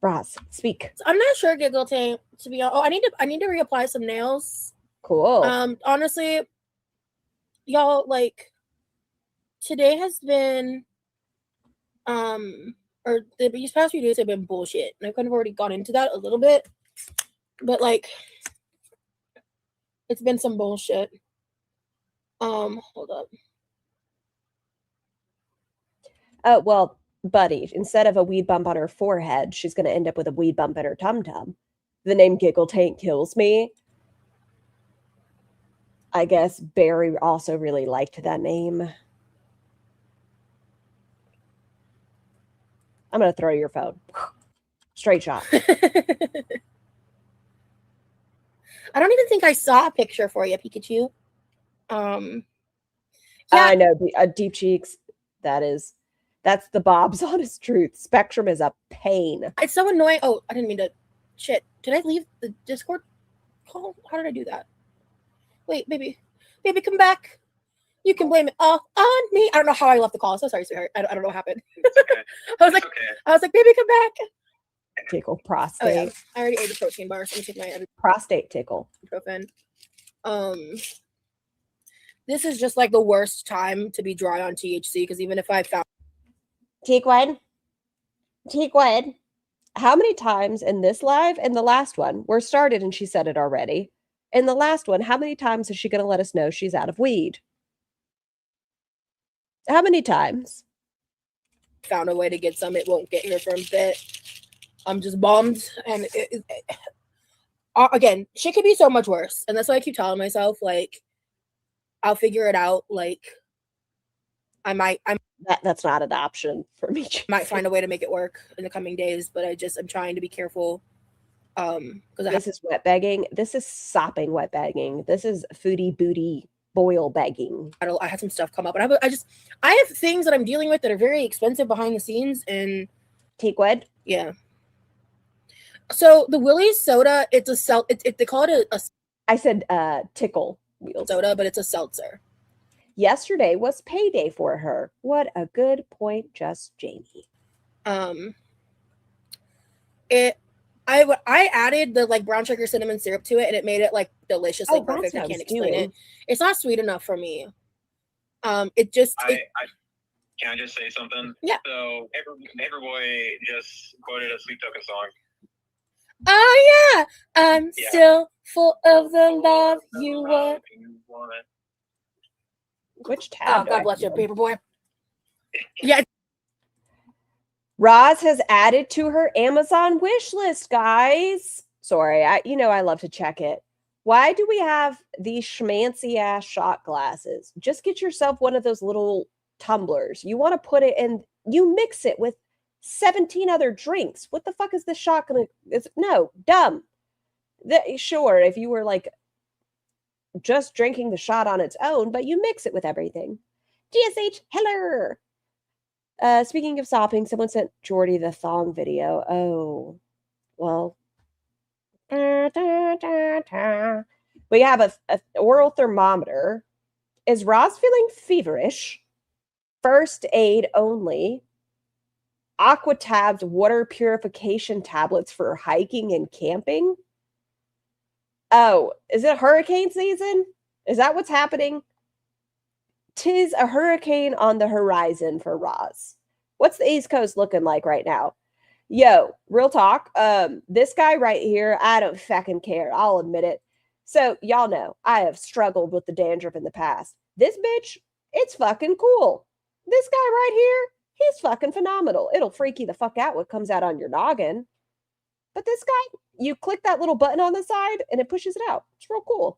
Roz, speak. I'm not sure, Giggle Tank, to be honest. Oh, I need to reapply some nails. Cool. Honestly, y'all, like, today has been or these past few days have been bullshit. And I kind of already got into that a little bit. But like it's been some bullshit. Hold up. Well, buddy, instead of a weed bump on her forehead, she's going to end up with a weed bump in her tum-tum. The name Giggle Tank kills me. I guess Barry also really liked that name. I'm going to throw your phone. Straight shot. I don't even think I saw a picture for you, Pikachu. Yeah. I know. Deep cheeks. That's the Bob's honest truth. Spectrum is a pain. It's so annoying. Oh, I didn't mean to. Shit. Did I leave the Discord call? How did I do that? Wait, baby. Baby, come back. You can blame it all on me. I don't know how I left the call. So sorry, sweetheart. I don't know what happened. It's okay. I was like, It's okay. I was like, baby, come back. Tickle Oh prostate. yeah. I already ate the protein bar, so let me take my Prostate tickle. ibuprofen. This is just like the worst time to be dry on THC because even if I found Teaqued. How many times in this live and the last one, we're started and she said it already. In the last one, how many times is she going to let us know she's out of weed? How many times? found a way to get some, it won't get here for a bit. I'm just bummed, and again, shit could be so much worse, and that's why I keep telling myself like I'll figure it out. Like I might That's not an option for me. might find a way to make it work in the coming days, but I'm trying to be careful. Because This is wet bagging. This is sopping wet bagging. This is foodie booty boil bagging. I had some stuff come up, and I have things that I'm dealing with that are very expensive behind the scenes, and Teaqued. yeah. So the Willie's soda, it's a they call it a I said tickle wheels. soda, but it's a seltzer. Yesterday was payday for her. What a good point, just Jamie. I added the like brown sugar cinnamon syrup to it, and it made it like deliciously Oh, that's perfect. what I I can't was explain doing. it. It's not sweet enough for me. Can I just say something? Yeah. So Everboy just quoted a Sleep Token song. Oh yeah, I'm Yeah. still full of the love you want. Which Oh, tab? do I God bless you, have on? Paperboy. Yeah, Roz has added to her Amazon wish list, guys. Sorry, I love to check it. Why do we have these schmancy ass shot glasses? Just get yourself one of those little tumblers. You want to put it in, you mix it with 17 other drinks. What the fuck is this shot gonna? No, dumb. Sure, if you were like just drinking the shot on its own, but you mix it with everything. GSH, hello. Speaking of sopping, someone sent Jordy the thong video. Oh, well. We have a oral thermometer. Is Roz feeling feverish? First aid only. Aqua Tabs water purification tablets for hiking and camping. Oh, is it hurricane season? Is that what's happening? 'Tis a hurricane on the horizon for Roz. What's the East Coast looking like right now? Yo, real talk. This guy right here, I don't fucking care. I'll admit it. So y'all know I have struggled with the dandruff in the past. This bitch, it's fucking cool. This guy right here, he's fucking phenomenal. It'll freak you the fuck out what comes out on your noggin. But this guy, you click that little button on the side and it pushes it out. It's real cool.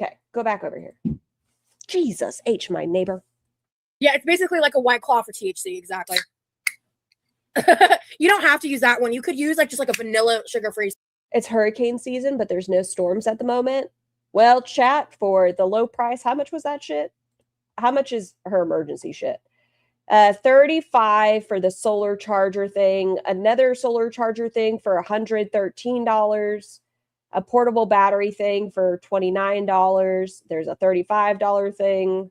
Okay, go back over here. Jesus H, my neighbor. yeah, it's basically like a White Claw for THC, exactly. You don't have to use that one. You could use like just like a vanilla sugar-free. It's hurricane season, but there's no storms at the moment. Well, chat, for the low price, how much was that shit? How much is her emergency shit? 35 for the solar charger thing, another solar charger thing for $113. a portable battery thing for $29. There's a $35 thing.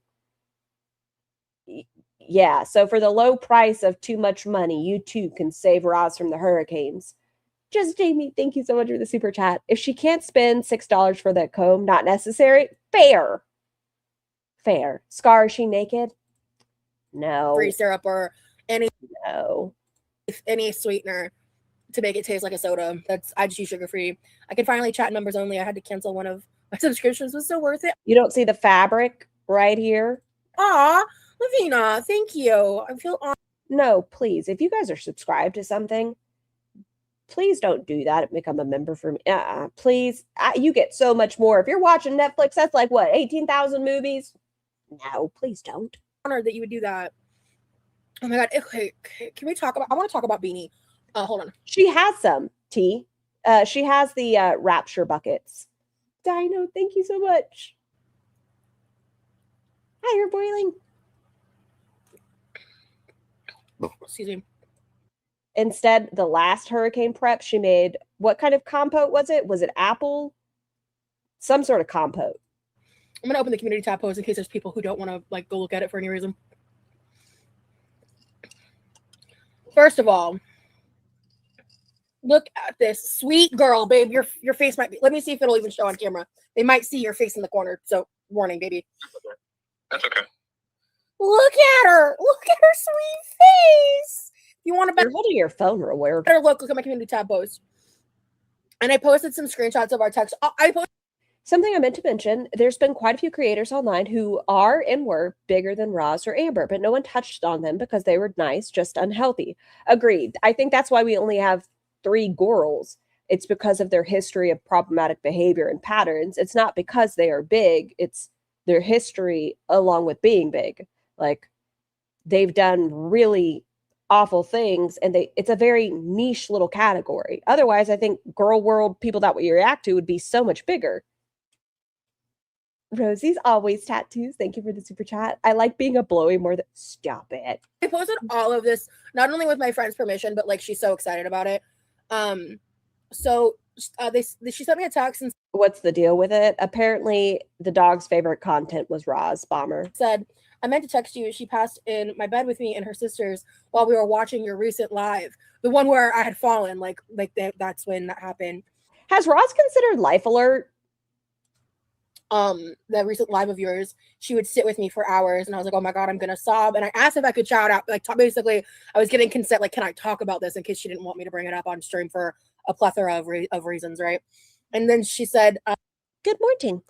Yeah, so for the low price of too much money, you too can save Roz from the hurricanes. Just Jamie, thank you so much for the super chat. If she can't spend $6 for that comb, not necessary. Fair. Fair. Scar, is she naked? No. Free syrup or any sweetener to make it taste like a soda. I just use sugar free. I can finally chat members only. I had to cancel one of my subscriptions. It was so worth it. You don't see the fabric right here? Aw, Lavina, thank you. I feel honored. No, please. If you guys are subscribed to something, please don't do that and become a member for me. Please. You get so much more. If you're watching Netflix, that's like what, 18,000 movies? No, please don't. Honored that you would do that. Oh my god. Okay, can we talk about? I want to talk about Beanie. Hold on. She has some tea. She has the Rapture buckets. Dino, thank you so much. Hi, you're boiling. Excuse me. Instead, the last hurricane prep, she made what kind of compote was it? Was it apple? Some sort of compote. I'm gonna open the community tab post in case there's people who don't want to like go look at it for any reason. First of all, look at this sweet girl, babe. Your face might be. Let me see if it'll even show on camera. They might see your face in the corner. So warning, baby. That's okay. Look at her. Look at her sweet face. You want to You're holding your phone real weird. better look at my community tab post. And I posted some screenshots of our text. Something I meant to mention, there's been quite a few creators online who are and were bigger than Roz or Amber, but no one touched on them because they were nice, just unhealthy. Agreed. I think that's why we only have 3 girls. It's because of their history of problematic behavior and patterns. It's not because they are big. It's their history along with being big. Like, they've done really awful things, and it's a very niche little category. Otherwise, I think girl world people that we react to would be so much bigger. Rosie's always tattoos. Thank you for the super chat. I like being a blowy more than stop it. I posted all of this not only with my friend's permission, but like she's so excited about it. So she sent me a text and What's the deal with it? Apparently, the dog's favorite content was Roz Bomber. said, I meant to text you. She passed in my bed with me and her sisters while we were watching your recent live. The one where I had fallen, that's when that happened. Has Roz considered Life Alert? That recent live of yours, she would sit with me for hours and I was like, oh my god, I'm gonna sob. And I asked if I could shout out, basically I was getting consent, like, can I talk about this, in case she didn't want me to bring it up on stream for a plethora of reasons, right? And then she said, Good morning.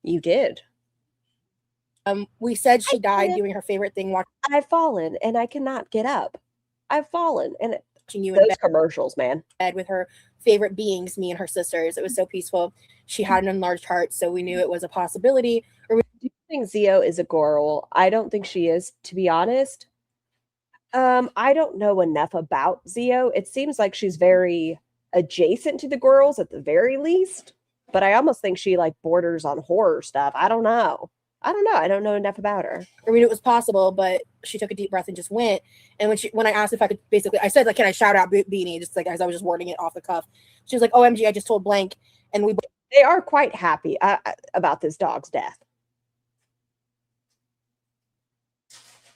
You did. we said she died doing her favorite thing, I've fallen and I cannot get up. I've fallen, and watching you in those commercials, man. bed with her favorite beings, me and her sisters. It was so peaceful. She had an enlarged heart, so we knew it was a possibility. Do you think Zio is a girl? I don't think she is, to be honest. I don't know enough about Zio. It seems like she's very adjacent to the girls at the very least, but I almost think she like borders on horror stuff. I don't know. I don't know enough about her. I mean, it was possible, but she took a deep breath and just went. And when I asked if I could, basically, I said, like, can I shout out Beanie? Just like, as I was just wording it off the cuff. She was like, OMG, I just told blank. And They are quite happy about this dog's death.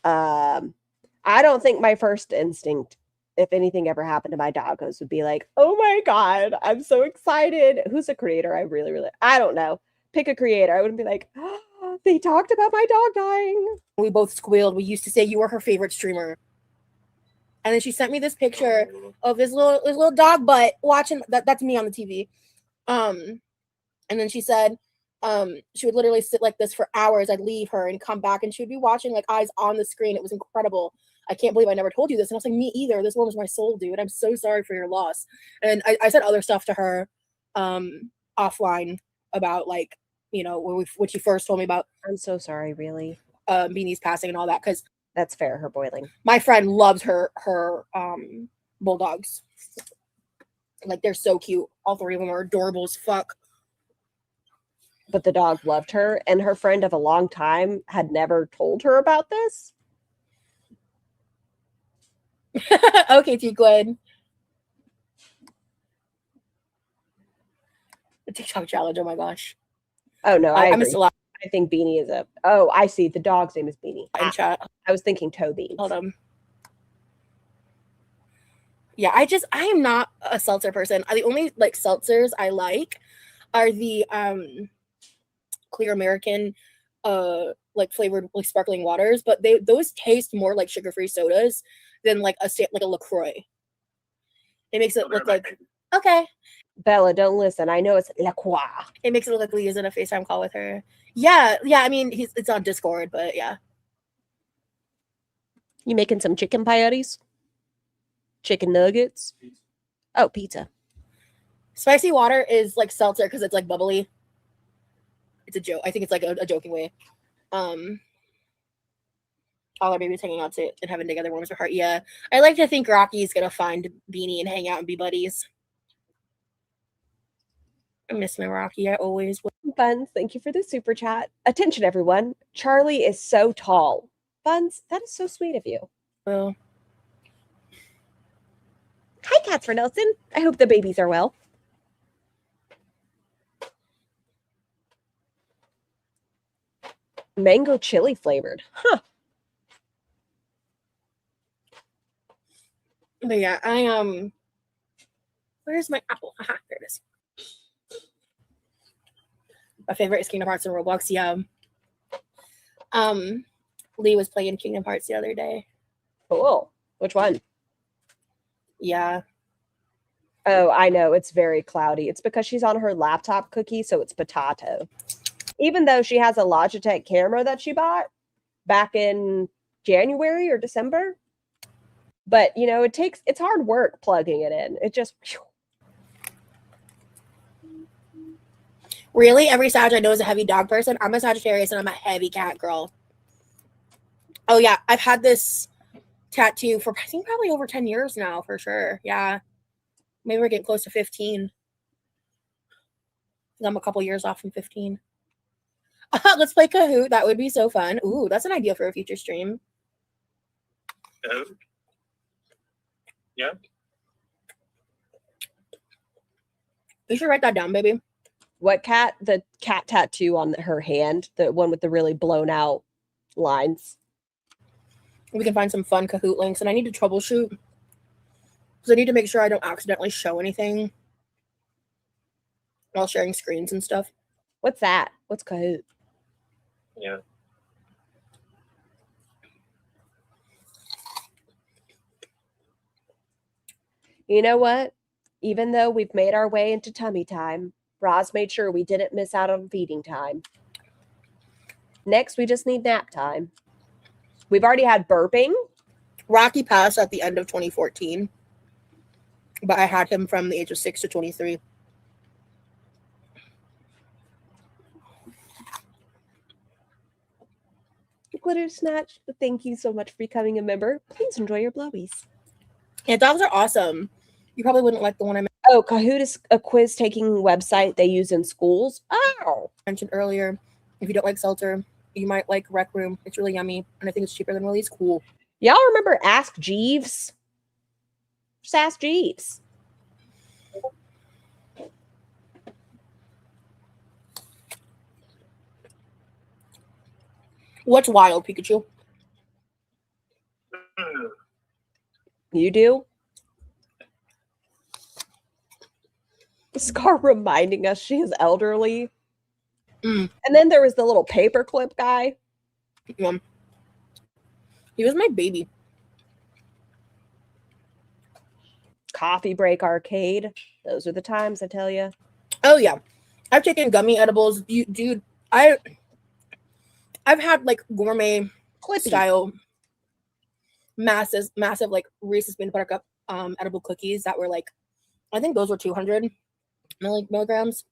I don't think my first instinct, if anything ever happened to my doggos, would be like, oh my God, I'm so excited. Who's a creator? I don't know. Pick a creator. I wouldn't be like, oh, they talked about my dog dying. we both squealed. We used to say you were her favorite streamer. And then she sent me this picture of this little dog butt watching. That's me on the TV. And then she said, she would literally sit like this for hours. I'd leave her and come back, and she would be watching, like, eyes on the screen. It was incredible. I can't believe I never told you this. And I was like, me either. This woman's my soul, dude. I'm so sorry for your loss. And I said other stuff to her offline about, like, you know, what she first told me about I'm so sorry, really. Beanie's passing and all that, because That's fair, her boiling. my friend loves her bulldogs. Like, they're so cute. All 3 of them are adorable as fuck. But the dog loved her, and her friend of a long time had never told her about this. Okay, T. Glenn. A TikTok challenge. Oh my gosh. Oh no, I I missed agree. a lot I think Beanie is a. Oh, I see. The dog's name is Beanie. in chat. I was thinking Toe Beans. Hold on. Yeah, I am not a seltzer person. The only like seltzers I like are the clear American like flavored like sparkling waters, but those taste more like sugar-free sodas than like a LaCroix. It makes it look like okay. Bella, don't listen. I know it's La Croix. It makes it look like Leah's in a FaceTime call with her. Yeah. I mean, it's on Discord, but yeah. You making some chicken patties? Chicken nuggets? Oh, pizza. Spicy water is like seltzer because it's like bubbly. It's a joke. I think it's like a joking way. All our babies hanging out and having together warms her heart. Yeah, I like to think Rocky's gonna find Beanie and hang out and be buddies. I miss my Rocky. I always will. Buns, thank you for the super chat. Attention, everyone. Charlie is so tall. Buns, that is so sweet of you. Well, Hi, Catherine Nelson. I hope the babies are well. Mango chili flavored. Huh. but yeah, where's my apple? Aha, there it is. My favorite is Kingdom Hearts and Roblox. Yeah. Lee was playing Kingdom Hearts the other day. Cool. Which one? Yeah. Oh, I know. It's very cloudy. It's because she's on her laptop cookie, so it's potato. Even though she has a Logitech camera that she bought back in January or December. But, you know, it's hard work plugging it in. It just... Whew. Really? Every Sag I know is a heavy dog person. I'm a Sagittarius and I'm a heavy cat girl. Oh, yeah. I've had this tattoo for, I think, probably over 10 years now, for sure. Yeah. Maybe we're getting close to 15. I'm a couple years off from 15. Let's play Kahoot. That would be so fun. Ooh, that's an idea for a future stream. Yeah. You should write that down, baby. What cat? The cat tattoo on her hand. The one with the really blown out lines. We can find some fun Kahoot links. And I need to troubleshoot. Because I need to make sure I don't accidentally show anything while sharing screens and stuff. What's that? What's Kahoot? Yeah. You know what? Even though we've made our way into tummy time, Roz made sure we didn't miss out on feeding time. Next, we just need nap time. We've already had burping. Rocky passed at the end of 2014. But I had him from the age of 6 to 23. Glitter Snatch, thank you so much for becoming a member. Please enjoy your blowies. Yeah, dogs are awesome. You probably wouldn't like the one I Oh, Kahoot is a quiz-taking website they use in schools. Oh! mentioned earlier. If you don't like seltzer, you might like Rec Room. It's really yummy. And I think it's cheaper than Willie's. Cool. Y'all remember Ask Jeeves? Just ask Jeeves. What's wild, Pikachu? You do? Scar reminding us she is elderly. Mm. And then there was the little paperclip guy. He was my baby. Coffee break arcade. Those are the times, I tell you. Oh yeah, I've taken gummy edibles. Dude, I've had like gourmet Clippy. style massive like Reese's peanut butter cup edible cookies that were like, I think those were 200 milligrams.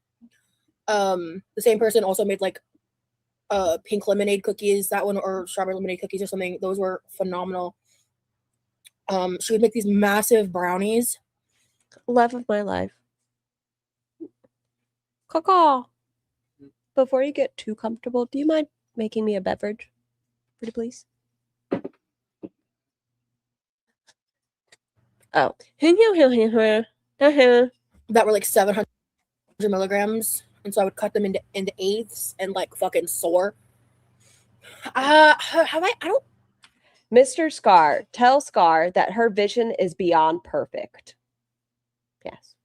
The same person also made like pink lemonade cookies, that one, or strawberry lemonade cookies or something. Those were phenomenal. She would make these massive brownies. Love of my life. Caw. Before you get too comfortable, do you mind making me a beverage? Pretty please. Oh. That were like 700 milligrams, and so I would cut them into eighths and like fucking soar. Have I don't. Mr. Scar, tell Scar that her vision is beyond perfect. Yes.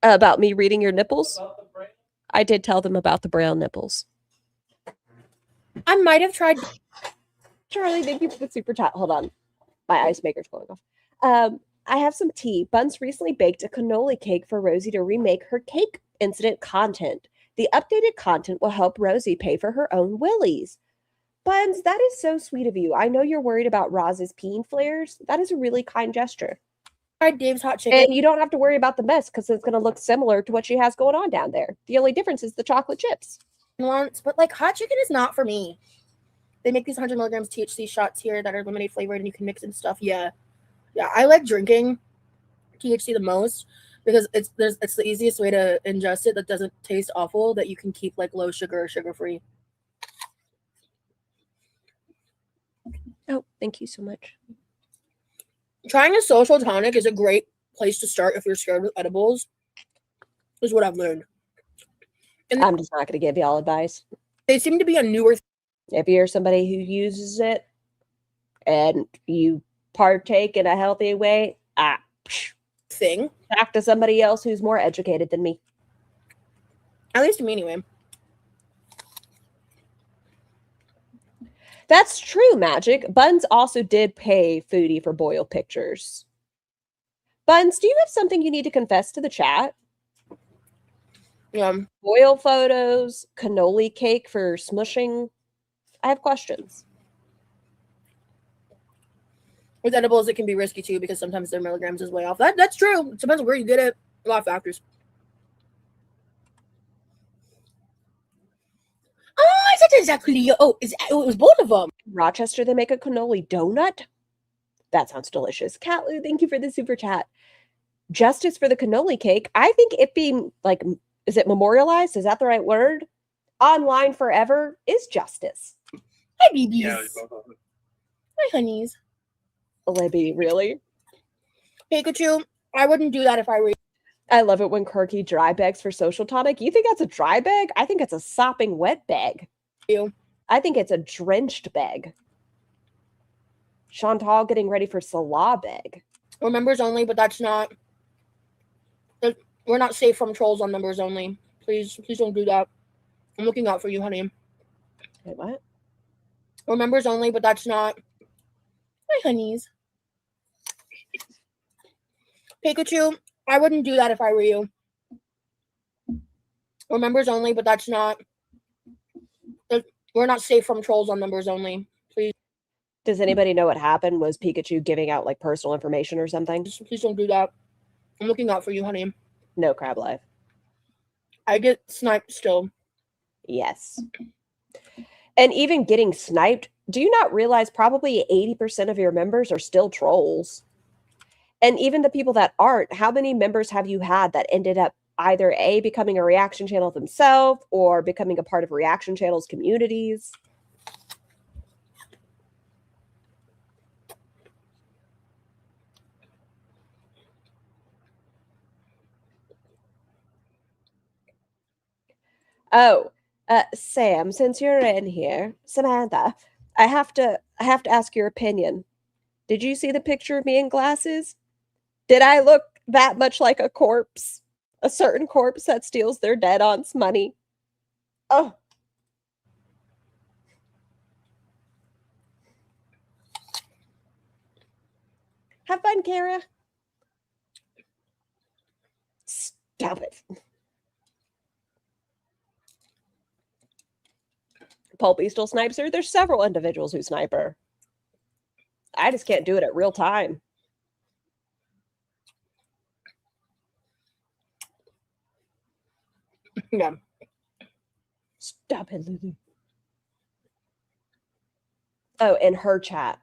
About me reading your nipples? I did tell them about the braille nipples. I might have tried. Charlie, thank you for the super chat. Hold on. My ice maker's going off. I have some tea. Buns recently baked a cannoli cake for Rosie to remake her cake incident content. The updated content will help Rosie pay for her own willies. Buns, that is so sweet of you. I know you're worried about Roz's peen flares. That is a really kind gesture. Tried Dave's hot chicken. And you don't have to worry about the mess because it's going to look similar to what she has going on down there. The only difference is the chocolate chips. Once, but like hot chicken is not for me. They make these 100 milligrams THC shots here that are lemonade flavored, and you can mix in stuff. Yeah, I like drinking THC the most because it's the easiest way to ingest it that doesn't taste awful, that you can keep like low sugar or sugar free. Oh, thank you so much. Trying a social tonic is a great place to start if you're scared with edibles, is what I've learned. And I'm just not going to give y'all advice. they seem to be a newer If you're somebody who uses it and you partake in a healthy way, thing. talk to somebody else who's more educated than me. At least to me, anyway. That's true, Magic. Buns also did pay Foodie for boil pictures. Buns, do you have something you need to confess to the chat? Yeah. Boil photos, cannoli cake for smushing. I have questions. With edibles, it can be risky too because sometimes their milligrams is way off. That's true. It depends on where you get it. A lot of factors. Oh, is that exactly? Oh, it was both of them. Rochester, they make a cannoli donut. That sounds delicious. Catlu, thank you for the super chat. Justice for the cannoli cake. I think it being like, is it memorialized? Is that the right word? Online forever is justice. Hi, babies. Yeah, Hi, honeys. Libby, really? Pikachu, I wouldn't do that if I were you. I love it when Quirky dry bags for social tonic. You think that's a dry bag? I think it's a sopping wet bag. I think it's a drenched bag. Chantal getting ready for Salah bag. We're members only, but that's not. We're not safe from trolls on members only. Please don't do that. I'm looking out for you, honey. Wait, what? We're members only, but that's not. Hi, honeys. Pikachu, I wouldn't do that if I were you. We're members only, but that's not. We're not safe from trolls on members only. Please. Does anybody know what happened? Was Pikachu giving out like personal information or something? Please don't do that. I'm looking out for you, honey. No, Crab Life. I get sniped still. Yes. And even getting sniped, do you not realize probably 80% of your members are still trolls? And even the people that aren't, how many members have you had that ended up either A, becoming a reaction channel themselves or becoming a part of reaction channels communities? Oh, Sam, since you're in here, Samantha, I have to ask your opinion. Did you see the picture of me in glasses? Did I look that much like a corpse? A certain corpse that steals their dead aunt's money? Oh. Have fun, Kara. Stop it. Pulpy still snipes her. There's several individuals who snipe her. I just can't do it at real time. Yeah. Stop it, Lulu. Oh, in her chat.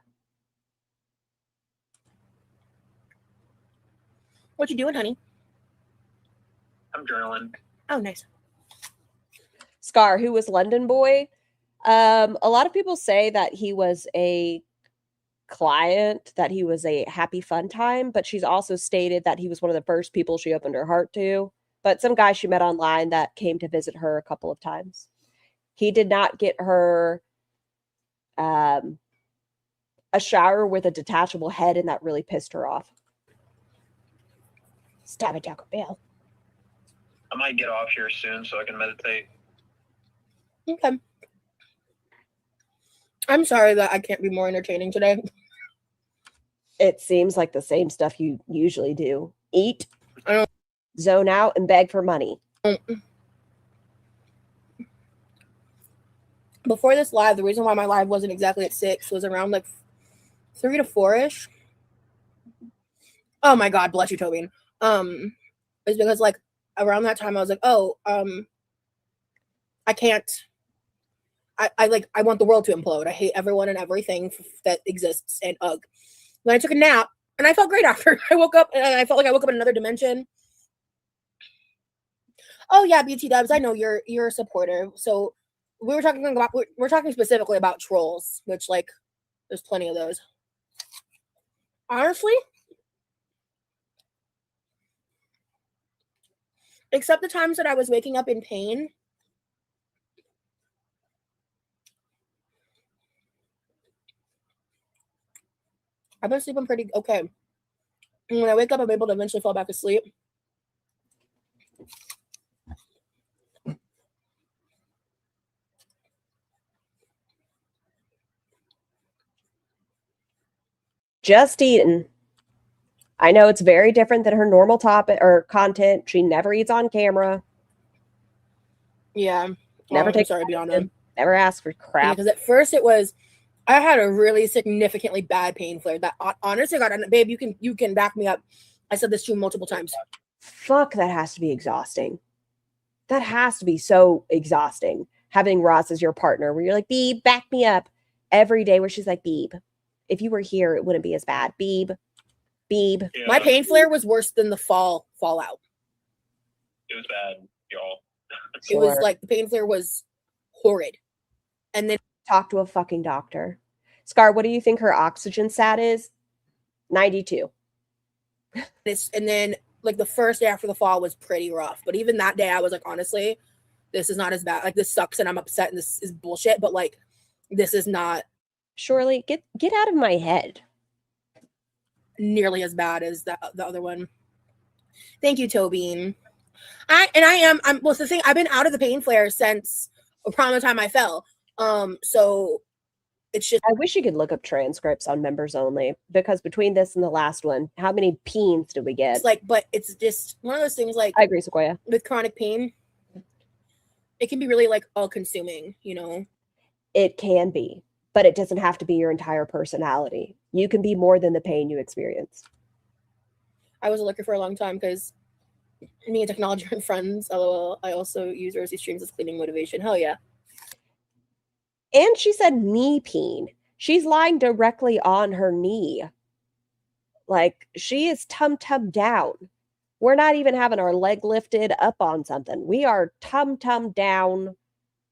What you doing, honey? I'm journaling. Oh, nice. Scar, who was London Boy. A lot of people say that he was a client that he was a happy fun time, but she's also stated that he was one of the first people she opened her heart to. But some guy she met online that came to visit her a couple of times. He did not get her a shower with a detachable head, and that really pissed her off. Stab it, Taco Bell. I might get off here soon so I can meditate. Okay. I'm sorry that I can't be more entertaining today. It seems like the same stuff you usually do. Eat, I don't- zone out, and beg for money. Before this live, the reason why my live wasn't exactly at 6 was around like 3 to 4-ish. Oh my God, bless you, Tobin. It's because like around that time I was like, I can't. I want the world to implode. I hate everyone and everything that exists, and ugh. Then I took a nap and I felt great after. I woke up and I felt like I woke up in another dimension. Oh yeah, BT Dubs, I know you're a supporter. So we're talking specifically about trolls, which like there's plenty of those. Honestly, except the times that I was waking up in pain. I've been sleeping pretty okay. And when I wake up, I'm able to eventually fall back asleep. Just eating. I know it's very different than her normal topic or content. She never eats on camera. Yeah. Never takes. Sorry, Bianna. Never asks for crap. Because at first it was, I had a really significantly bad pain flare that honestly, God, babe, you can back me up. I said this to you multiple times. Fuck, that has to be exhausting. That has to be so exhausting. Having Ross as your partner, where you're like, Beeb, back me up every day. Where she's like, Beeb, if you were here, it wouldn't be as bad. Beeb. Yeah, My pain flare was worse than the fallout. It was bad, y'all. It was like the pain flare was horrid. And then talk to a fucking doctor. Scar, what do you think her oxygen sat is? 92. And then like the first day after the fall was pretty rough. But even that day I was like, honestly, this is not as bad. Like this sucks and I'm upset and this is bullshit. But like this is not Surely get out of my head. Nearly as bad as the other one. Thank you, Tobin. I'm well, the thing, I've been out of the pain flare since around the time I fell. So it's just, I wish you could look up transcripts on members only, because between this and the last one, how many peens did we get? it's like, but it's just one of those things like I agree, Sequoia. with chronic pain, it can be really like all consuming, you know? It can be, but it doesn't have to be your entire personality. You can be more than the pain you experience. I was a looker for a long time because me and technology are friends. LOL. I also use Rosie streams as cleaning motivation. Hell yeah. And she said knee peen. She's lying directly on her knee. Like, she is tum-tum down. We're not even having our leg lifted up on something. We are tum-tum down,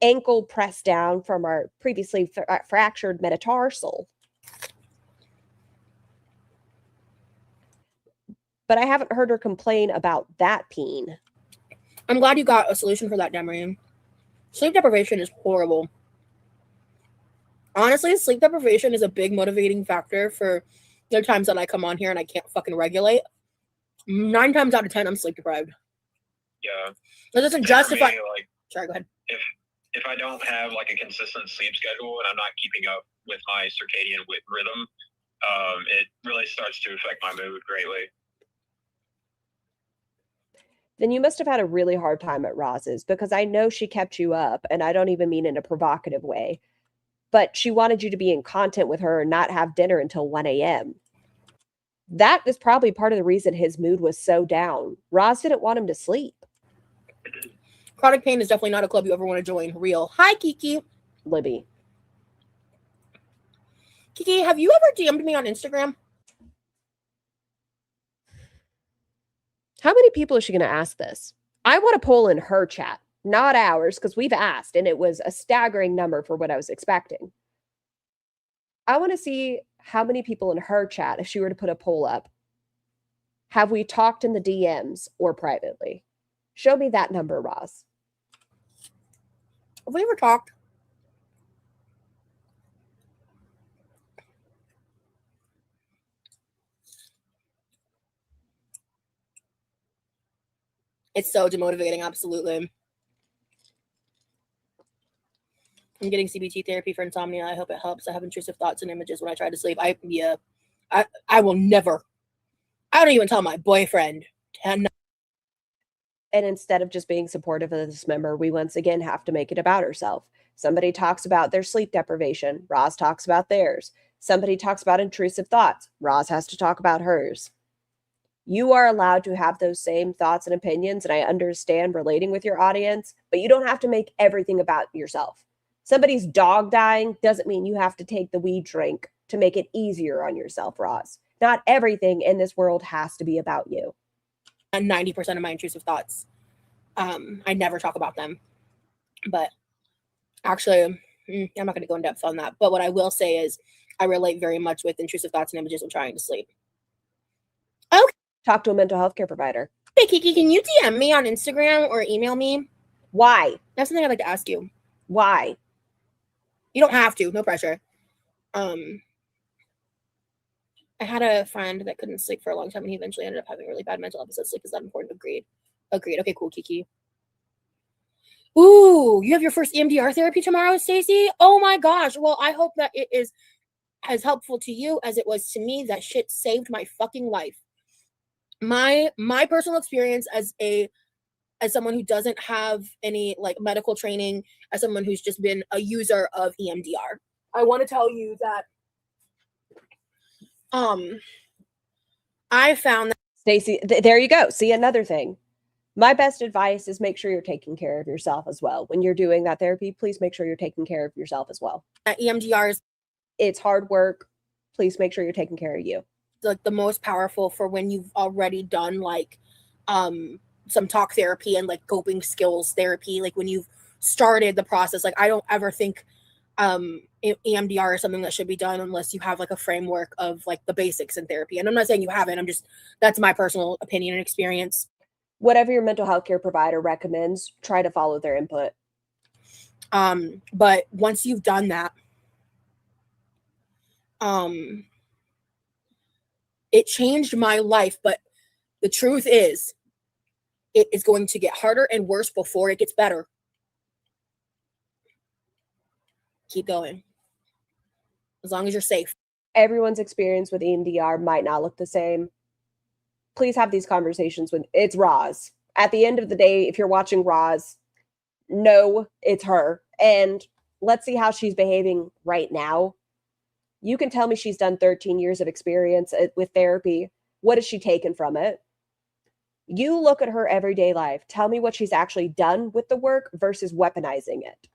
ankle pressed down from our previously fractured metatarsal. But I haven't heard her complain about that peen. I'm glad you got a solution for that, Demery. Sleep deprivation is horrible. Honestly, sleep deprivation is a big motivating factor for the times that I come on here and I can't fucking regulate. 9 times out of 10, I'm sleep deprived. Yeah. It doesn't For justify. me, like, Sorry, go ahead. if I don't have like a consistent sleep schedule and I'm not keeping up with my circadian rhythm, it really starts to affect my mood greatly. Then you must have had a really hard time at Roz's, because I know she kept you up, and I don't even mean in a provocative way, but she wanted you to be in content with her and not have dinner until 1 a.m. That is probably part of the reason his mood was so down. Roz didn't want him to sleep. Chronic pain is definitely not a club you ever want to join. Real. Hi, Kiki. Libby. Kiki, have you ever DM'd me on Instagram? How many people is she going to ask this? I want to poll in her chat, not ours, because we've asked, and it was a staggering number for what I was expecting. I want to see how many people in her chat, if she were to put a poll up, have we talked in the DMs or privately? Show me that number, Roz. Have we ever talked? It's so demotivating, absolutely. I'm getting CBT therapy for insomnia. I hope it helps. I have intrusive thoughts and images when I try to sleep. I will never. I don't even tell my boyfriend. And instead of just being supportive of this member, we once again have to make it about herself. Somebody talks about their sleep deprivation. Roz talks about theirs. Somebody talks about intrusive thoughts. Roz has to talk about hers. You are allowed to have those same thoughts and opinions, and I understand relating with your audience, but you don't have to make everything about yourself. Somebody's dog dying doesn't mean you have to take the weed drink to make it easier on yourself, Roz. Not everything in this world has to be about you. And 90% of my intrusive thoughts, I never talk about them. But actually, I'm not going to go in depth on that. But what I will say is I relate very much with intrusive thoughts and images when trying to sleep. Okay. Talk to a mental health care provider. Hey, Kiki, can you DM me on Instagram or email me? Why? That's something I'd like to ask you. Why? You don't have to. No pressure. I had a friend that couldn't sleep for a long time, and he eventually ended up having really bad mental episodes. Sleep is that important. Agreed. Okay, cool, Kiki. Ooh, you have your first EMDR therapy tomorrow, Stacey? Oh my gosh. Well, I hope that it is as helpful to you as it was to me. That shit saved my fucking life. My personal experience as someone who doesn't have any like medical training, as someone who's just been a user of EMDR, I want to tell you that I found that Stacey, there you go. See, another thing. My best advice is make sure you're taking care of yourself as well. When you're doing that therapy, please make sure you're taking care of yourself as well. EMDR is It's hard work. Please make sure you're taking care of you. like the most powerful for when you've already done like some talk therapy and like coping skills therapy, like when you've started the process. Like I don't ever think EMDR is something that should be done unless you have like a framework of like the basics in therapy. And I'm not saying you haven't, that's my personal opinion and experience. Whatever your mental health care provider recommends, try to follow their input. But once you've done that, it changed my life. But the truth is, it is going to get harder and worse before it gets better. Keep going. As long as you're safe. Everyone's experience with EMDR might not look the same. Please have these conversations with, it's Roz. At the end of the day, if you're watching Roz, know it's her. And let's see how she's behaving right now. You can tell me she's done 13 years of experience with therapy. What has she taken from it? You look at her everyday life. Tell me what she's actually done with the work versus weaponizing it.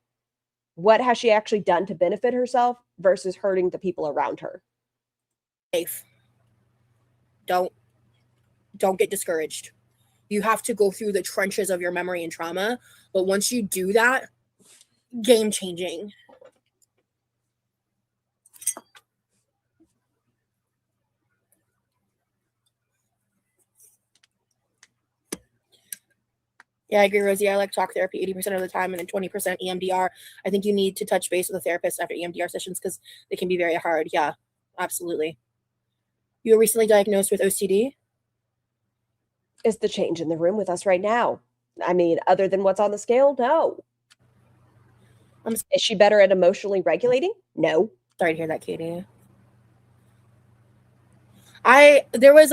What has she actually done to benefit herself versus hurting the people around her? Safe. Don't get discouraged. You have to go through the trenches of your memory and trauma. But once you do that, game changing. Yeah, I agree, Rosie. I like talk therapy 80% of the time and then 20% EMDR. I think you need to touch base with a therapist after EMDR sessions because they can be very hard. Yeah, absolutely. You were recently diagnosed with OCD? Is the change in the room with us right now? I mean, other than what's on the scale, no. Is she better at emotionally regulating? No. Sorry to hear that, Katie. There's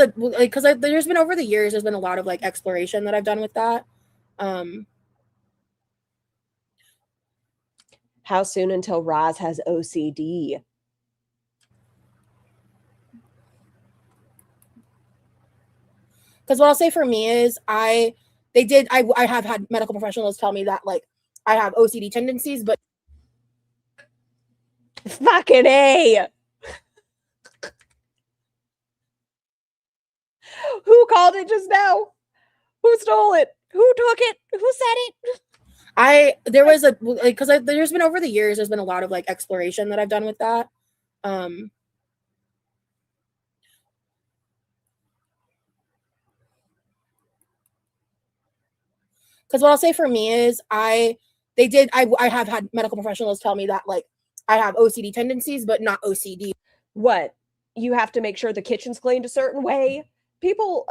been over the years, there's been a lot of like exploration that I've done with that. How soon until Roz has OCD? Because what I'll say for me is I have had medical professionals tell me that like I have OCD tendencies, but fucking A. Who called it just now? Who stole it? Who took it? Who said it? there's been over the years, there's been a lot of like exploration that I've done with that. Because what I'll say for me is I have had medical professionals tell me that like I have OCD tendencies, but not OCD. What? You have to make sure the kitchen's cleaned a certain way. People,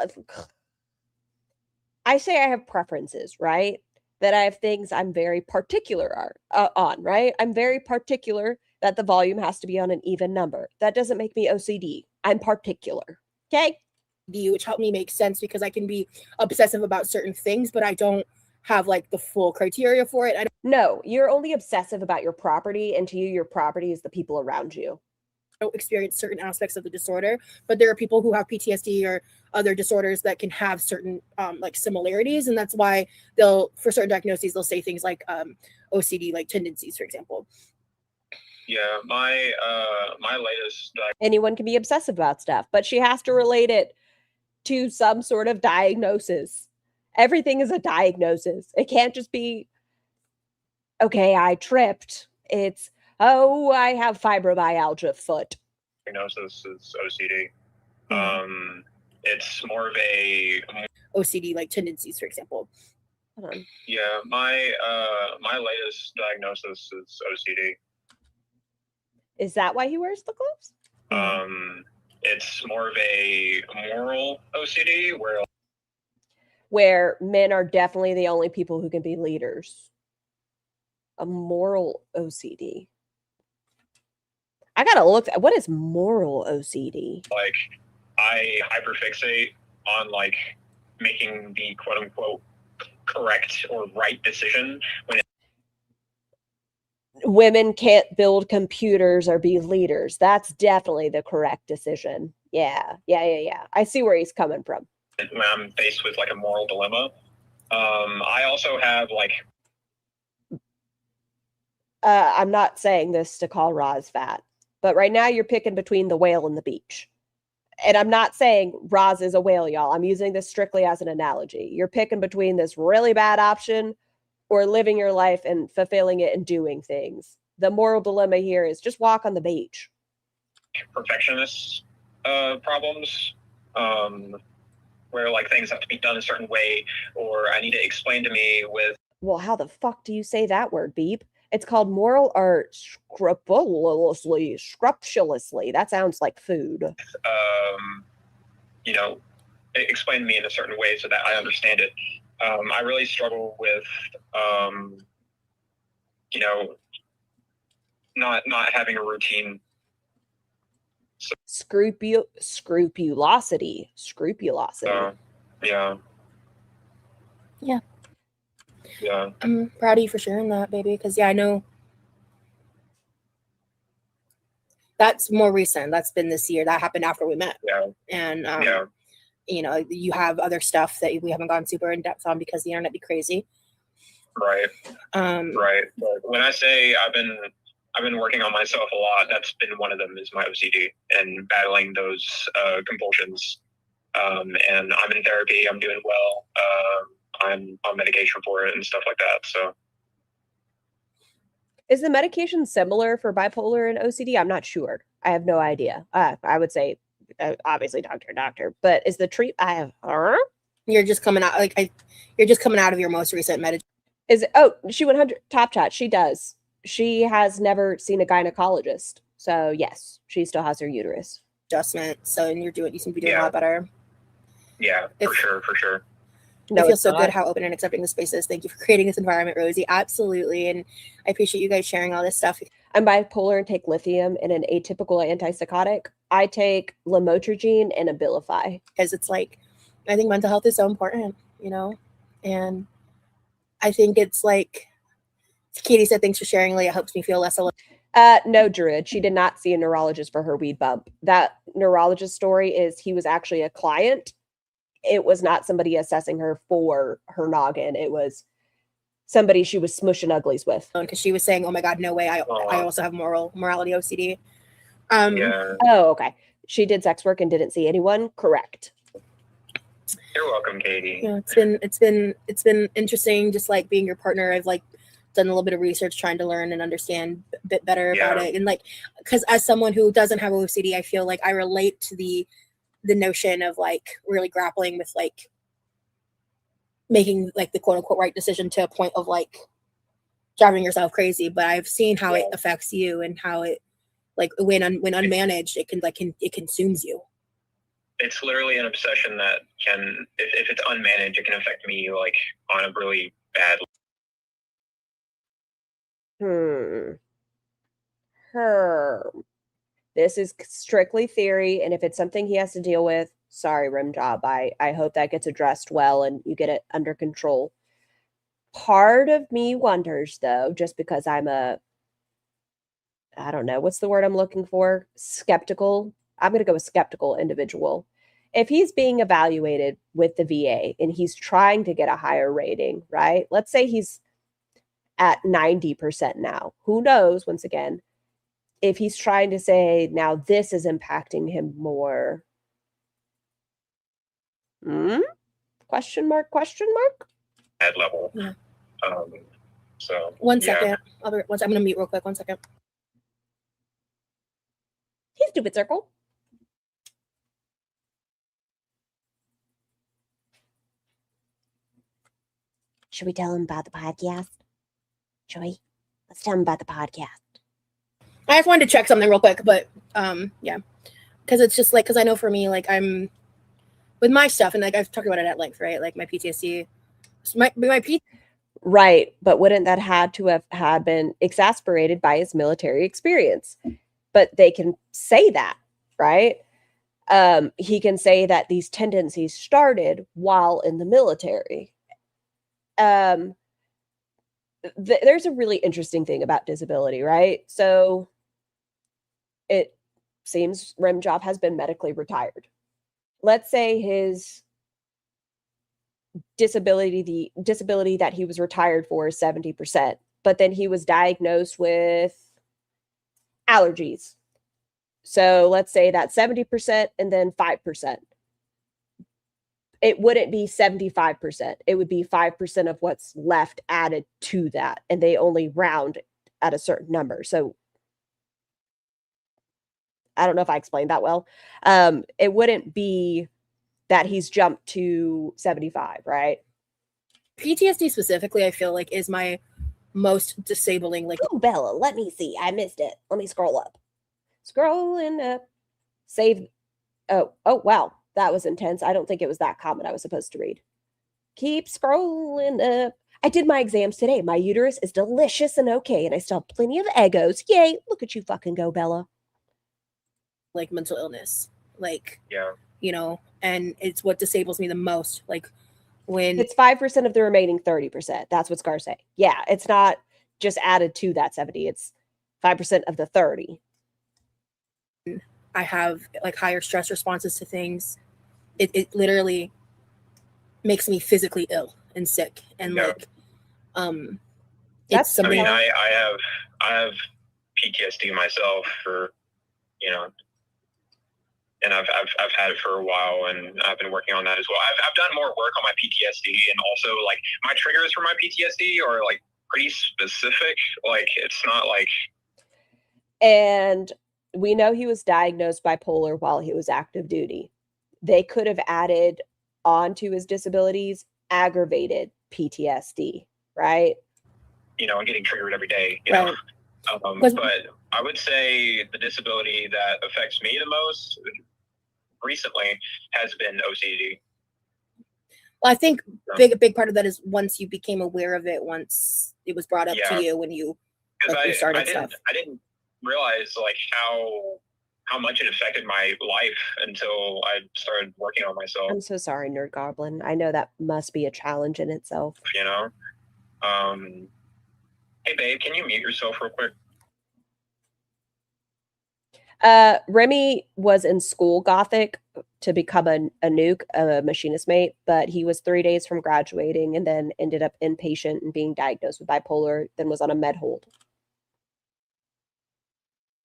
I say I have preferences, right? That I have things I'm very particular on, right? I'm very particular that the volume has to be on an even number. That doesn't make me OCD. I'm particular. Okay? Which helped me make sense because I can be obsessive about certain things, but I don't have like the full criteria for it. I No, you're only obsessive about your property, and to you, your property is the people around you. don't experience certain aspects of the disorder, but there are people who have PTSD or other disorders that can have certain like similarities, and that's why they'll, for certain diagnoses, they'll say things like OCD like tendencies, for example. Yeah, my latest Anyone can be obsessive about stuff, but she has to relate it to some sort of diagnosis. Everything is a diagnosis. It can't just be, okay, I tripped. It's, oh, I have fibromyalgia foot. diagnosis is OCD. It's more of a OCD like tendencies, for example. Hold on. yeah. My latest diagnosis is OCD. Is that why he wears the gloves? It's more of a moral OCD Where men are definitely the only people who can be leaders. A moral OCD. I gotta look at what is moral OCD. like I hyperfixate on like making the quote unquote correct or right decision when Women can't build computers or be leaders. That's definitely the correct decision. Yeah. I see where he's coming from. I'm faced with like a moral dilemma. I also have like I'm not saying this to call Roz fat, but right now you're picking between the whale and the beach. And I'm not saying Roz is a whale, y'all. I'm using this strictly as an analogy. You're picking between this really bad option or living your life and fulfilling it and doing things. The moral dilemma here is just walk on the beach. perfectionist problems where like things have to be done a certain way or I need to explain to me with Well, how the fuck do you say that word, Beep? It's called moral or scrupulously. That sounds like food. you know, explain to me in a certain way so that I understand it. I really struggle with, you know, not having a routine. Scrupulosity. Yeah. I'm proud of you for sharing that, baby, because I know that's more recent. That's been this year. That happened after we met. Yeah. And you know, you have other stuff that we haven't gone super in depth on because the internet be crazy. Right. Right. But when I say I've been working on myself a lot, that's been one of them is my OCD and battling those compulsions. And I'm in therapy. I'm doing well. I'm on medication for it and stuff like that. So Is the medication similar for bipolar and OCD? I'm not sure. I have no idea. I would say obviously doctor, but is the You're just coming out you're just coming out of your most recent medication. Is it, oh, she 100 top chat. She does. She has never seen a gynecologist. So yes, she still has her uterus adjustment. So and you seem to be doing a lot better. Yeah, for sure. No, I feel so good how open and accepting the space is. Thank you for creating this environment, Rosie. Absolutely. And I appreciate you guys sharing all this stuff. I'm bipolar and take lithium and an atypical antipsychotic. I take lamotrigine and Abilify. Because it's like, I think mental health is so important, you know? And I think it's like, Katie said, thanks for sharing, Leah. It helps me feel less alone. No, Druid. She did not see a neurologist for her weed bump. That neurologist story is he was actually a client. It was not somebody assessing her for her noggin. It was somebody she was smushing uglies with. Because she was saying, oh my God, no way. I also have morality OCD. Oh, okay. She did sex work and didn't see anyone. Correct. You're welcome, Katie. Yeah, it's been interesting just like being your partner. I've like done a little bit of research trying to learn and understand a bit better about it. And like, because as someone who doesn't have OCD, I feel like I relate to the notion of like really grappling with like making like the quote unquote right decision to a point of like driving yourself crazy. But I've seen how it affects you and how it like when unmanaged, it consumes you. It's literally an obsession that can, if it's unmanaged, it can affect me like on a really bad. This is strictly theory, and if it's something he has to deal with, sorry, rim job. I hope that gets addressed well and you get it under control. Part of me wonders, though, just because I'm I don't know, what's the word I'm looking for? Skeptical. I'm going to go with skeptical individual. If he's being evaluated with the VA and he's trying to get a higher rating, right? Let's say he's at 90% now. Who knows, once again, if he's trying to say, now this is impacting him more. Question mark, question mark? Bad level. Yeah. So one second. I'm going to mute real quick. 1 second. Hey, stupid circle. Should we tell him about the podcast? Should we? Let's tell him about the podcast. I just wanted to check something real quick, but yeah, because it's just like, because I know for me, like I'm with my stuff, and like I've talked about it at length, right? Like my PTSD, right, but wouldn't that had to have been exasperated by his military experience? But they can say that, right? He can say that these tendencies started while in the military. There's a really interesting thing about disability, right? So it seems Rim Job has been medically retired. Let's say his disability, the disability that he was retired for is 70%, but then he was diagnosed with allergies. So let's say that's 70% and then 5%. It wouldn't be 75%. It would be 5% of what's left added to that. And they only round at a certain number. So I don't know if I explained that well. It wouldn't be that he's jumped to 75, right? PTSD specifically, I feel like is my most disabling. Like, oh, Bella, let me see. I missed it. Let me scroll up. Scrolling up. Save. Oh, wow. That was intense. I don't think it was that comment I was supposed to read. Keep scrolling up. I did my exams today. My uterus is delicious and okay, and I still have plenty of egos. Yay. Look at you fucking go, Bella. Like mental illness. Like, yeah. You know, and it's what disables me the most. Like when it's 5% of the remaining 30%. That's what Scar say. Yeah, it's not just added to that 70. It's 5% of the 30. I have like higher stress responses to things. It literally makes me physically ill and sick. And like that's something. I have PTSD myself for, you know, and I've had it for a while, and I've been working on that as well. I've done more work on my PTSD, and also like my triggers for my PTSD are like pretty specific. Like it's not like. And we know he was diagnosed bipolar while he was active duty. They could have added onto his disabilities aggravated PTSD, right? You know, and getting triggered every day. You right. know, but I would say the disability that affects me the most recently has been OCD. Well, I think big part of that is once you became aware of it, once it was brought up to you when you started stuff. I didn't realize like how much it affected my life until I started working on myself. I'm so sorry, Nerd Goblin. I know that must be a challenge in itself. You know, hey babe, can you mute yourself real quick? Remy was in school Gothic to become a nuke, a machinist mate, but he was 3 days from graduating and then ended up inpatient and being diagnosed with bipolar, then was on a med hold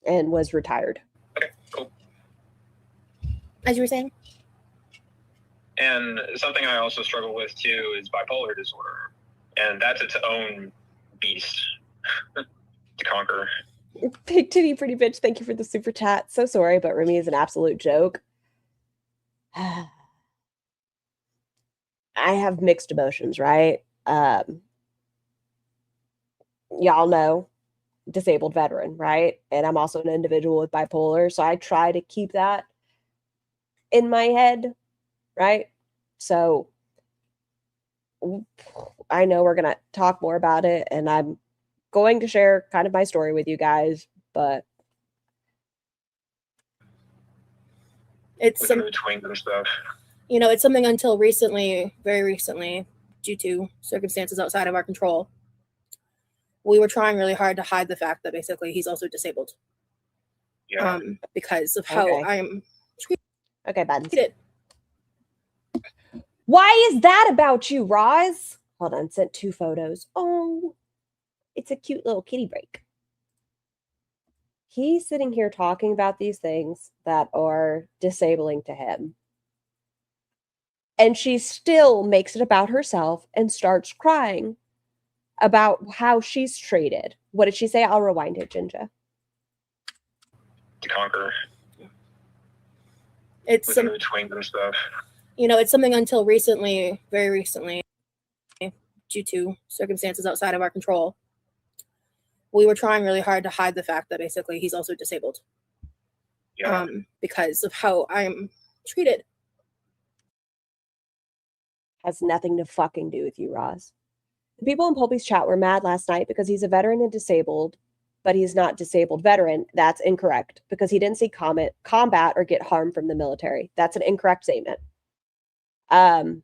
and was retired. Okay, cool. As you were saying? And something I also struggle with too is bipolar disorder. And that's its own beast to conquer. Big titty pretty bitch, thank you for the super chat. So sorry, but Remy is an absolute joke. I have mixed emotions, right? Y'all know, disabled veteran, right? And I'm also an individual with bipolar, so I try to keep that in my head, right? So I know we're going to talk more about it, and I'm going to share kind of my story with you guys, but It's With some, the twins and stuff. you know, it's something until recently, very recently, due to circumstances outside of our control, we were trying really hard to hide the fact that basically he's also disabled. Yeah. Because of how Okay. I'm okay, Ben. treated. Why is that about you, Roz? Hold on, sent 2 photos. Oh, it's a cute little kitty break. He's sitting here talking about these things that are disabling to him. And she still makes it about herself and starts crying about how she's treated. What did she say? I'll rewind it, Ginger. To conquer. It's With some, the twins and stuff. you know, it's something until recently, very recently, due to circumstances outside of our control, we were trying really hard to hide the fact that basically he's also disabled. Yeah. Because of how I'm treated. Has nothing to fucking do with you, Roz. The people in Pulpy's chat were mad last night because he's a veteran and disabled, but he's not disabled veteran. That's incorrect because he didn't see combat or get harm from the military. That's an incorrect statement. And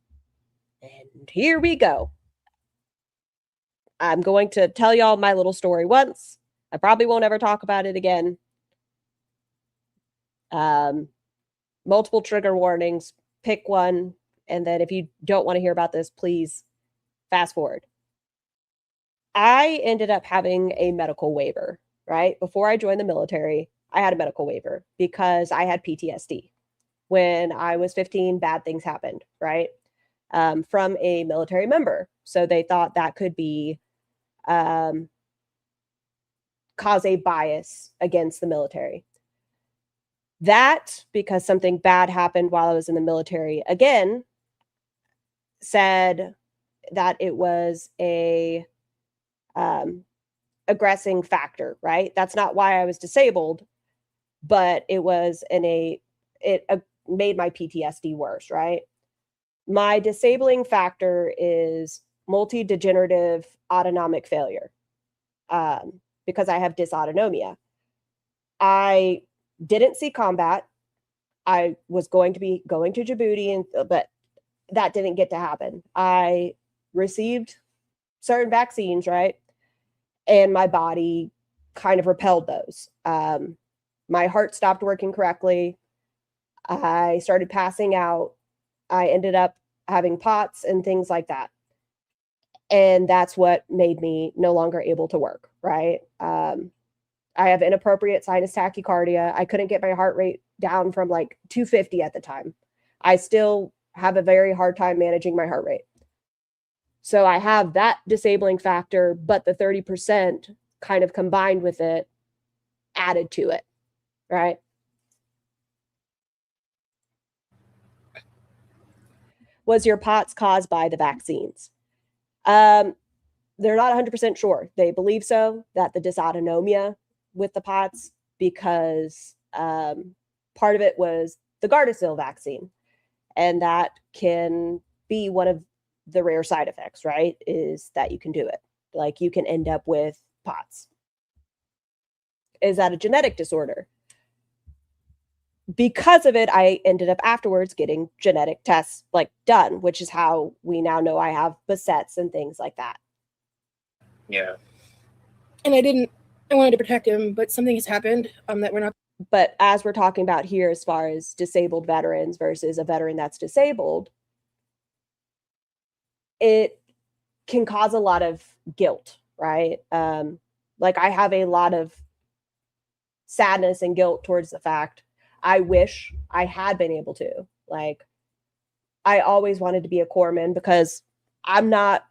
here we go. I'm going to tell y'all my little story once. I probably won't ever talk about it again. Multiple trigger warnings. Pick one. And then if you don't want to hear about this, please fast forward. I ended up having a medical waiver, right? Before I joined the military, I had a medical waiver because I had PTSD. When I was 15, bad things happened, right? From a military member. So they thought that could be cause a bias against the military. That, because something bad happened while I was in the military, again, said that it was a aggressing factor, right? That's not why I was disabled, but it was it made my PTSD worse, right? My disabling factor is multi-degenerative autonomic failure, because I have dysautonomia. I didn't see combat. I was going to be going to Djibouti, but that didn't get to happen. I received certain vaccines, right? And my body kind of repelled those. My heart stopped working correctly. I started passing out. I ended up having POTS and things like that. And that's what made me no longer able to work, right? I have inappropriate sinus tachycardia. I couldn't get my heart rate down from like 250 at the time. I still have a very hard time managing my heart rate. So I have that disabling factor, but the 30% kind of combined with it added to it, right? Was your POTS caused by the vaccines? They're not 100% sure. They believe so, that the dysautonomia with the POTS, because part of it was the Gardasil vaccine. And that can be one of the rare side effects, right? Is that you can do it. Like you can end up with POTS. Is that a genetic disorder? Because of it, I ended up afterwards getting genetic tests like done, which is how we now know I have Behçet's and things like that. Yeah. And I wanted to protect him, but something has happened that we're not. But as we're talking about here, as far as disabled veterans versus a veteran that's disabled, it can cause a lot of guilt, right? Like I have a lot of sadness and guilt towards the fact I wish I had been able to. Like, I always wanted to be a corpsman because I'm not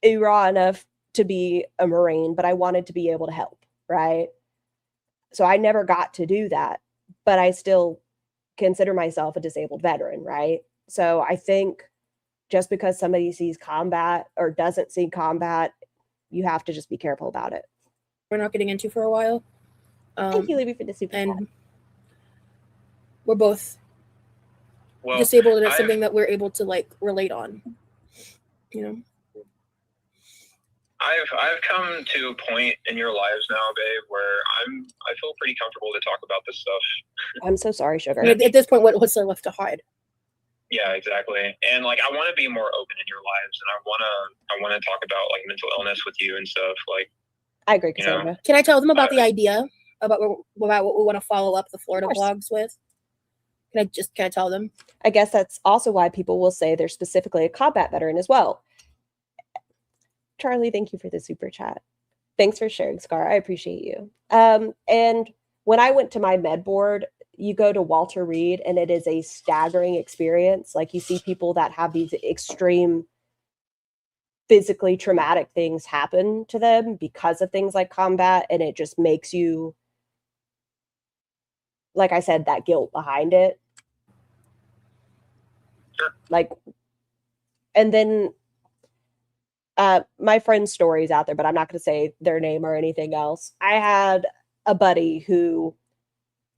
raw enough to be a Marine, but I wanted to be able to help, right? So I never got to do that, but I still consider myself a disabled veteran, right? So I think just because somebody sees combat or doesn't see combat, you have to just be careful about it. We're not getting into for a while. Thank you, Libby, for the super chat. And we're both Well, disabled, and it's I've- something that we're able to like relate on. You know, I've come to a point in your lives now, babe, where I feel pretty comfortable to talk about this stuff. I'm so sorry, Sugar. I mean, at this point, what's there left to hide? Yeah, exactly. And like, I want to be more open in your lives, and I want to talk about like mental illness with you and stuff. Like, I agree, you know, Cassandra. Can I tell them about the idea about what we want to follow up the Florida Of course. vlogs with? Can I tell them? I guess that's also why people will say they're specifically a combat veteran as well. Charlie, thank you for the super chat. Thanks for sharing, Scar. I appreciate you. And when I went to my med board, you go to Walter Reed and it is a staggering experience. Like, you see people that have these extreme physically traumatic things happen to them because of things like combat, and it just makes you, like I said, that guilt behind it. Sure. Like, and then my friend's story is out there, but I'm not going to say their name or anything else. I had a buddy who,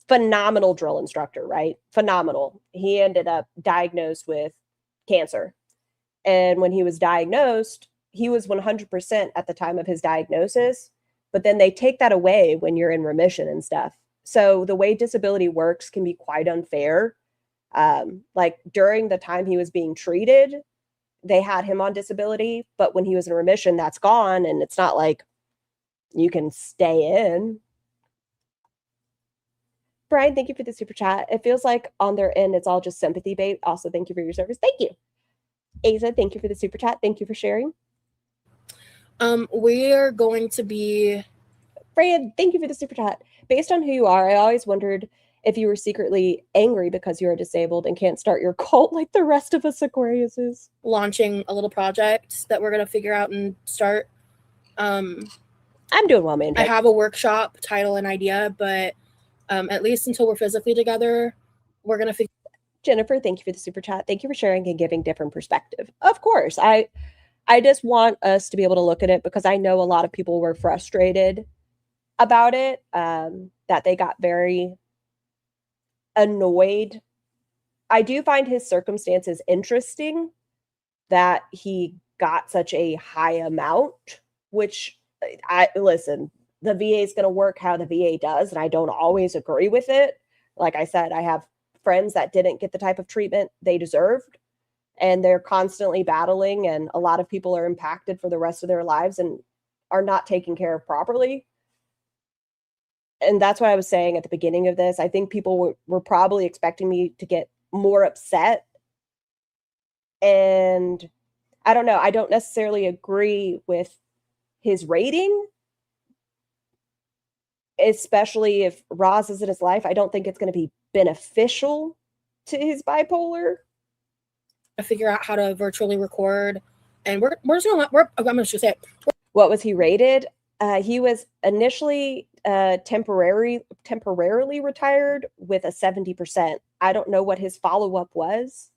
phenomenal drill instructor, right? Phenomenal. He ended up diagnosed with cancer. And when he was diagnosed, he was 100% at the time of his diagnosis, but then they take that away when you're in remission and stuff. So the way disability works can be quite unfair. Like, during the time he was being treated, they had him on disability, but when he was in remission, that's gone. And it's not like you can stay in. Brian, thank you for the super chat. It feels like on their end, it's all just sympathy bait. Also, thank you for your service. Thank you. Aza, thank you for the super chat. Thank you for sharing. We are going to be. Fran, thank you for the super chat. Based on who you are, I always wondered if you were secretly angry because you are disabled and can't start your cult like the rest of us Aquariuses. Launching a little project that we're going to figure out and start. I'm doing well, man. I have a workshop title and idea, but at least until we're physically together, we're going to figure. Jennifer, thank you for the super chat. Thank you for sharing and giving different perspective. Of course, I just want us to be able to look at it because I know a lot of people were frustrated about it, that they got very annoyed. I do find his circumstances interesting, that he got such a high amount, which listen, the VA is going to work how the VA does, and I don't always agree with it. Like I said, I have friends that didn't get the type of treatment they deserved, and they're constantly battling, and a lot of people are impacted for the rest of their lives and are not taken care of properly. And that's what I was saying at the beginning of this. I think people were probably expecting me to get more upset. And I don't know. I don't necessarily agree with his rating, especially if Roz is in his life. I don't think it's going to be beneficial to his bipolar. To figure out how to virtually record, and we're just gonna I'm just gonna say it. What was he rated? He was initially temporarily retired with a 70%. I don't know what his follow-up was.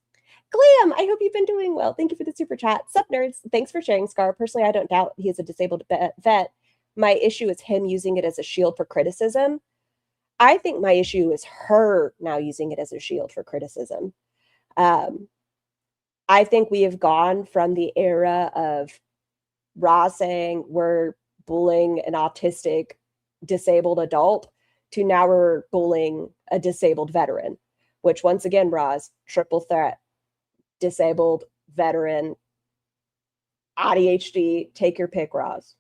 Glam, I hope you've been doing well. Thank you for the super chat. Sup, nerds? Thanks for sharing, Scar. Personally, I don't doubt he is a disabled vet. My issue is him using it as a shield for criticism. I think my issue is her now using it as a shield for criticism. I think we have gone from the era of Roz saying we're bullying an autistic disabled adult to now we're bullying a disabled veteran, which once again, Roz, triple threat, disabled, veteran, ADHD, take your pick, Roz.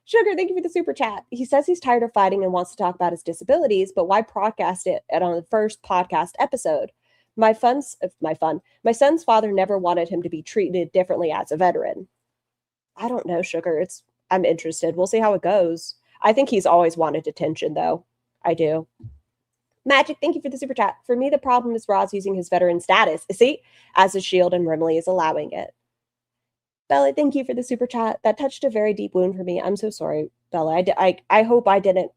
Sugar, thank you for the super chat. He says he's tired of fighting and wants to talk about his disabilities, but why broadcast it on the first podcast episode? My son's father never wanted him to be treated differently as a veteran. I don't know, Sugar. I'm interested. We'll see how it goes. I think he's always wanted attention, though. I do. Magic, thank you for the super chat. For me, the problem is Roz using his veteran status, as a shield, and Rimley is allowing it. Bella, thank you for the super chat. That touched a very deep wound for me. I'm so sorry, Bella. I hope I didn't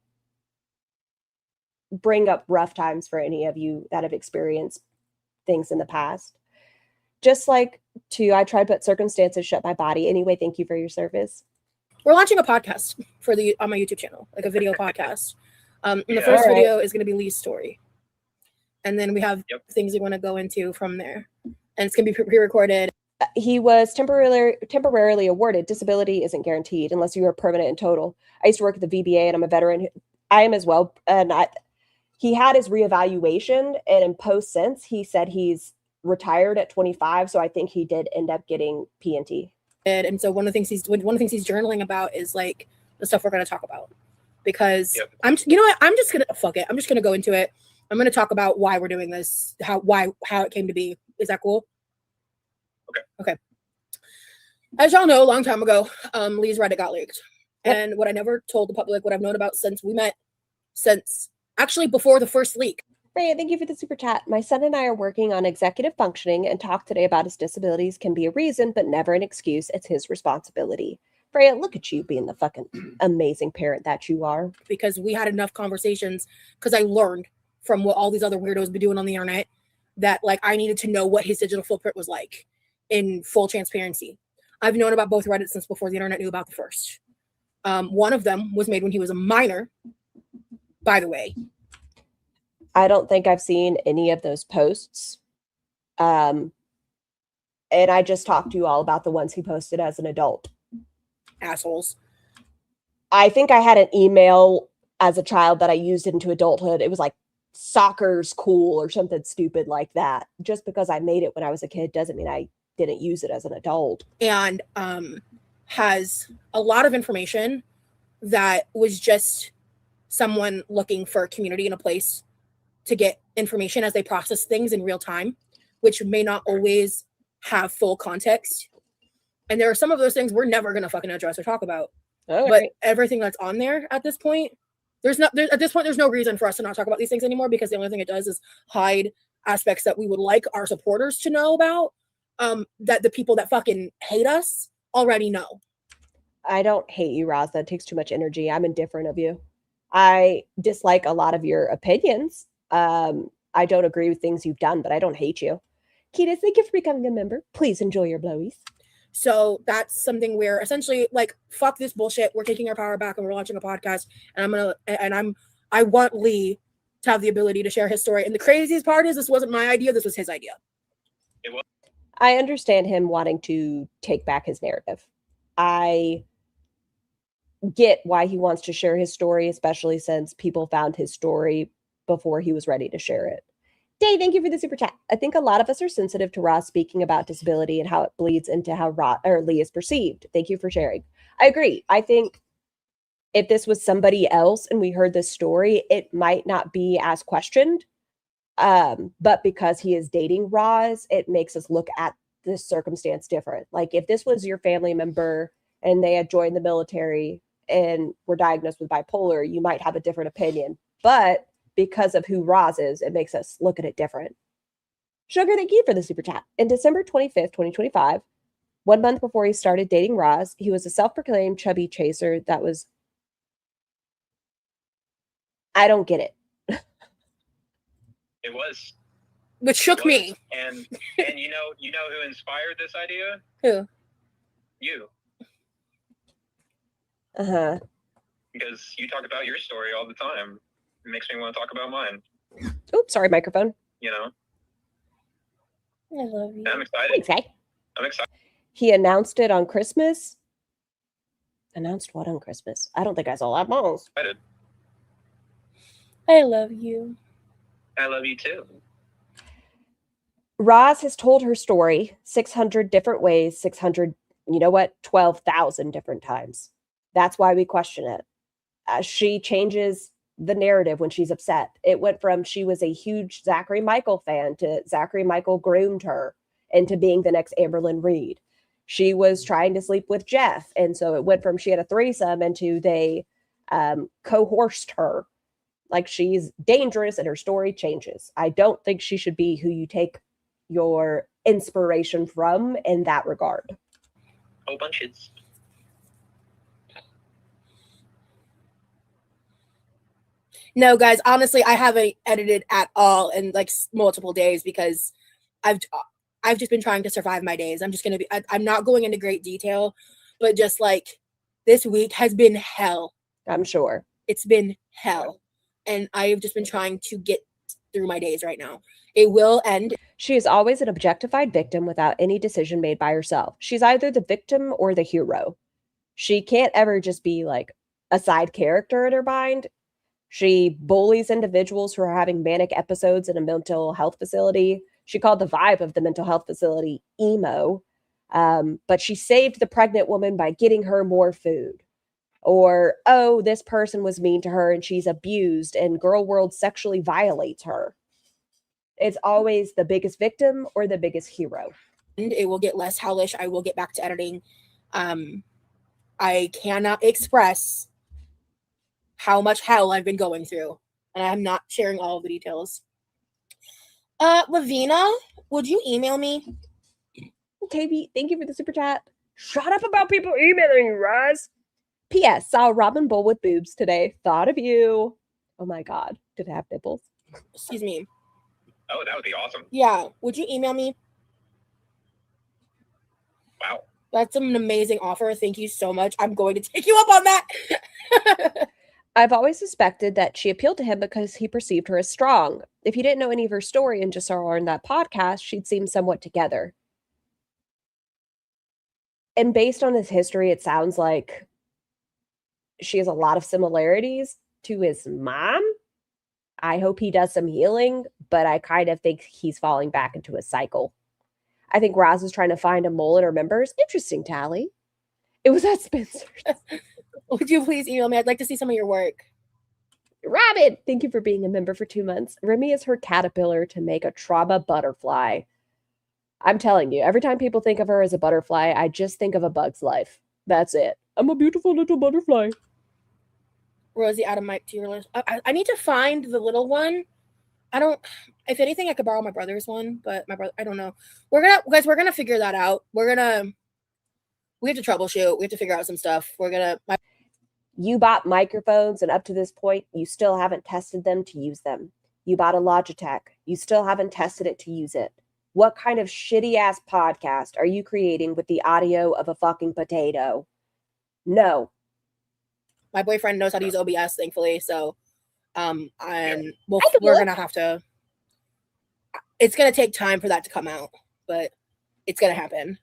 bring up rough times for any of you that have experienced things in the past. Just like to I tried, but circumstances shut my body. Anyway, thank you for your service. We're launching a podcast on my YouTube channel, like a video podcast. And the first All right. video is going to be Lee's story. And then we have Yep. things we want to go into from there. And it's going to be pre-recorded. He was temporarily awarded. Disability isn't guaranteed unless you are permanent and total. I used to work at the VBA, and I'm a veteran. I am as well. And he had his reevaluation, and in post since he said he's retired at 25. So I think he did end up getting PNT. And so one of the things he's journaling about is like the stuff we're going to talk about, because Yep. you know what, I'm just gonna fuck it. I'm just gonna go into it. I'm gonna talk about why we're doing this, how it came to be. Is that cool? Okay. As y'all know, a long time ago, Lee's Reddit got leaked. Yep. And what I never told the public, what I've known about since we met, since actually before the first leak. Freya, thank you for the super chat. My son and I are working on executive functioning and talk today about his disabilities can be a reason, but never an excuse. It's his responsibility. Freya, look at you being the fucking amazing parent that you are. Because we had enough conversations, because I learned from what all these other weirdos be doing on the internet that like I needed to know what his digital footprint was like in full transparency. I've known about both Reddit since before the internet knew about the first. One of them was made when he was a minor, by the way. I don't think I've seen any of those posts. And I just talked to you all about the ones he posted as an adult. Assholes. I think I had an email as a child that I used into adulthood. It was like soccer's cool or something stupid like that. Just because I made it when I was a kid doesn't mean I didn't use it as an adult. And has a lot of information that was just someone looking for a community and a place to get information as they process things in real time, which may not always have full context. And there are some of those things we're never going to fucking address or talk about. All But right. everything that's on there at this point, there's no reason for us to not talk about these things anymore, because the only thing it does is hide aspects that we would like our supporters to know about, that the people that fucking hate us already know. I don't hate you, Roz. That takes too much energy. I'm indifferent of you. I dislike a lot of your opinions. I don't agree with things you've done, but I don't hate you. Keita, thank you for becoming a member. Please enjoy your blowies. So that's something where essentially like, fuck this bullshit. We're taking our power back and we're launching a podcast. And I want Lee to have the ability to share his story. And the craziest part is this wasn't my idea. This was his idea. I understand him wanting to take back his narrative. I get why he wants to share his story, especially since people found his story before he was ready to share it. Dave, thank you for the super chat. I think a lot of us are sensitive to Ross speaking about disability and how it bleeds into how Lee is perceived. Thank you for sharing. I agree. I think if this was somebody else and we heard this story, it might not be as questioned. But because he is dating Roz, it makes us look at this circumstance different. Like if this was your family member and they had joined the military and were diagnosed with bipolar, you might have a different opinion. But because of who Roz is, it makes us look at it different. Sugar, thank you for the super chat. In December 25th, 2025, 1 month before he started dating Roz, he was a self-proclaimed chubby chaser that was... I don't get it. It was. Which shook It was. me. And you know who inspired this idea? Who? You. Uh-huh. Because you talk about your story all the time. It makes me want to talk about mine. Oops, sorry, microphone. You know? I love you. And I'm excited. Thanks, guy. I'm excited. He announced it on Christmas. Announced what on Christmas? I don't think I saw that balls. I love you. I love you too. Roz has told her story 600 different ways, 600, 12,000 different times. That's why we question it. She changes the narrative when she's upset. It went from she was a huge Zachary Michael fan to Zachary Michael groomed her into being the next Amberlynn Reed. She was trying to sleep with Jeff. And so it went from she had a threesome into they coerced her. Like she's dangerous and her story changes. I don't think she should be who you take your inspiration from in that regard. Whole bunches. No, guys, honestly, I haven't edited at all in like multiple days because I've just been trying to survive my days. I'm just going to be, I'm not going into great detail, but just like this week has been hell. I'm sure. It's been hell. And I've just been trying to get through my days right now. It will end. She is always an objectified victim without any decision made by herself. She's either the victim or the hero. She can't ever just be like a side character in her mind. She bullies individuals who are having manic episodes in a mental health facility. She called the vibe of the mental health facility emo. But she saved the pregnant woman by getting her more food. Or, oh, this person was mean to her and she's abused and GorldWorld sexually violates her. It's always the biggest victim or the biggest hero. And it will get less hellish. I will get back to editing. I cannot express how much hell I've been going through. And I'm not sharing all of the details. Lavina, would you email me? KB, thank you for the super chat. Shut up about people emailing you, Roz. P.S. Saw Robin Bull with boobs today. Thought of you. Oh my God. Did it have nipples? Excuse me. Oh, that would be awesome. Yeah. Would you email me? Wow. That's an amazing offer. Thank you so much. I'm going to take you up on that. I've always suspected that she appealed to him because he perceived her as strong. If you didn't know any of her story and just saw her in that podcast, she'd seem somewhat together. And based on his history, it sounds like she has a lot of similarities to his mom. I hope he does some healing, but I kind of think he's falling back into a cycle. I think Roz is trying to find a mole in her members. Interesting, Tally. It was at Spencer's. Would you please email me? I'd like to see some of your work. Robin, thank you for being a member for 2 months. Remy is her caterpillar to make a trauma butterfly. I'm telling you, every time people think of her as a butterfly, I just think of A Bug's Life. That's it. I'm a beautiful little butterfly. Rosie, add a mic to your list. I need to find the little one. I don't. If anything, I could borrow my brother's one, but my brother, I don't know. We're gonna figure that out. We have to troubleshoot. We have to figure out some stuff. You bought microphones, and up to this point, you still haven't tested them to use them. You bought a Logitech. You still haven't tested it to use it. What kind of shitty-ass podcast are you creating with the audio of a fucking potato? No. My boyfriend knows how to use OBS, thankfully, so we're gonna have to. It's gonna take time for that to come out, but it's gonna happen.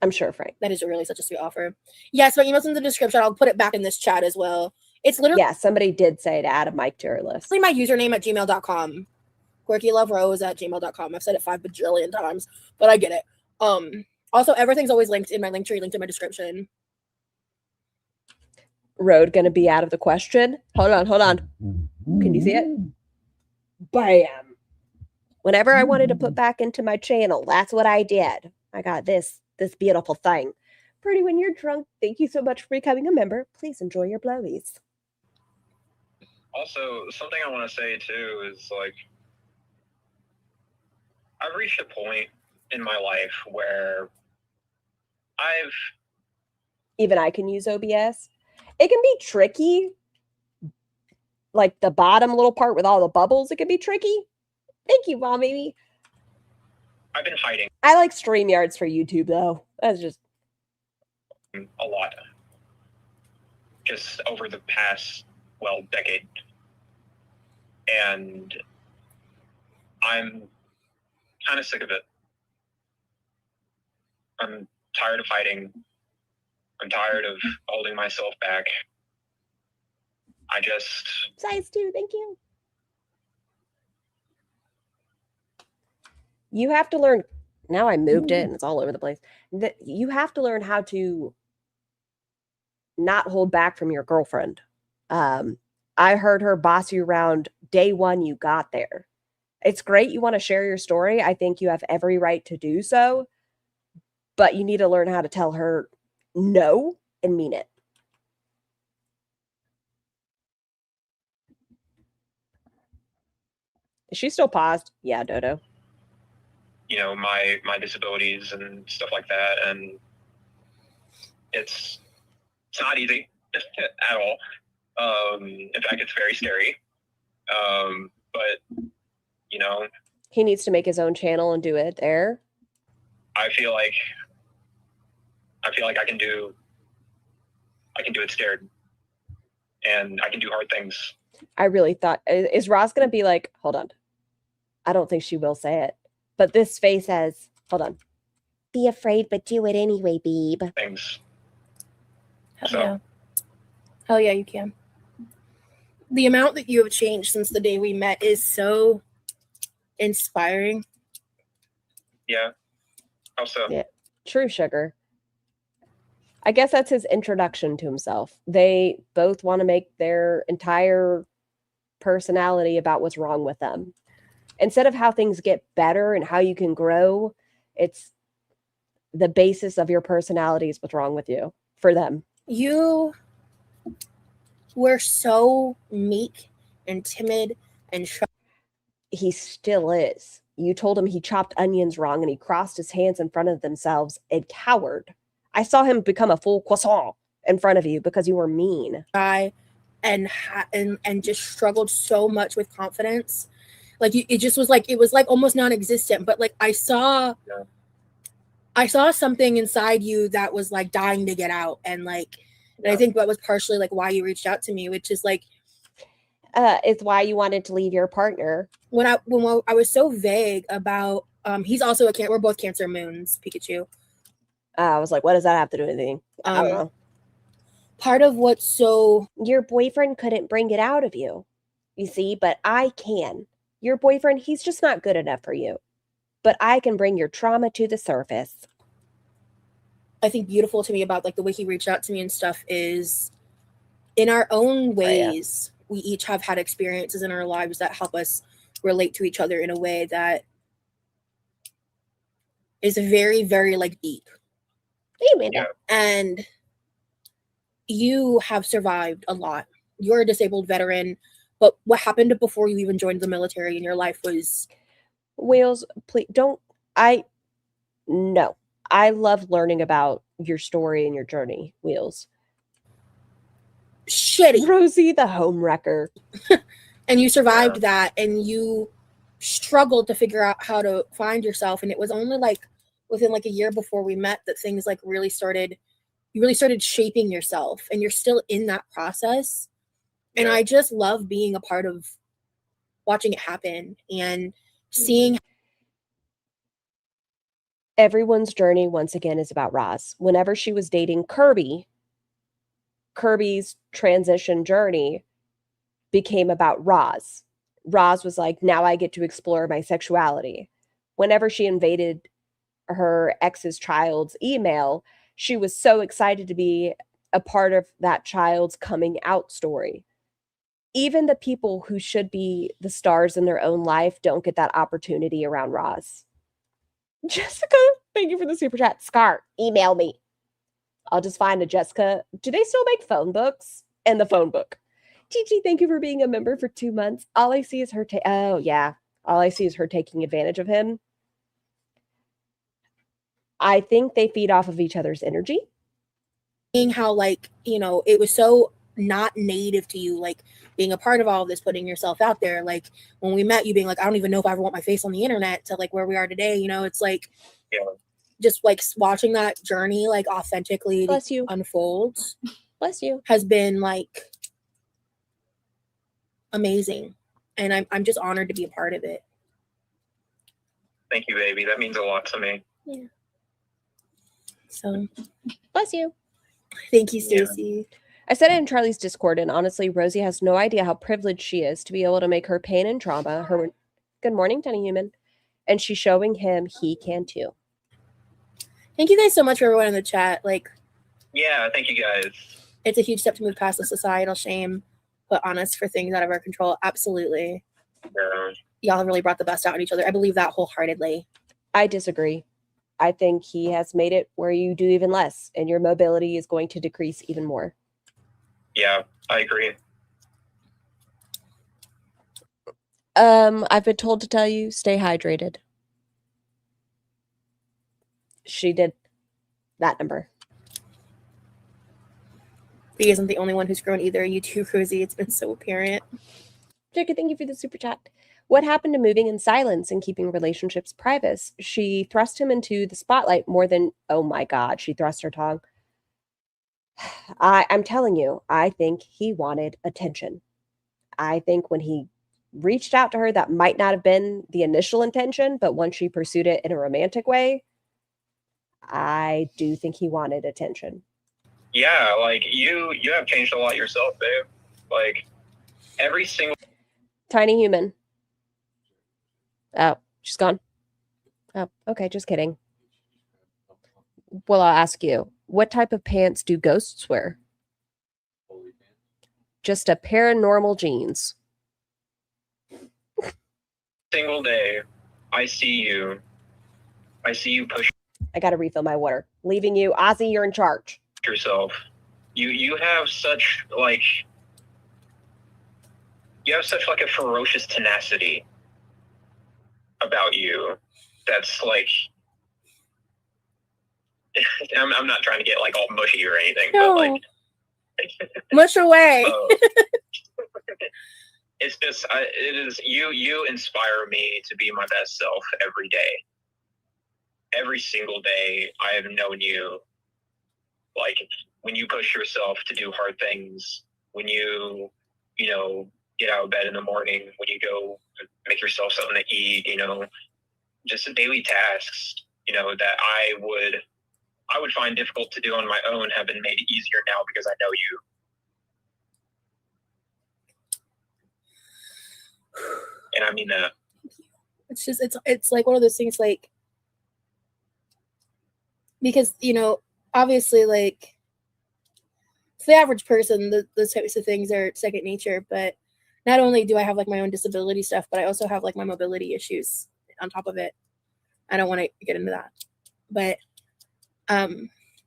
I'm sure, Frank. That is really such a sweet offer. Yes, my email's in the description. I'll put it back in this chat as well. It's literally somebody did say to add a mic to her list. my username at gmail.com. QuirkyLoveRosee at gmail.com. I've said it 5 bajillion times, but I get it. Also, everything's always linked in my link tree, linked in my description. Road gonna be out of the question. Hold on. Can you see it? Bam. Whenever I wanted to put back into my channel, that's what I did. I got this beautiful thing. Pretty when you're drunk, thank you so much for becoming a member. Please enjoy your blowies. Also, something I want to say too is like, I've reached a point in my life where even I can use OBS. It can be tricky. Like the bottom little part with all the bubbles, it can be tricky. Thank you, Mom, baby. I've been hiding I like StreamYards for YouTube, though. That's just a lot just over the past, decade. And I'm kind of sick of it. I'm tired of hiding. I'm tired of holding myself back. size 2. Thank you. You have to learn. Now I moved it and it's all over the place. That you have to learn how to not hold back from your girlfriend. I heard her boss you around day one you got there. It's great you want to share your story. I think you have every right to do so. But you need to learn how to tell her no and mean it. Is she still paused? Yeah, Dodo. My disabilities and stuff like that, and it's not easy at all. In fact, it's very scary. But he needs to make his own channel and do it there. I feel like I can do it scared, and I can do hard things. I really thought, is Roz going to be like, hold on. I don't think she will say it. But this face says, hold on. Be afraid, but do it anyway, babe. Things. Hell So. yeah. Hell yeah, you can. The amount that you have changed since the day we met is so inspiring. Yeah. How so? Yeah. True sugar. I guess that's his introduction to himself. They both want to make their entire personality about what's wrong with them. Instead of how things get better and how you can grow, it's the basis of your personality is what's wrong with you for them. You were so meek and timid and he still is. You told him he chopped onions wrong and he crossed his hands in front of themselves and cowered. I saw him become a full croissant in front of you because you were mean. shy and just struggled so much with confidence. Like it just was like, it was like almost non-existent, but like I saw something inside you that was like dying to get out. And like, and I think that was partially like why you reached out to me, which is like, it's why you wanted to leave your partner. When I was so vague about, he's also we're both Cancer moons, Pikachu. I was like, what does that have to do with anything? I don't know. Part of what's so... Your boyfriend couldn't bring it out of you, you see, but I can. Your boyfriend, he's just not good enough for you. But I can bring your trauma to the surface. I think beautiful to me about like the way he reached out to me and stuff is in our own ways, we each have had experiences in our lives that help us relate to each other in a way that is very, very like deep. Yeah. And you have survived a lot. You're a disabled veteran, but what happened before you even joined the military in your life was... Wheels, please don't... No. I love learning about your story and your journey, Wheels. Shitty. Rosie the homewrecker. And you survived that, and you struggled to figure out how to find yourself. And it was only like within like a year before we met that things like you really started shaping yourself, and you're still in that process. And I just love being a part of watching it happen and seeing. Everyone's journey, once again, is about Roz. Whenever she was dating Kirby's transition journey became about Roz. Roz was like, now I get to explore my sexuality. Whenever she invaded her ex's child's email, she was so excited to be a part of that child's coming out story. Even the people who should be the stars in their own life don't get that opportunity around Roz. Jessica, thank you for the super chat. Scar, email me. I'll just find a Jessica. Do they still make phone books? And the phone book. Gigi, thank you for being a member for 2 months. All I see is her all I see is her taking advantage of him. I think they feed off of each other's energy. Seeing how, like, you know, it was so not native to you, like being a part of all of this, putting yourself out there. Like when we met, you being like, I don't even know if I ever want my face on the internet, to like where we are today. You know, it's like, just like watching that journey, like authentically unfold. Bless you. Has been like amazing. And I'm just honored to be a part of it. Thank you, baby. That means a lot to me. Yeah. So, bless you. Thank you, Stacy. Yeah. I said it in Charlie's Discord, and honestly, Rosie has no idea how privileged she is to be able to make her pain and trauma her good morning, Tiny Human, and she's showing him he can too. Thank you guys so much for everyone in the chat. Like, yeah, thank you guys. It's a huge step to move past the societal shame put on us for things out of our control. Absolutely. Yeah. Y'all have really brought the best out in each other. I believe that wholeheartedly. I disagree. I think he has made it where you do even less, and your mobility is going to decrease even more. Yeah, I agree. I've been told to tell you, stay hydrated. She did that number. B isn't the only one who's grown either. You too, Rosie. It's been so apparent. Jackie, thank you for the super chat. What happened to moving in silence and keeping relationships private? She thrust him into the spotlight more than, oh my God, she thrust her tongue. I'm telling you, I think he wanted attention. I think when he reached out to her, that might not have been the initial intention, but once she pursued it in a romantic way, I do think he wanted attention. Yeah, like you have changed a lot yourself, babe. Like every single Tiny human. Oh, she's gone. Oh, okay, just kidding. Well, I'll ask you, what type of pants do ghosts wear? Just a pair of normal jeans. single day, I see you push I gotta refill my water. Leaving you. Ozzy, you're in charge. yourself. You have such like a ferocious tenacity about you. That's like I'm not trying to get like all mushy or anything, No. but like Mush away. it's just it is you inspire me to be my best self every day. Every single day I have known you, like when you push yourself to do hard things, when you get out of bed in the morning, when you go make yourself something to eat, just daily tasks, that I would find difficult to do on my own have been made easier now because I know you. And I mean that. It's just it's like one of those things, like, because obviously, like, for the average person, those types of things are second nature. But not only do I have like my own disability stuff, but I also have like my mobility issues on top of it. I don't want to get into that, but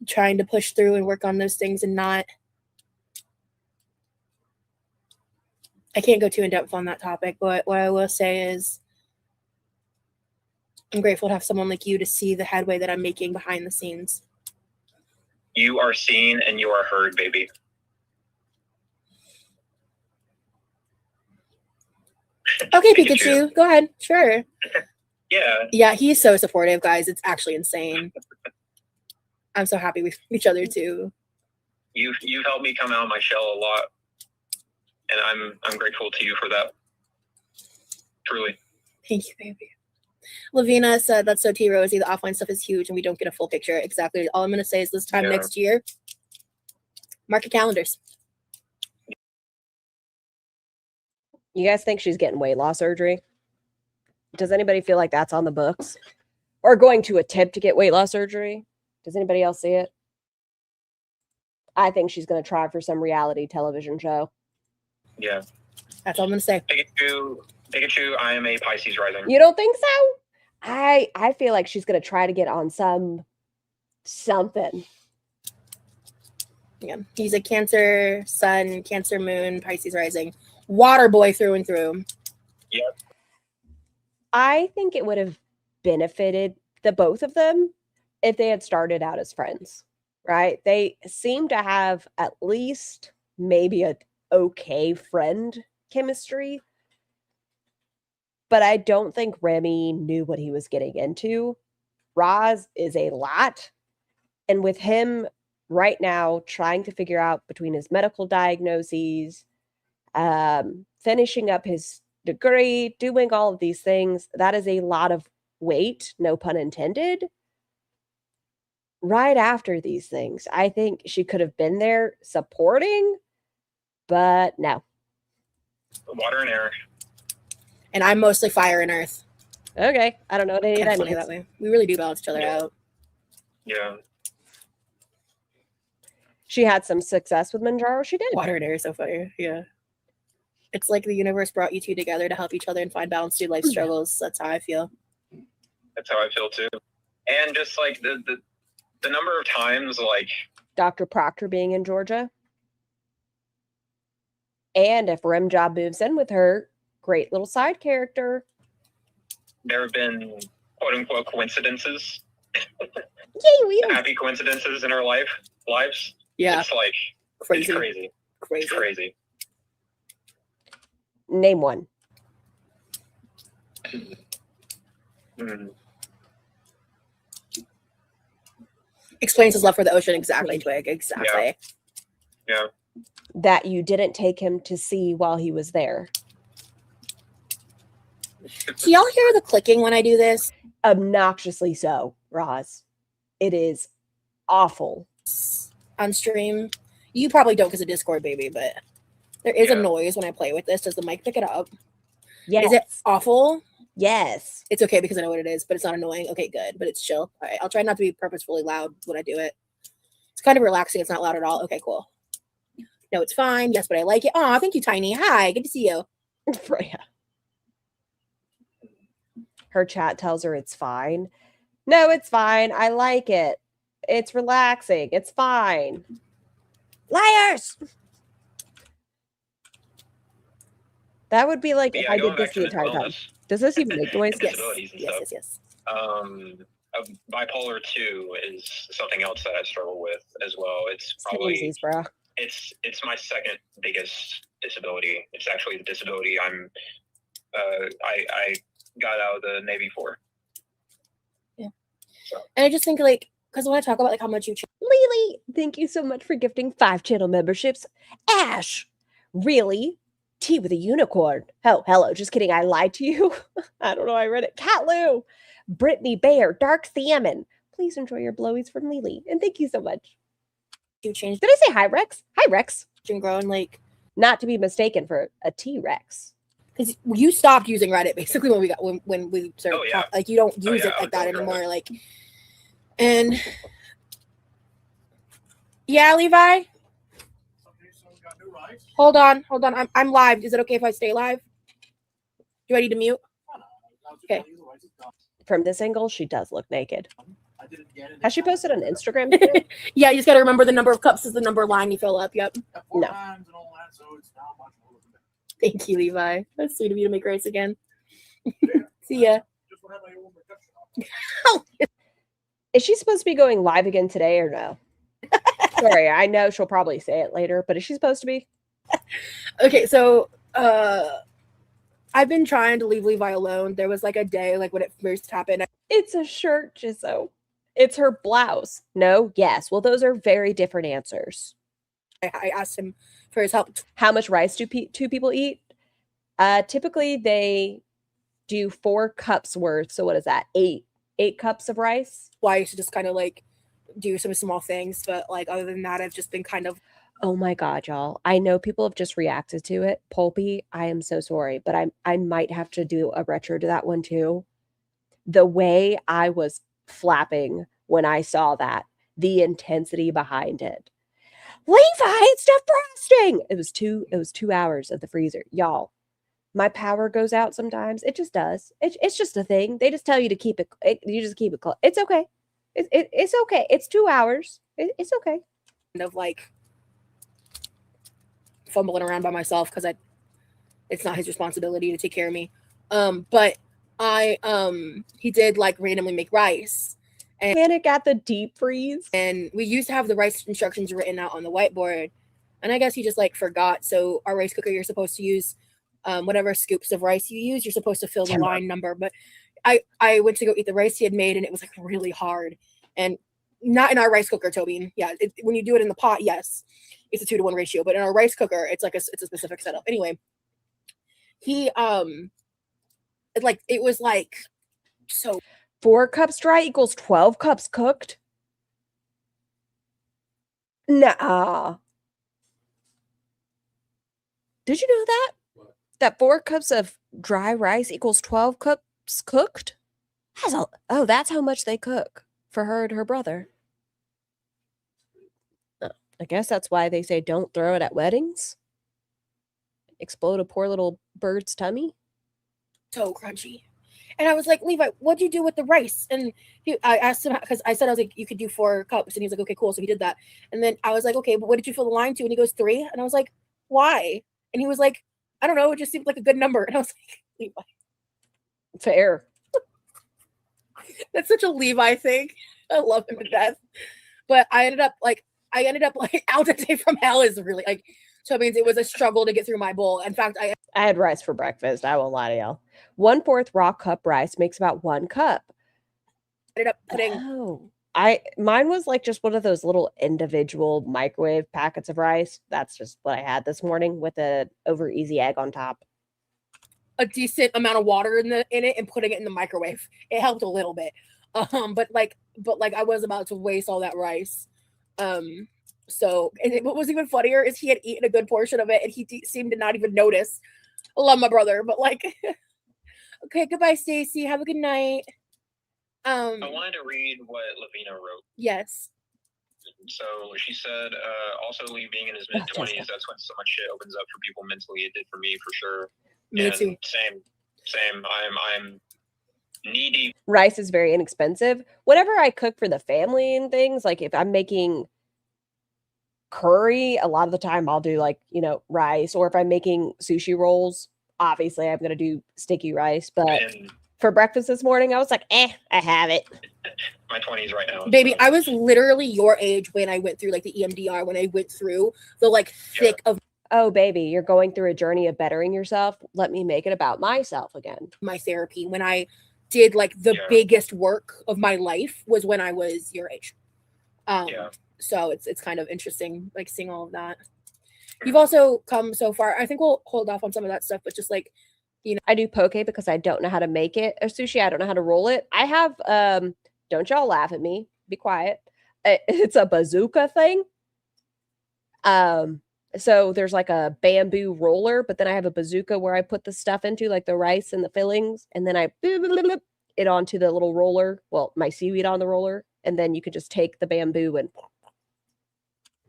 trying to push through and work on those things and not. I can't go too in depth on that topic, but what I will say is I'm grateful to have someone like you to see the headway that I'm making behind the scenes. You are seen and you are heard, baby. Okay, Pikachu, go ahead. Sure. Yeah. Yeah, he's so supportive, guys. It's actually insane. I'm so happy with each other too. You've helped me come out of my shell a lot, and I'm grateful to you for that. Truly. Thank you, baby. Lavina said, that's so T, Rosie. The offline stuff is huge and we don't get a full picture. Exactly. All I'm going to say is this time next year, mark your calendars. You guys think she's getting weight loss surgery? Does anybody feel like that's on the books? Or going to attempt to get weight loss surgery? Does anybody else see it? I think she's going to try for some reality television show. Yeah. That's all I'm going to say. Pikachu, I am a Pisces rising. You don't think so? I feel like she's going to try to get on something. Yeah. He's a Cancer sun, Cancer moon, Pisces rising. Water boy through and through. Yep. I think it would have benefited the both of them if they had started out as friends, right? They seem to have at least maybe a okay friend chemistry. But I don't think Remy knew what he was getting into. Roz is a lot. And with him right now trying to figure out between his medical diagnoses, finishing up his degree, doing all of these things, that is a lot of weight, no pun intended. Right after these things, I think she could have been there supporting, but no. Water and air. And I'm mostly fire and earth. Okay, I don't know what any of that Funny means. that way. We really do balance each other out. Yeah. She had some success with Manjaro. She did. Water and air is so funny. Yeah. It's like the universe brought you two together to help each other and find balance through life struggles. That's how I feel. That's how I feel too. And just like the number of times, like Dr. Proctor being in Georgia. And if Remjob moves in with her, great little side character. there have been quote unquote coincidences. Happy coincidences in our lives. Yeah. It's like Crazy. It's crazy. Crazy. It's crazy. Name one. Mm. Explains his love for the ocean. Exactly, Twig. Exactly. Yeah. That you didn't take him to sea while he was there. Do y'all hear the clicking when I do this? Obnoxiously so, Roz. It is awful. On stream? You probably don't because of Discord, baby, but there is a Yeah. noise when I play with this. Does the mic pick it up? Yes. Is it awful? Yes. It's okay because I know what it is, but it's not annoying. Okay, good, but it's chill. All right, I'll try not to be purposefully loud when I do it. It's kind of relaxing. It's not loud at all. Okay, cool. No, it's fine. Yes, but I like it. Oh, thank you, Tiny. Hi, good to see you. Freya. Her chat tells her it's fine. No, it's fine. I like it. It's relaxing. It's fine. Liars! That would be like if I did this the entire time. Does this even make noise? Yes, disabilities and yes, stuff. yes. Bipolar 2 is something else that I struggle with as well. It's probably Twinsies, bro. it's my second biggest disability. It's actually the disability I got out of the Navy for. Yeah. So. And I just think like because when I talk about like how much you Lily, thank you so much for gifting 5 channel memberships. Ash, really? Tea with a unicorn. Oh, hello. Just kidding. I lied to you. I don't know. I read it. Cat Lou, Brittany Bear, Dark Salmon. Please enjoy your blowies from Lily. And thank you so much. you change Did I say hi, Rex? Hi, Rex. and grow and like Not to be mistaken for a T-Rex. because you stopped using Reddit basically when we started like you don't use it like that anymore. Like and yeah, Levi. Hold on. I'm live. Is it okay if I stay live? Do I need to mute? Okay. From this angle, she does look naked. Has she posted on Instagram too? Yeah, you just got to remember the number of cups is the number line you fill up. Yep. No. Thank you, Levi. That's sweet of you to make rice again. See ya. Is she supposed to be going live again today or no? Sorry, I know she'll probably say it later, but is she supposed to be? Okay, so I've been trying to leave Levi alone. There was like a day like when it first happened. It's a shirt, Jizzo. It's her blouse. No, yes. Well, those are very different answers. I asked him for his help. How much rice do two people eat? Typically, they do 4 cups worth. So what is that? 8 cups of rice? Why I used to just kind of like do some small things, but like other than that, I've just been kind of. Oh my God, y'all. I know people have just reacted to it. Pulpy, I am so sorry, but I might have to do a retro to that one too. The way I was flapping when I saw that, the intensity behind it. Levi, it's defrosting. It was 2 hours of the freezer. Y'all, my power goes out sometimes. It just does. It's just a thing. They just tell you to keep it. You just keep it close. It's okay. It's okay. It's 2 hours. It's okay. Kind of like fumbling around by myself because it's not his responsibility to take care of me. But he did like randomly make rice. And panic at the deep freeze. And we used to have the rice instructions written out on the whiteboard. And I guess he just like forgot. So our rice cooker, you're supposed to use whatever scoops of rice you use, you're supposed to fill the line number. But I went to go eat the rice he had made and it was like really hard. And not in our rice cooker, Toby. Yeah, when you do it in the pot, yes, it's a 2-to-1 ratio. But in our rice cooker, it's like it's a specific setup. Anyway, he it was like so 4 cups dry equals 12 cups cooked. Nah. Did you know that? What? That 4 cups of dry rice equals 12 cups cooked? That's how much they cook for her and her brother. I guess that's why they say don't throw it at weddings. Explode a poor little bird's tummy. So crunchy. And I was like, Levi, what'd you do with the rice? And I asked him because I said, I was like, you could do 4 cups. And he was like, okay, cool. So he did that. And then I was like, okay, but what did you fill the line to? And he goes, 3. And I was like, why? And he was like, I don't know. It just seemed like a good number. And I was like, Levi. Fair. That's such a Levi thing. I love him to death. But I ended up like, I ended up like al dente from hell is really like, so it means it was a struggle to get through my bowl. In fact, I had rice for breakfast. I won't lie to y'all. 1/4 raw cup rice makes about 1 cup. ended up putting mine was like just one of those little individual microwave packets of rice. That's just what I had this morning with a over easy egg on top. a decent amount of water in it and putting it in the microwave. It helped a little bit. But I was about to waste all that rice. So what was even funnier is he had eaten a good portion of it and he seemed to not even notice. I love my brother, but like, okay, goodbye, Stacy. Have a good night. I wanted to read what Lavina wrote. Yes. So she said, also Lee being in his mid-20s, that's when so much shit opens up for people mentally. It did for me, for sure. Me and too. Same. I'm knee-deep. Rice is very inexpensive. Whenever I cook for the family and things, like if I'm making curry, a lot of the time I'll do like, rice. Or if I'm making sushi rolls, obviously I'm going to do sticky rice. But for breakfast this morning, I was like, I have it. My 20s right now. Baby, I was literally your age when I went through like the EMDR, when I went through the like thick of. Oh, baby, you're going through a journey of bettering yourself. Let me make it about myself again. My therapy, when I did like the biggest work of my life, was when I was your age. So it's kind of interesting, like seeing all of that. You've also come so far. I think we'll hold off on some of that stuff, but just like, I do poke because I don't know how to make it. Or sushi, I don't know how to roll it. I have, don't y'all laugh at me. Be quiet. It's a bazooka thing. So there's like a bamboo roller, but then I have a bazooka where I put the stuff into, like the rice and the fillings, and then I it onto the little roller. Well, my seaweed on the roller, and then you could just take the bamboo and.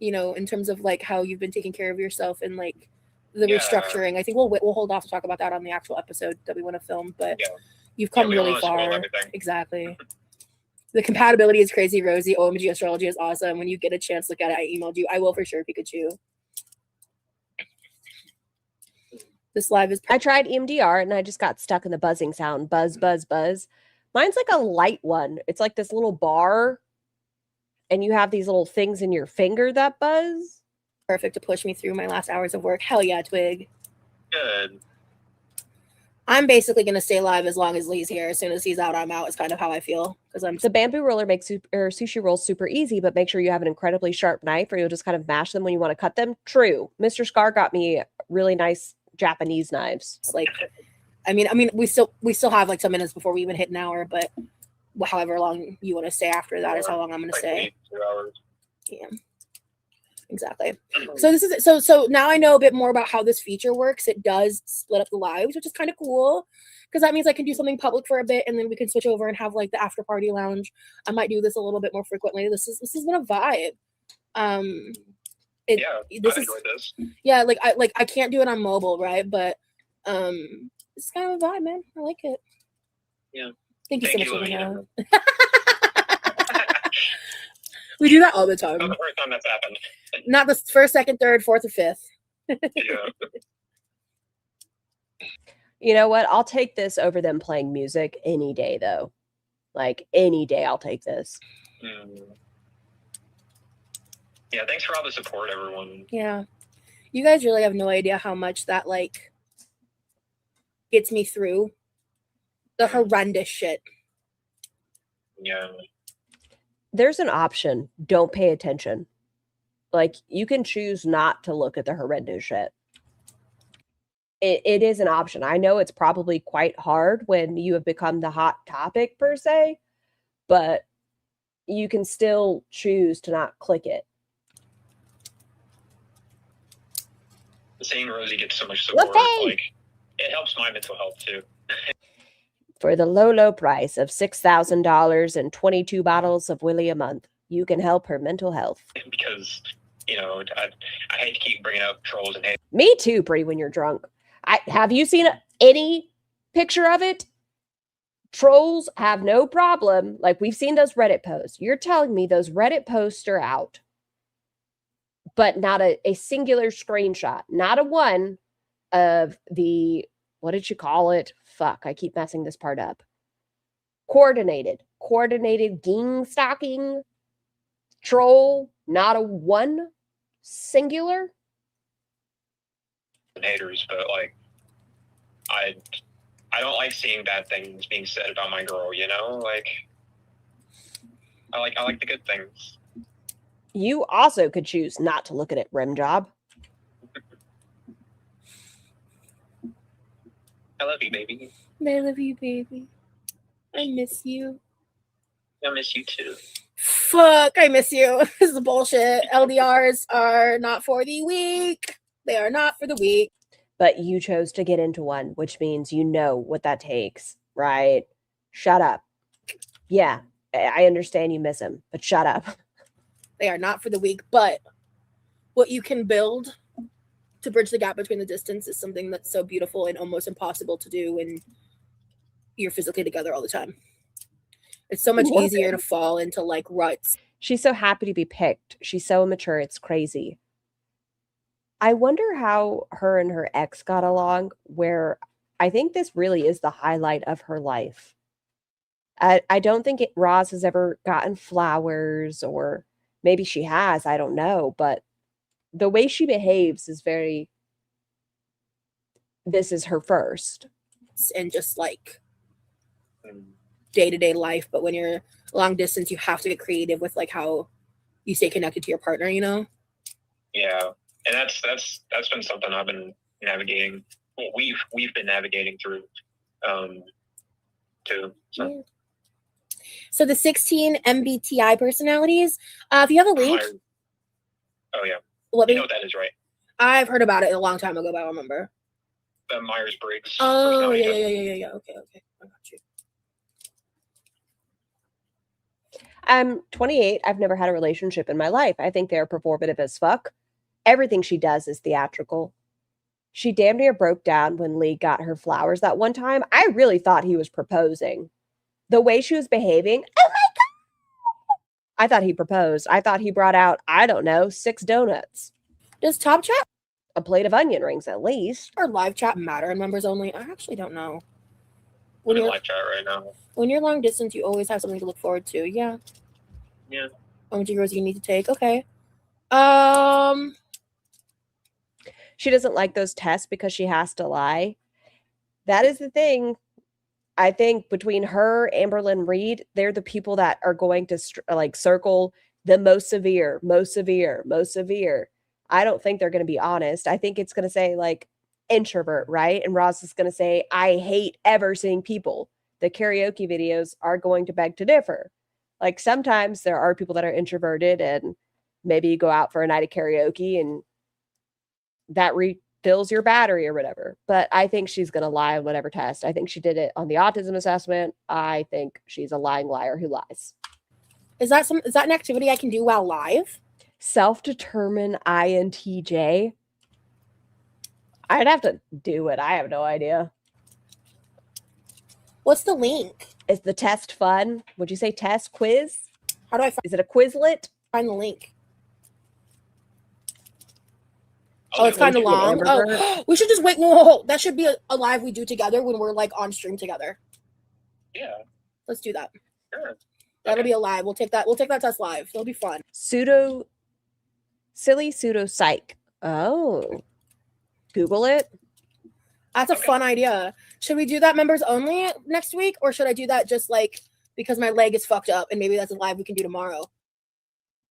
In terms of like how you've been taking care of yourself and like the restructuring. I think we'll hold off to talk about that on the actual episode that we want to film. But you've come really far. Exactly. The compatibility is crazy, Rosie. OMG, astrology is awesome. When you get a chance, look at it. I emailed you. I will for sure, Pikachu. This live is. I tried EMDR and I just got stuck in the buzzing sound. Buzz, buzz, buzz. Mine's like a light one. It's like this little bar. And you have these little things in your finger that buzz. Perfect to push me through my last hours of work. Hell yeah, Twig. Good. I'm basically going to stay live as long as Lee's here. As soon as he's out, I'm out. It's kind of how I feel. The bamboo roller makes sushi rolls super easy, but make sure you have an incredibly sharp knife or you'll just kind of mash them when you want to cut them. True. Mr. Scar got me really nice Japanese knives. It's like, I mean, we still have like some minutes before we even hit an hour, but however long you want to stay after that is how long I'm going to stay. 2 hours. Yeah, exactly. So so now I know a bit more about how this feature works. It does split up the lives, which is kind of cool because that means I can do something public for a bit and then we can switch over and have like the after party lounge. I might do this a little bit more frequently. This has been a vibe. I enjoyed this. Yeah, I can't do it on mobile, right? But it's kind of a vibe, man. I like it. Yeah. Thank you so much, Lavina. We do that all the time. Not the first time that's happened. Not the first, second, third, fourth, or fifth. Yeah. You know what? I'll take this over them playing music any day, though. Like, any day I'll take this. Yeah, thanks for all the support, everyone. Yeah. You guys really have no idea how much that, like, gets me through the horrendous shit. Yeah. There's an option. Don't pay attention. Like, you can choose not to look at the horrendous shit. It is an option. I know it's probably quite hard when you have become the hot topic per se, but you can still choose to not click it. Seeing Rosie get so much support, like, it helps my mental health too. For the low, low price of $6,000 and 22 bottles of Willy a month, you can help her mental health. Because, I hate to keep bringing up trolls and hate. Me too, Brie, when you're drunk. Have you seen any picture of it? Trolls have no problem. Like, we've seen those Reddit posts. You're telling me those Reddit posts are out, but not a singular screenshot, not a one of the, what did you call it? Fuck, I keep messing this part up. Coordinated ging stalking troll, not a one singular. Haters, but like I don't like seeing bad things being said about my girl, you know? Like I like the good things. You also could choose not to look at it, rim job. I love you, baby. I love you, baby. I miss you. I miss you too. Fuck, I miss you. This is bullshit. LDRs are not for the weak. They are not for the weak. But you chose to get into one, which means you know what that takes, right? Shut up. Yeah, I understand you miss him, but shut up. They are not for the weak, but what you can build to bridge the gap between the distance is something that's so beautiful and almost impossible to do when you're physically together all the time. It's so much easier to fall into like ruts. She's so happy to be picked. She's so immature. It's crazy. I wonder how her and her ex got along, where I think this really is the highlight of her life. I don't think Roz has ever gotten flowers, or maybe she has. I don't know. But the way she behaves is very, this is her first. And just like day-to-day life. But when you're long distance, you have to get creative with like how you stay connected to your partner, you know? Yeah. And that's been something I've been navigating. Well, we've been navigating through too. So. Yeah. So the 16 MBTI personalities, if you have a link. Oh yeah. Let me you know what that is, right? I've heard about it a long time ago, but I don't remember. The Myers-Briggs. Oh, yeah. Okay. I got you. I'm 28. I've never had a relationship in my life. I think they're performative as fuck. Everything she does is theatrical. She damn near broke down when Lee got her flowers that one time. I really thought he was proposing. The way she was behaving, oh my God! I thought he proposed. I thought he brought out, I don't know, 6 donuts. Does top chat A plate of onion rings, at least. or live chat matter in members only? I actually don't know. I'm in live chat right now. When you're long distance, you always have something to look forward to. Yeah. Yeah. How many girls you need to take? Okay. She doesn't like those tests because she has to lie. That is the thing. I think between her, Amberlynn Reed, they're the people that are going to circle the most severe, most severe, most severe. I don't think they're going to be honest. I think it's going to say like introvert, right? And Ross is going to say, I hate ever seeing people. The karaoke videos are going to beg to differ. Like sometimes there are people that are introverted and maybe you go out for a night of karaoke and that refills your battery or whatever. But I think she's going to lie on whatever test. I think she did it on the autism assessment. I think she's a lying liar who lies. Is that an activity I can do while live? Self-determine INTJ. I'd have to do it. I have no idea. What's the link? Is the test fun? Would you say test quiz? How do I Is it a Quizlet? find the link? Oh, it's kind of long. Oh, we should just wait. No, that should be a live we do together when we're like on stream together. Yeah. Let's do that. Sure. That'll be a live. We'll take that test live. It'll be fun. Silly pseudo psych. Oh. Google it. That's a fun idea. Should we do that members only next week? Or should I do that just like because my leg is fucked up and maybe that's a live we can do tomorrow?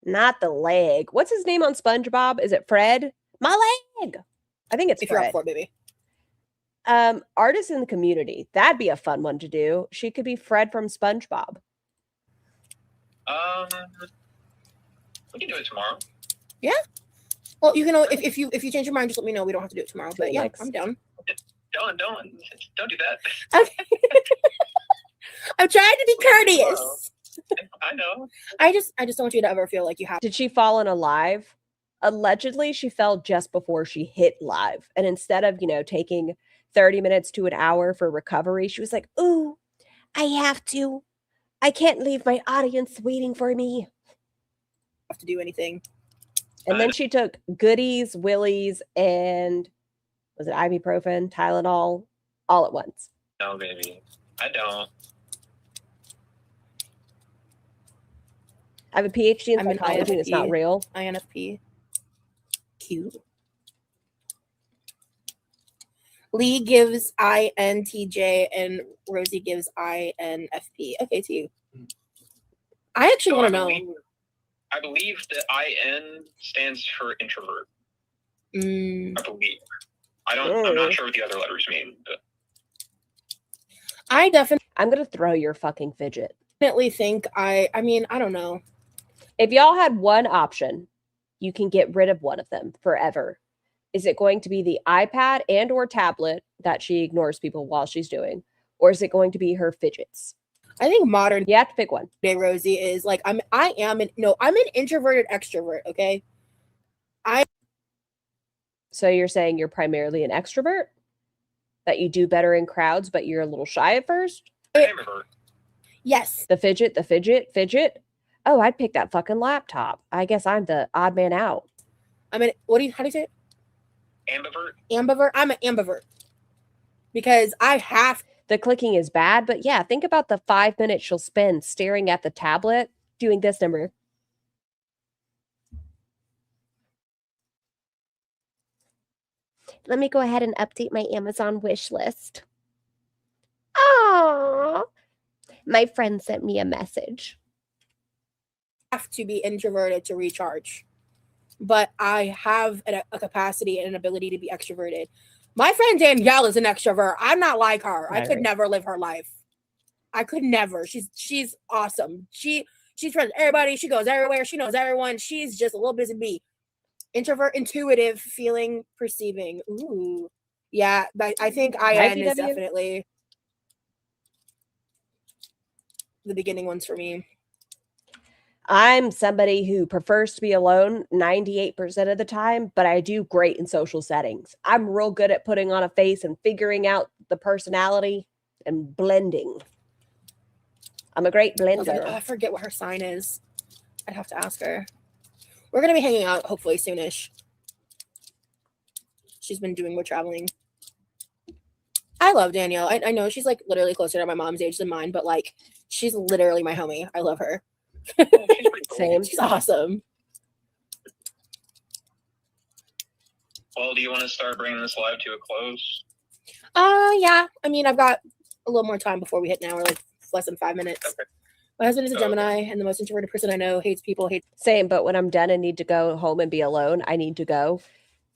Not the leg. What's his name on SpongeBob? Is it Fred? My leg. I think it's If Fred. you're up for it, baby. Artists in the community. That'd be a fun one to do. She could be Fred from SpongeBob. We can do it tomorrow. Yeah. Well, you can if you change your mind, just let me know. We don't have to do it tomorrow. But yeah, I'm down. Don't do that. Okay. I'm trying to be courteous. I know. I just don't want you to ever feel like you have. Did she fall in a live? Allegedly, she fell just before she hit live. And instead of, taking 30 minutes to an hour for recovery, she was like, ooh, I have to. I can't leave my audience waiting for me. Have to do anything. And then she took goodies, willies, and was it ibuprofen, Tylenol, all at once. No, baby. I don't. I have a PhD in I'm an psychology and it's not INFP. real. INFP. Cute. Lee gives INTJ and Rosie gives INFP. Okay, to you. I actually So want to know. I believe that IN stands for introvert. Mm, I believe. I'm not sure what the other letters mean. But I I'm gonna throw your fucking fidget. definitely think I mean, I don't know. If y'all had one option, you can get rid of one of them forever. Is it going to be the iPad and or tablet that she ignores people while she's doing? Or is it going to be her fidgets? I think modern You have to pick one. day Rosie is like I'm an introverted extrovert, okay? So you're saying you're primarily an extrovert? That you do better in crowds, but you're a little shy at first? ambivert. Yes. The fidget. Oh, I'd pick that fucking laptop. I guess I'm the odd man out. How do you say it? Ambivert. Ambivert. I'm an ambivert. Because I have The clicking is bad, but yeah, think about the 5 minutes she'll spend staring at the tablet doing this number. Let me go ahead and update my Amazon wish list. Oh, my friend sent me a message. to be introverted to recharge. But I have a capacity and an ability to be extroverted. My friend Danielle is an extrovert. I'm not like her. I could never live her life. I could never. She's awesome. She's friends with everybody. She goes everywhere. She knows everyone. She's just a little busy bee. Introvert, intuitive, feeling, perceiving. Ooh. Yeah, I think IN is definitely the beginning ones for me. I'm somebody who prefers to be alone 98% of the time, but I do great in social settings. I'm real good at putting on a face and figuring out the personality and blending. I'm a great blender. I forget what her sign is. I'd have to ask her. We're going to be hanging out hopefully soonish. She's been doing more traveling. I love Danielle. I know she's like literally closer to my mom's age than mine, but like she's literally my homie. I love her. Same. She's awesome. Well, do you want to start bringing this live to a close? Yeah. I mean, I've got a little more time before we hit an hour, like less than 5 minutes. Okay. My husband is a Gemini and the most introverted person I know. Hates people. Same, but when I'm done and need to go home and be alone, I need to go.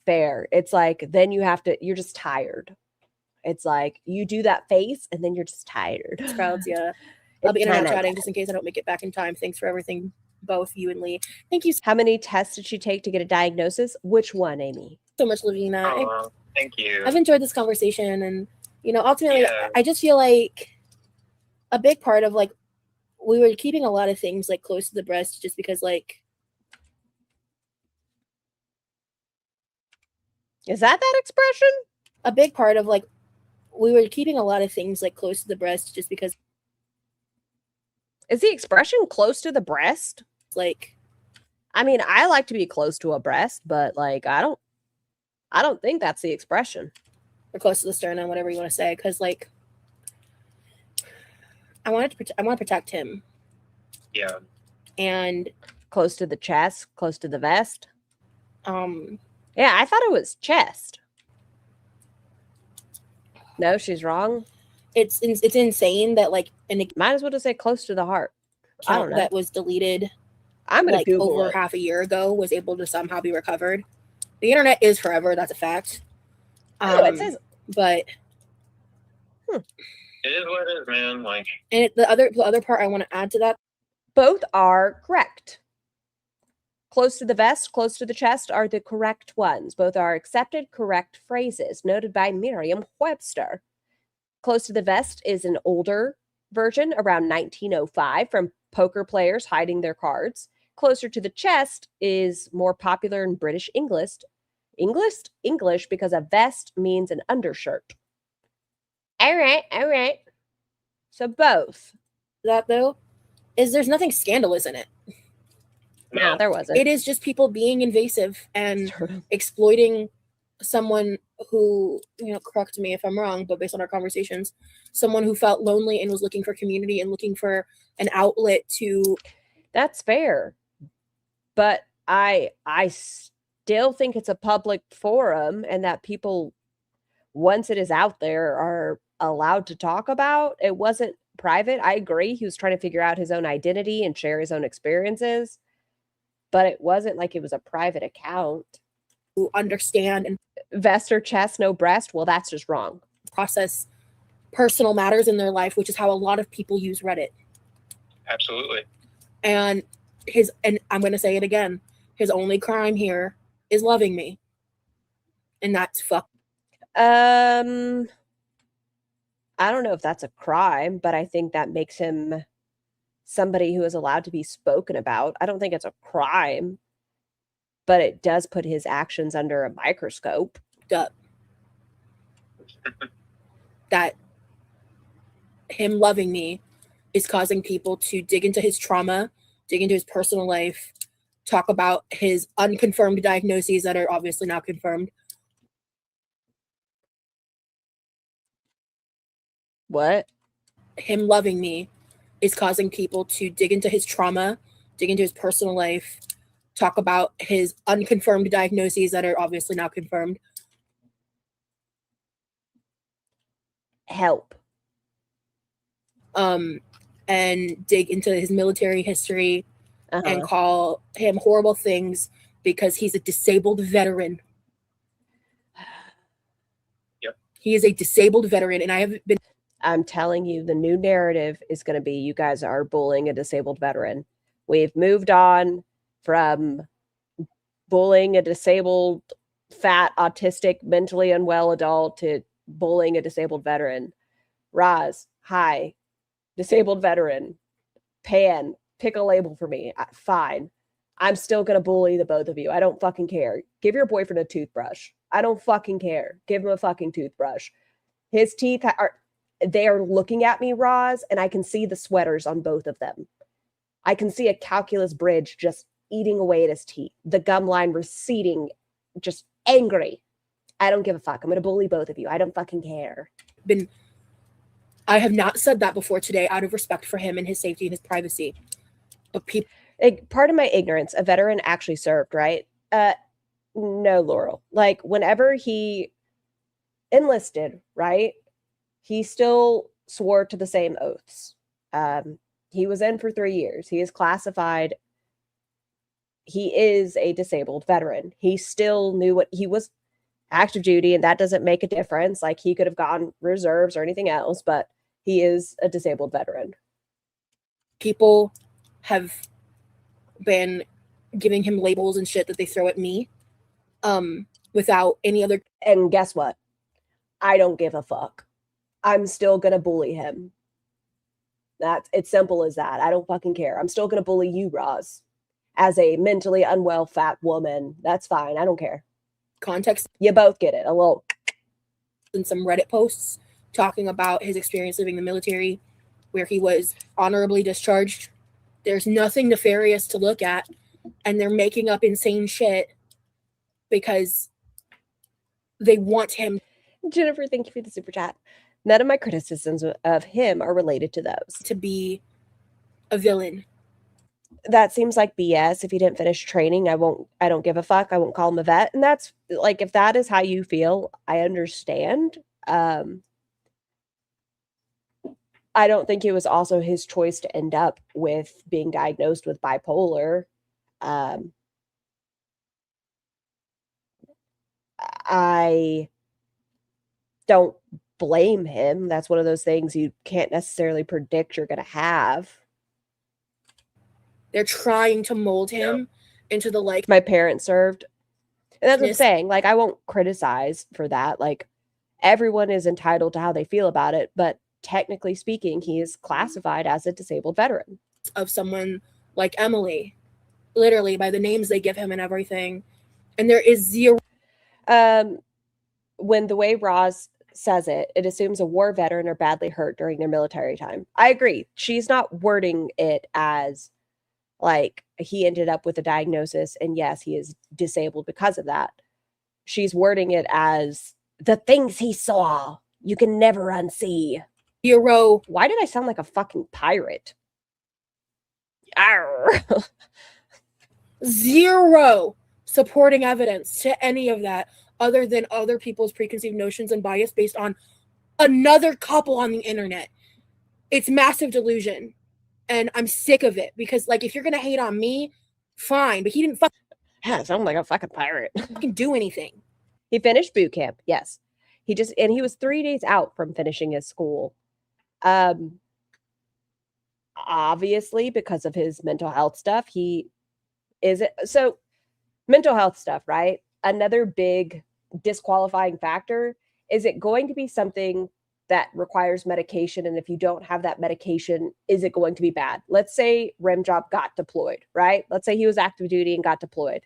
Fair. It's like then you're just tired. It's like you do that face and then you're just tired. Crowds, yeah. I'll be internet chatting just in case I don't make it back in time. Thanks for everything, both you and Lee. Thank you How many tests did she take to get a diagnosis? Which one, Amy? so much, Lavina. Thank you. I've enjoyed this conversation, and ultimately, I just feel like a big part of like we were keeping a lot of things like close to the breast, just because like. Is that expression? A big part of like we were keeping a lot of things like close to the breast, just because. Is the expression close to the breast? Like, I mean, I like to be close to a breast, but like I don't think that's the expression. Or close to the sternum, whatever you want to say, because like I want to protect him. Yeah. And close to the chest, close to the vest. Yeah, I thought it was chest. No, she's wrong. It's insane that like might as well just say close to the heart. I don't know. That was deleted. I'm gonna like Google over it. half a year ago was able to somehow be recovered. The internet is forever. That's a fact. It says, but it is what it is, man. Like, and the other part I want to add to that. Both are correct. Close to the vest, close to the chest are the correct ones. Both are accepted correct phrases noted by Merriam-Webster. Close to the vest is an older version around 1905 from poker players hiding their cards. Closer to the chest is more popular in British English because a vest means an undershirt. All right. So both. That though is there's nothing scandalous in it. No, there wasn't. It is just people being invasive and exploiting someone who, correct me if I'm wrong, but based on our conversations, someone who felt lonely and was looking for community and looking for an outlet to That's fair. But I still think it's a public forum and that people, once it is out there, are allowed to talk about. It wasn't private. I agree. He was trying to figure out his own identity and share his own experiences, but it wasn't like it was a private account. To understand and Vest or chest, no breast. Well, that's just wrong. process personal matters in their life, which is how a lot of people use Reddit. Absolutely. And I'm going to say it again, his only crime here is loving me. And that's fuck. I don't know if that's a crime, but I think that makes him somebody who is allowed to be spoken about. I don't think it's a crime, but it does put his actions under a microscope. That him loving me is causing people to dig into his trauma, dig into his personal life, talk about his unconfirmed diagnoses that are obviously now confirmed. What? Him loving me is causing people to dig into his trauma, dig into his personal life, talk about his unconfirmed diagnoses that are obviously now confirmed. Help. And dig into his military history Uh-huh. and call him horrible things because he's a disabled veteran. Yep. He is a disabled veteran, and I have been. I'm telling you, the new narrative is going to be you guys are bullying a disabled veteran. We've moved on from bullying a disabled, fat, autistic, mentally unwell adult to bullying a disabled veteran. Roz, hi. Disabled veteran. Pan, pick a label for me. Fine. I'm still going to bully the both of you. I don't fucking care. Give your boyfriend a toothbrush. I don't fucking care. Give him a fucking toothbrush. His teeth they are looking at me, Roz, and I can see the sweaters on both of them. I can see a calculus bridge just eating away at his teeth. The gum line receding, just angry. I don't give a fuck. I'm going to bully both of you. I don't fucking care. I have not said that before today out of respect for him and his safety and his privacy. But people. Part of my ignorance, a veteran actually served, right? No, Laurel. Like, whenever he enlisted, right, he still swore to the same oaths. He was in for 3 years. He is classified. He is a disabled veteran. He still knew what he was active duty, and that doesn't make a difference. Like, he could have gone reserves or anything else, but he is a disabled veteran. People have been giving him labels and shit that they throw at me without any other. And guess what? I don't give a fuck. I'm still going to bully him. It's simple as that. I don't fucking care. I'm still going to bully you, Roz, as a mentally unwell fat woman. That's fine. I don't care. Context. You both get it. A little. In some Reddit posts talking about his experience living in the military where he was honorably discharged. There's nothing nefarious to look at, and they're making up insane shit because they want him. Jennifer, thank you for the super chat. None of my criticisms of him are related to those. To be a villain. That seems like BS. If he didn't finish training, I don't give a fuck. I won't call him a vet. And that's like, if that is how you feel, I understand. I don't think it was also his choice to end up with being diagnosed with bipolar. I don't blame him. That's one of those things you can't necessarily predict you're going to have. They're trying to mold him into the like. My parents served. And that's what I'm saying. Like, I won't criticize for that. Like, everyone is entitled to how they feel about it. But technically speaking, he is classified as a disabled veteran. Of someone like Emily, literally by the names they give him and everything. And there is zero. When the way Roz says it, it assumes a war veteran or badly hurt during their military time. I agree. She's not wording it as like he ended up with a diagnosis and yes, he is disabled because of that. She's wording it as the things he saw you can never unsee. Zero. Why did I sound like a fucking pirate? Arr. Zero supporting evidence to any of that other than other people's preconceived notions and bias based on another couple on the internet. It's massive delusion. And I'm sick of it because, like, if you're going to hate on me, fine. But he didn't Yeah, sound like a fucking pirate. fucking do anything. He finished boot camp. Yes. He was 3 days out from finishing his school. Obviously because of his mental health stuff, mental health stuff, right? Another big disqualifying factor, is it going to be something that requires medication? And if you don't have that medication, is it going to be bad? Let's say Remjob got deployed, right? Let's say he was active duty and got deployed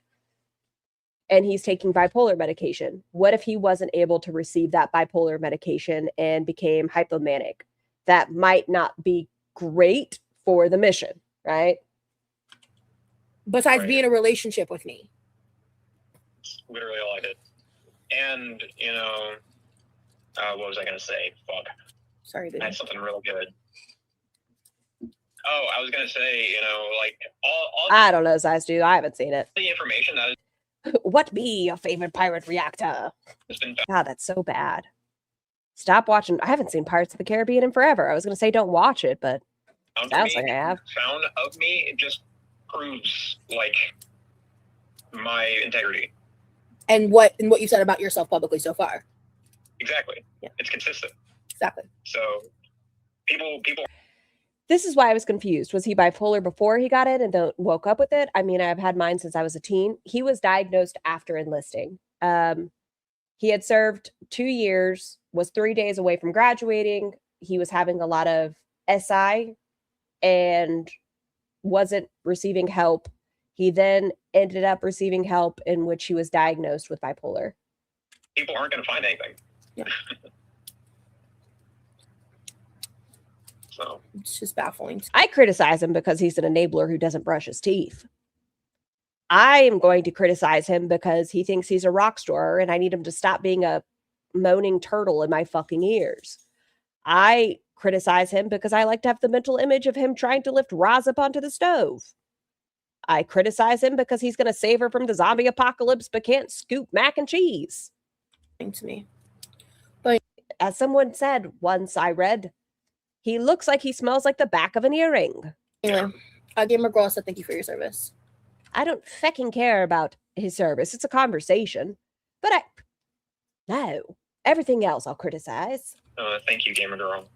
and he's taking bipolar medication. What if he wasn't able to receive that bipolar medication and became hypomanic? That might not be great for the mission, right? Besides being in a relationship with me. That's literally all I did. And, you know, what was I going to say? Fuck. Sorry, I baby. had something real good. Oh, I was going to say, you know, like, all I don't know, Size Dude. I haven't seen it. the information that What be your favorite pirate reactor? has been God, that's so bad. Stop watching. I haven't seen Pirates of the Caribbean in forever. I was going to say don't watch it, but found sounds of like I have. me, it just proves, like, my integrity. And what you said about yourself publicly so far. Exactly. Yeah. It's consistent. Exactly. So people This is why I was confused. Was he bipolar before he got it and then woke up with it? I mean, I've had mine since I was a teen. He was diagnosed after enlisting. He had served 2 years, was 3 days away from graduating. He was having a lot of SI and wasn't receiving help. He then ended up receiving help in which he was diagnosed with bipolar. people aren't going to find anything. Yeah. So It's just baffling. I criticize him because he's an enabler who doesn't brush his teeth. I am going to criticize him because he thinks he's a rock star and I need him to stop being a moaning turtle in my fucking ears. I criticize him because I like to have the mental image of him trying to lift Roz up onto the stove. I criticize him because he's going to save her from the zombie apocalypse but can't scoop mac and cheese. To me. As someone said once I read, he looks like he smells like the back of an earring. Anyway, Gamer Girl said thank you for your service. I don't fucking care about his service. It's a conversation. But no, everything else I'll criticize. thank you, Gamer Girl.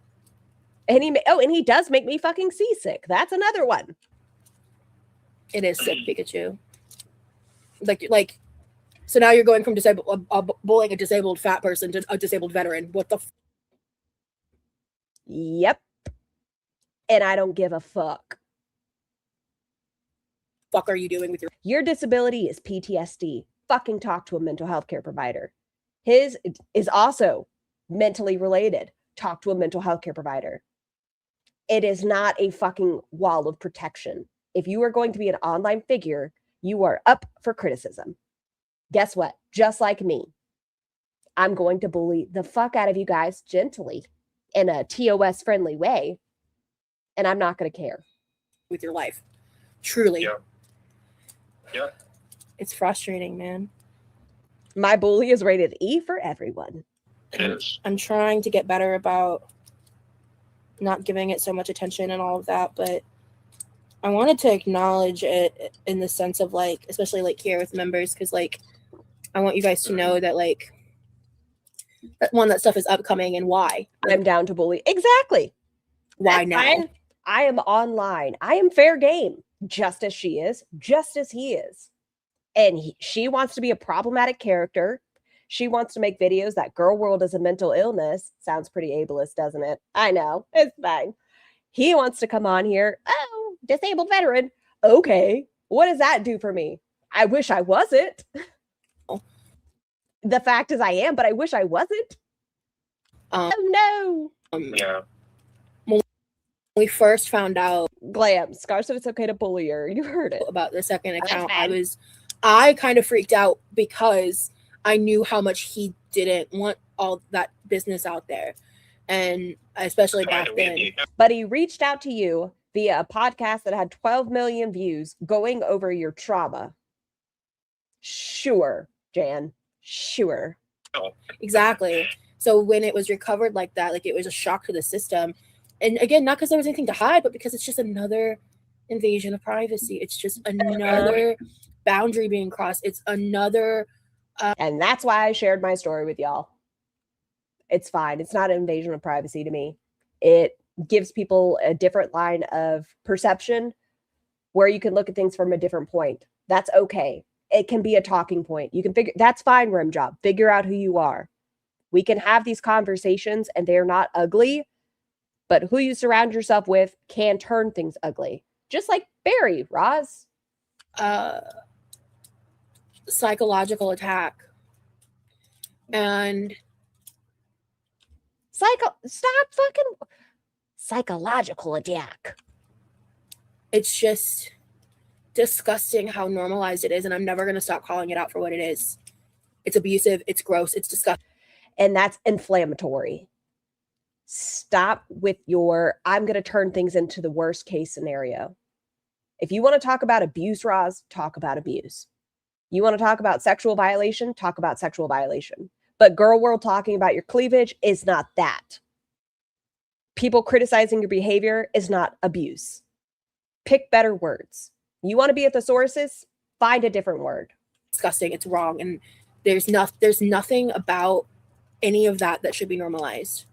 And he does make me fucking seasick. That's another one. It is sick, Pikachu. Like, so now you're going from bullying a disabled fat person to a disabled veteran. What the Yep. And I don't give a fuck. fuck are you doing with Your disability is PTSD. Fucking talk to a mental health care provider. His is also mentally related. Talk to a mental health care provider. It is not a fucking wall of protection. If you are going to be an online figure, you are up for criticism. Guess what? Just like me, I'm going to bully the fuck out of you guys gently in a TOS friendly way. And I'm not going to care. with your life? Truly. Yeah. Yeah. It's frustrating, man. My bully is rated E for everyone. It is. I'm trying to get better about not giving it so much attention and all of that, but I wanted to acknowledge it in the sense of like, especially like here with members, because like I want you guys to know that like that stuff is upcoming and why. I'm down to bully. Exactly. Why That's now? fine. I am online. I am fair game, just as she is, just as he is. And she wants to be a problematic character. She wants to make videos that GorldWorld is a mental illness. Sounds pretty ableist, doesn't it? I know. It's fine. He wants to come on here. Oh, disabled veteran. Okay. What does that do for me? I wish I wasn't. The fact is I am, but I wish I wasn't. Oh no. Yeah. When we first found out Glam. Scar said it's okay to bully her. You heard it. about the second That's account, fine. I kind of freaked out because I knew how much he didn't want all that business out there. And especially back then. But he reached out to you via a podcast that had 12 million views going over your trauma. Sure, Jan. Sure. Exactly. So when it was recovered like that, like it was a shock to the system. And again, not because there was anything to hide, but because it's just another invasion of privacy. It's just another boundary being crossed. It's another. And that's why I shared my story with y'all. It's fine. It's not an invasion of privacy to me. It gives people a different line of perception where you can look at things from a different point. That's okay. It can be a talking point. You can figure, that's fine, Rim Job. Figure out who you are. We can have these conversations and they're not ugly, but who you surround yourself with can turn things ugly. Just like Barry, Roz. Psychological attack. And stop fucking psychological attack. It's just disgusting how normalized it is, and I'm never going to stop calling it out for what it is. It's abusive, it's gross, it's disgusting. And that's inflammatory. Stop with your, I'm going to turn things into the worst case scenario. If you want to talk about abuse, Roz, talk about abuse. You want to talk about sexual violation, talk about sexual violation. But Girl World talking about your cleavage is not that. People criticizing your behavior is not abuse. Pick better words. You want to be at the sources? Find a different word. Disgusting. It's wrong. And there's nothing about any of that that should be normalized.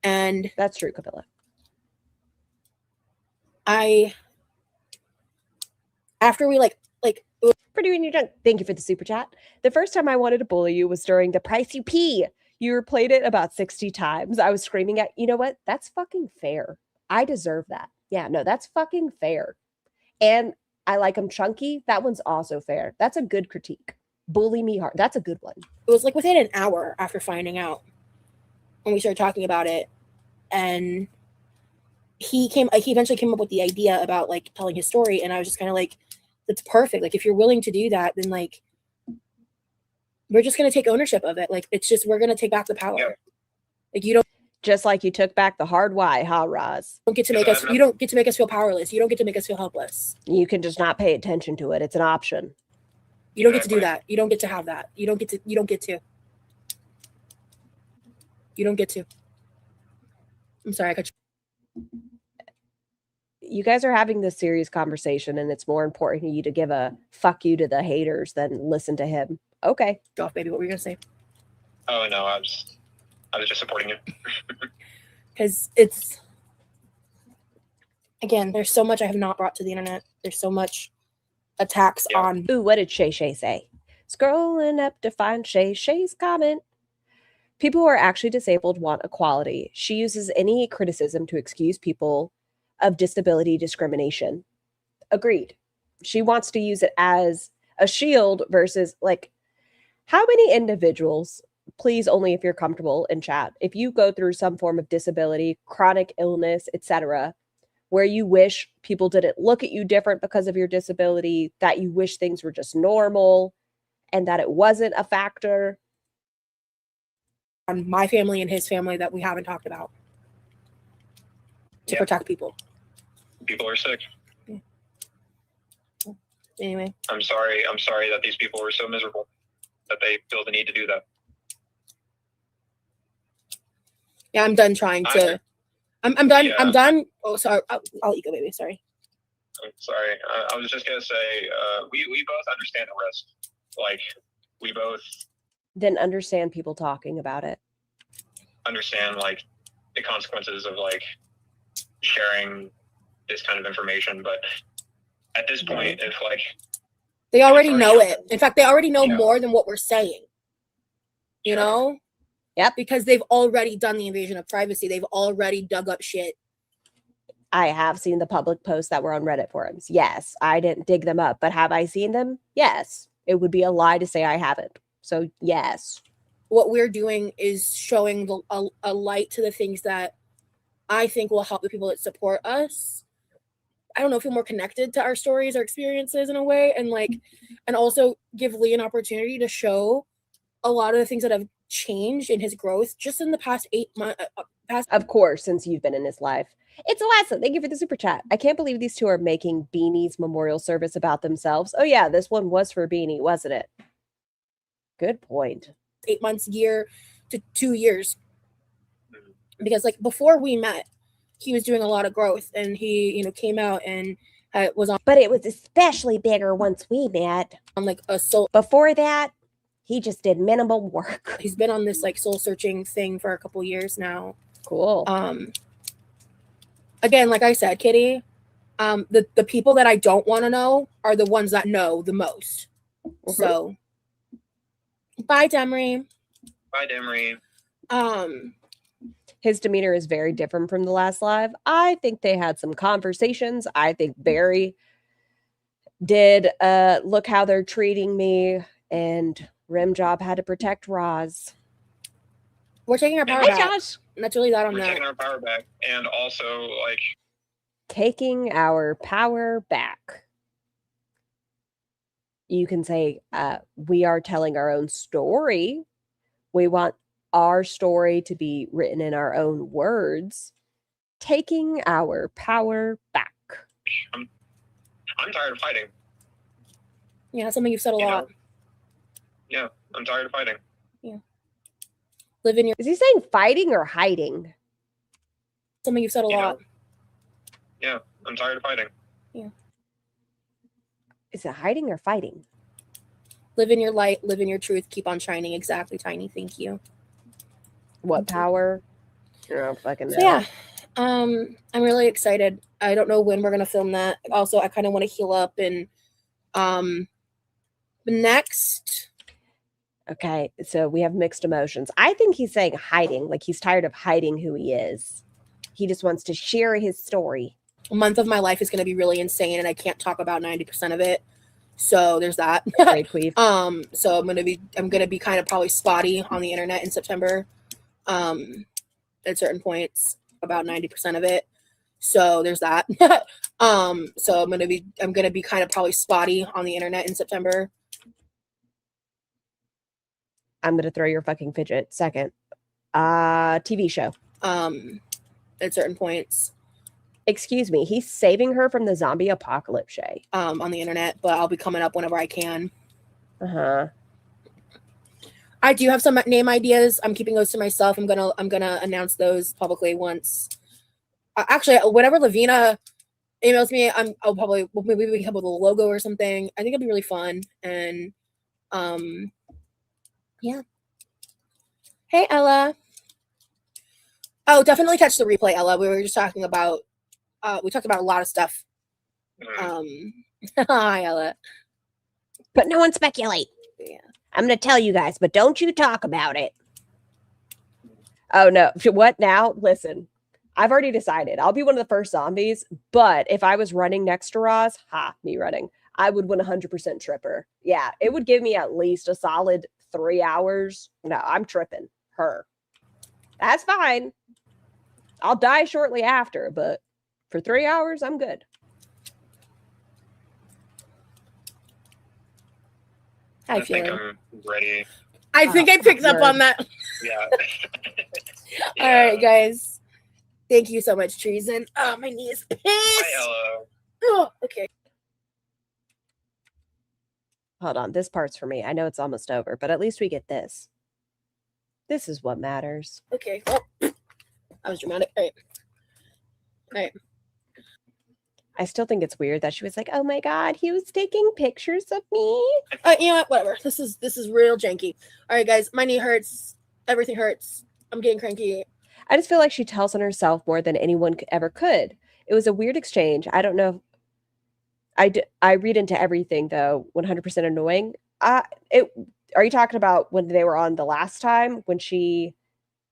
And that's true, Camilla. After we Pretty when you're done. Thank you for the super chat. The first time I wanted to bully you was during the Price You Pee. You replayed it about 60 times. I was screaming at, you know what? That's fucking fair. I deserve that. Yeah, no, that's fucking fair. And I like them chunky. That one's also fair. That's a good critique. Bully me hard. That's a good one. It was like within an hour after finding out when we started talking about it. And he eventually came up with the idea about like telling his story. And I was just kind of like, that's perfect. Like, if you're willing to do that, then like, we're just going to take ownership of it. Like, it's just, we're going to take back the power. Yeah. Like, you don't. Just like you took back the hard why, huh, Roz? You don't get to make us feel powerless. You don't get to make us feel helpless. You can just not pay attention to it. It's an option. You don't get to do that. You don't get to have that. You don't get to. I'm sorry, I cut you. You guys are having this serious conversation, and it's more important for you to give a fuck you to the haters than listen to him. Okay. Go off, baby. What were you gonna say? Oh no, I was just supporting you. Because it's, again, there's so much I have not brought to the internet. There's so much attacks on. Ooh, what did Shay Shay say? Scrolling up to find Shay Shay's comment. People who are actually disabled want equality. She uses any criticism to excuse people of disability discrimination. Agreed. She wants to use it as a shield versus, like, how many individuals, please only if you're comfortable in chat, if you go through some form of disability, chronic illness, etc., where you wish people didn't look at you different because of your disability, that you wish things were just normal and that it wasn't a factor. On my family and his family that we haven't talked about to protect people. People are sick. Anyway, I'm sorry that these people were so miserable that they feel the need to do that. Yeah, I'm done trying to. I'm done. Yeah. I'm done. Oh, sorry. I'll let you go, baby. Sorry. I'm sorry. I was just gonna say, we both understand the risk. Like, we both Then understand people talking about it. understand like the consequences of like sharing this kind of information, but at this point, if like they already know it. In fact, they already know Yeah. more than what we're saying. You know? Yep. Because they've already done the invasion of privacy. They've already dug up shit. I have seen the public posts that were on Reddit forums. Yes, I didn't dig them up, but have I seen them? Yes. It would be a lie to say I haven't. So, yes. What we're doing is showing a light to the things that I think will help the people that support us. I don't know, feel more connected to our stories, our experiences in a way, and also give Lee an opportunity to show a lot of the things that have changed in his growth just in the past past Of course, since you've been in his life. It's Alessa. Thank you for the super chat. I can't believe these two are making Beanie's memorial service about themselves. Oh yeah, this one was for Beanie, wasn't it? Good point. 8 months, year to 2 years. Because like before we met, he was doing a lot of growth, and he, you know, came out and was on But it was especially bigger once we met. like a soul. Before that, he just did minimal work. He's been on this like soul searching thing for a couple years now. Cool. Again, like I said, Kitty, the people that I don't want to know are the ones that know the most. Mhm. So, bye, Demery. Bye, Demery. His demeanor is very different from the last live. I think they had some conversations. I think Barry did look how they're treating me, and Rimjob had to protect Roz. We're taking our power Hi, back. Josh. And that's really that on We're that. taking our power back, and also like Taking our power back. You can say, we are telling our own story. We want our story to be written in our own words. Taking our power back. I'm tired of fighting. Yeah, that's something you've said a You know? lot. Yeah, I'm tired of fighting. Live in your Is he saying fighting or hiding? something you've said a You know? lot. Yeah, I'm tired of fighting. Is it hiding or fighting? Live in your light. Live in your truth. Keep on shining. Exactly, Tiny. Thank you. What power? I don't fucking know. So yeah, I'm really excited. I don't know when we're gonna film that. Also, I kind of want to heal up and next. Okay, so we have mixed emotions. I think he's saying hiding, like he's tired of hiding who he is. He just wants to share his story. Month of my life is going to be really insane, and I can't talk about 90% of it. So there's that. Great queef. So I'm gonna be kind of probably spotty on the internet in September. At certain points, about 90% of it. So there's that. So I'm gonna be kind of probably spotty on the internet in September. I'm gonna throw your fucking fidget. Second. TV show. At certain points. Excuse me, he's saving her from the zombie apocalypse, Shay. On the internet, but I'll be coming up whenever I can. Uh-huh. I do have some name ideas. I'm keeping those to myself. I'm gonna announce those publicly once. Actually, whenever Lavina emails me, I'll probably maybe we can come up with a logo or something. I think it'll be really fun. And yeah. Hey, Ella. Oh, definitely catch the replay, Ella. We were just talking about we talked about a lot of stuff. Hi, Ella. But no one speculate. Yeah. I'm gonna tell you guys, but don't you talk about it. Oh no. What now? Listen, I've already decided. I'll be one of the first zombies, but if I was running next to Roz, me running, I would 100% trip her. Yeah, it would give me at least a solid 3 hours. No, I'm tripping her. That's fine. I'll die shortly after, but for 3 hours, I'm good. How I you think feeling? I'm ready. I think I picked up on that. Yeah. All right, guys. Thank you so much, Treason. Oh, my knee is pissed. Hi, Ella. Oh, okay. Hold on, this part's for me. I know it's almost over, but at least we get this. This is what matters. Okay. Well, that was dramatic. All right. All right. I still think it's weird that she was like, "Oh my god, he was taking pictures of me." You know what? Whatever. This is real janky. All right, guys. My knee hurts. Everything hurts. I'm getting cranky. I just feel like she tells on herself more than anyone ever could. It was a weird exchange. I don't know. I read into everything though. 100% annoying. Are you talking about when they were on the last time when she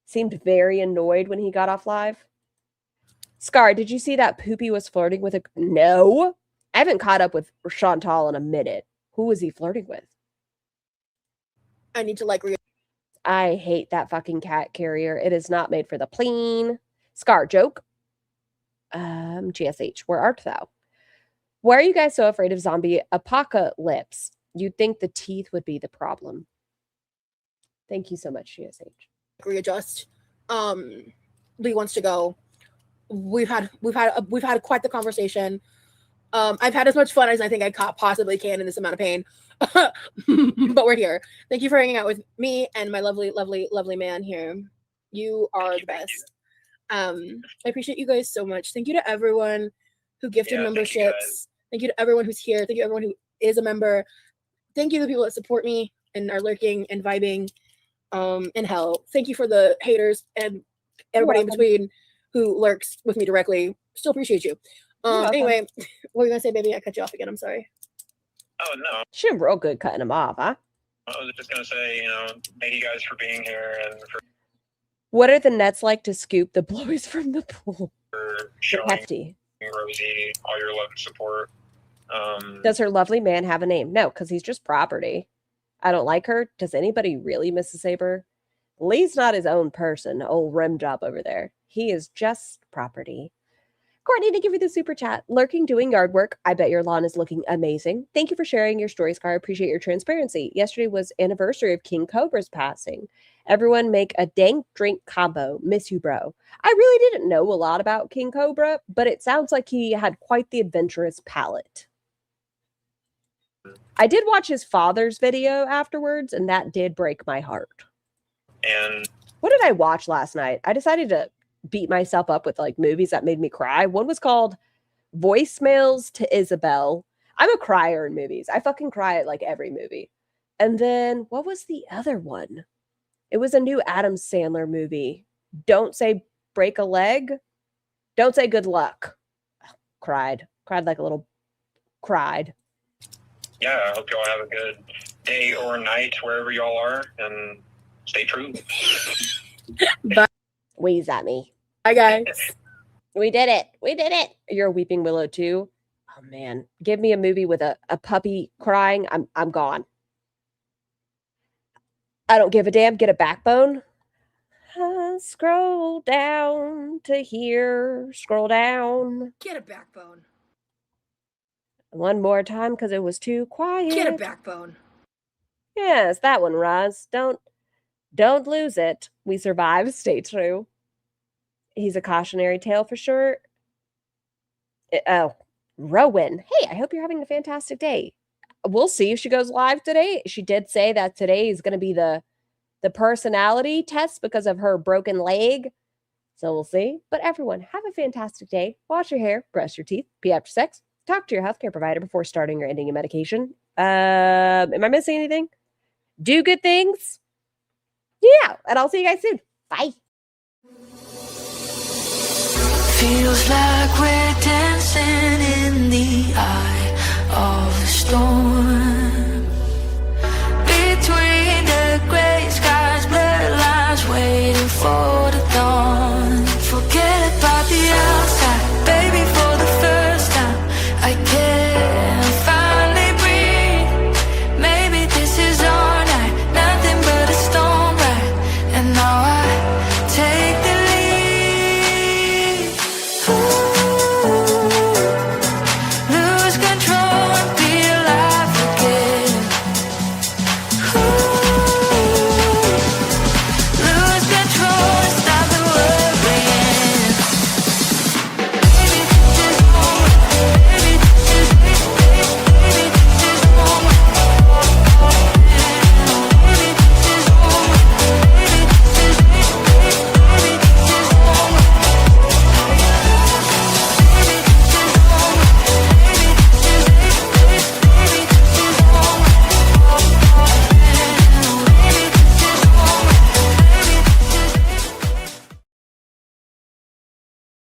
seemed very annoyed when he got off live? Scar, did you see that Poopy was flirting with a... No. I haven't caught up with Chantal in a minute. Who was he flirting with? I need to like I hate that fucking cat carrier. It is not made for the plane. Scar, joke? GSH, where art thou? Why are you guys so afraid of zombie apocalypse? You'd think the teeth would be the problem. Thank you so much, GSH. readjust. Lee wants to go. We've had quite the conversation. I've had as much fun as I think I possibly can in this amount of pain. But we're here. Thank you for hanging out with me and my lovely, lovely, lovely man here. You are the best. I appreciate you guys so much. Thank you to everyone who gifted memberships. Thank you to everyone who's here. Thank you to everyone who is a member. Thank you to the people that support me and are lurking and vibing in hell. Thank you for the haters and everybody in between who lurks with me directly. Still appreciate you. Anyway, what were you gonna say, baby? I cut you off again. I'm sorry. Oh no. She real good cutting him off, huh? I was just gonna say, thank you guys for being here and for What are the Nets like to scoop the boys from the pool? showing Hefty. Rosie all your love and support. Does her lovely man have a name? No, because he's just property. I don't like her. Does anybody really, Mrs. Saber? Lee's not his own person. Old rim job over there. He is just property. Courtney, thank you for the super chat. Lurking, doing yard work. I bet your lawn is looking amazing. Thank you for sharing your story, Scar. I appreciate your transparency. Yesterday was anniversary of King Cobra's passing. Everyone make a dank drink combo. Miss you, bro. I really didn't know a lot about King Cobra, but it sounds like he had quite the adventurous palate. I did watch his father's video afterwards, and that did break my heart. And What did I watch last night? I decided to beat myself up with like movies that made me cry. One was called Voicemails to Isabel. I'm a crier in movies. I fucking cry at like every movie. And then what was the other one? It was a new Adam Sandler movie. Don't Say Break a Leg. Don't Say Good Luck. Cried like a little cried. yeah, I hope y'all have a good day or night wherever y'all are, and stay true. Wheeze at me. Hi guys. We did it. We did it. You're a weeping willow too. Oh man. Give me a movie with a puppy crying. I'm gone. I don't give a damn. Get a backbone. Scroll down to here. Scroll down. Get a backbone. One more time because it was too quiet. Get a backbone. Yes, that one, Roz. Don't lose it. We survive. Stay true. He's a cautionary tale for sure. Rowan. Hey, I hope you're having a fantastic day. We'll see if she goes live today. She did say that today is going to be the personality test because of her broken leg. So we'll see. But everyone, have a fantastic day. Wash your hair, brush your teeth, pee after sex, talk to your healthcare provider before starting or ending your medication. Am I missing anything? Do good things. Yeah, and I'll see you guys soon. Bye. Feels like we're dancing in the eye of the storm.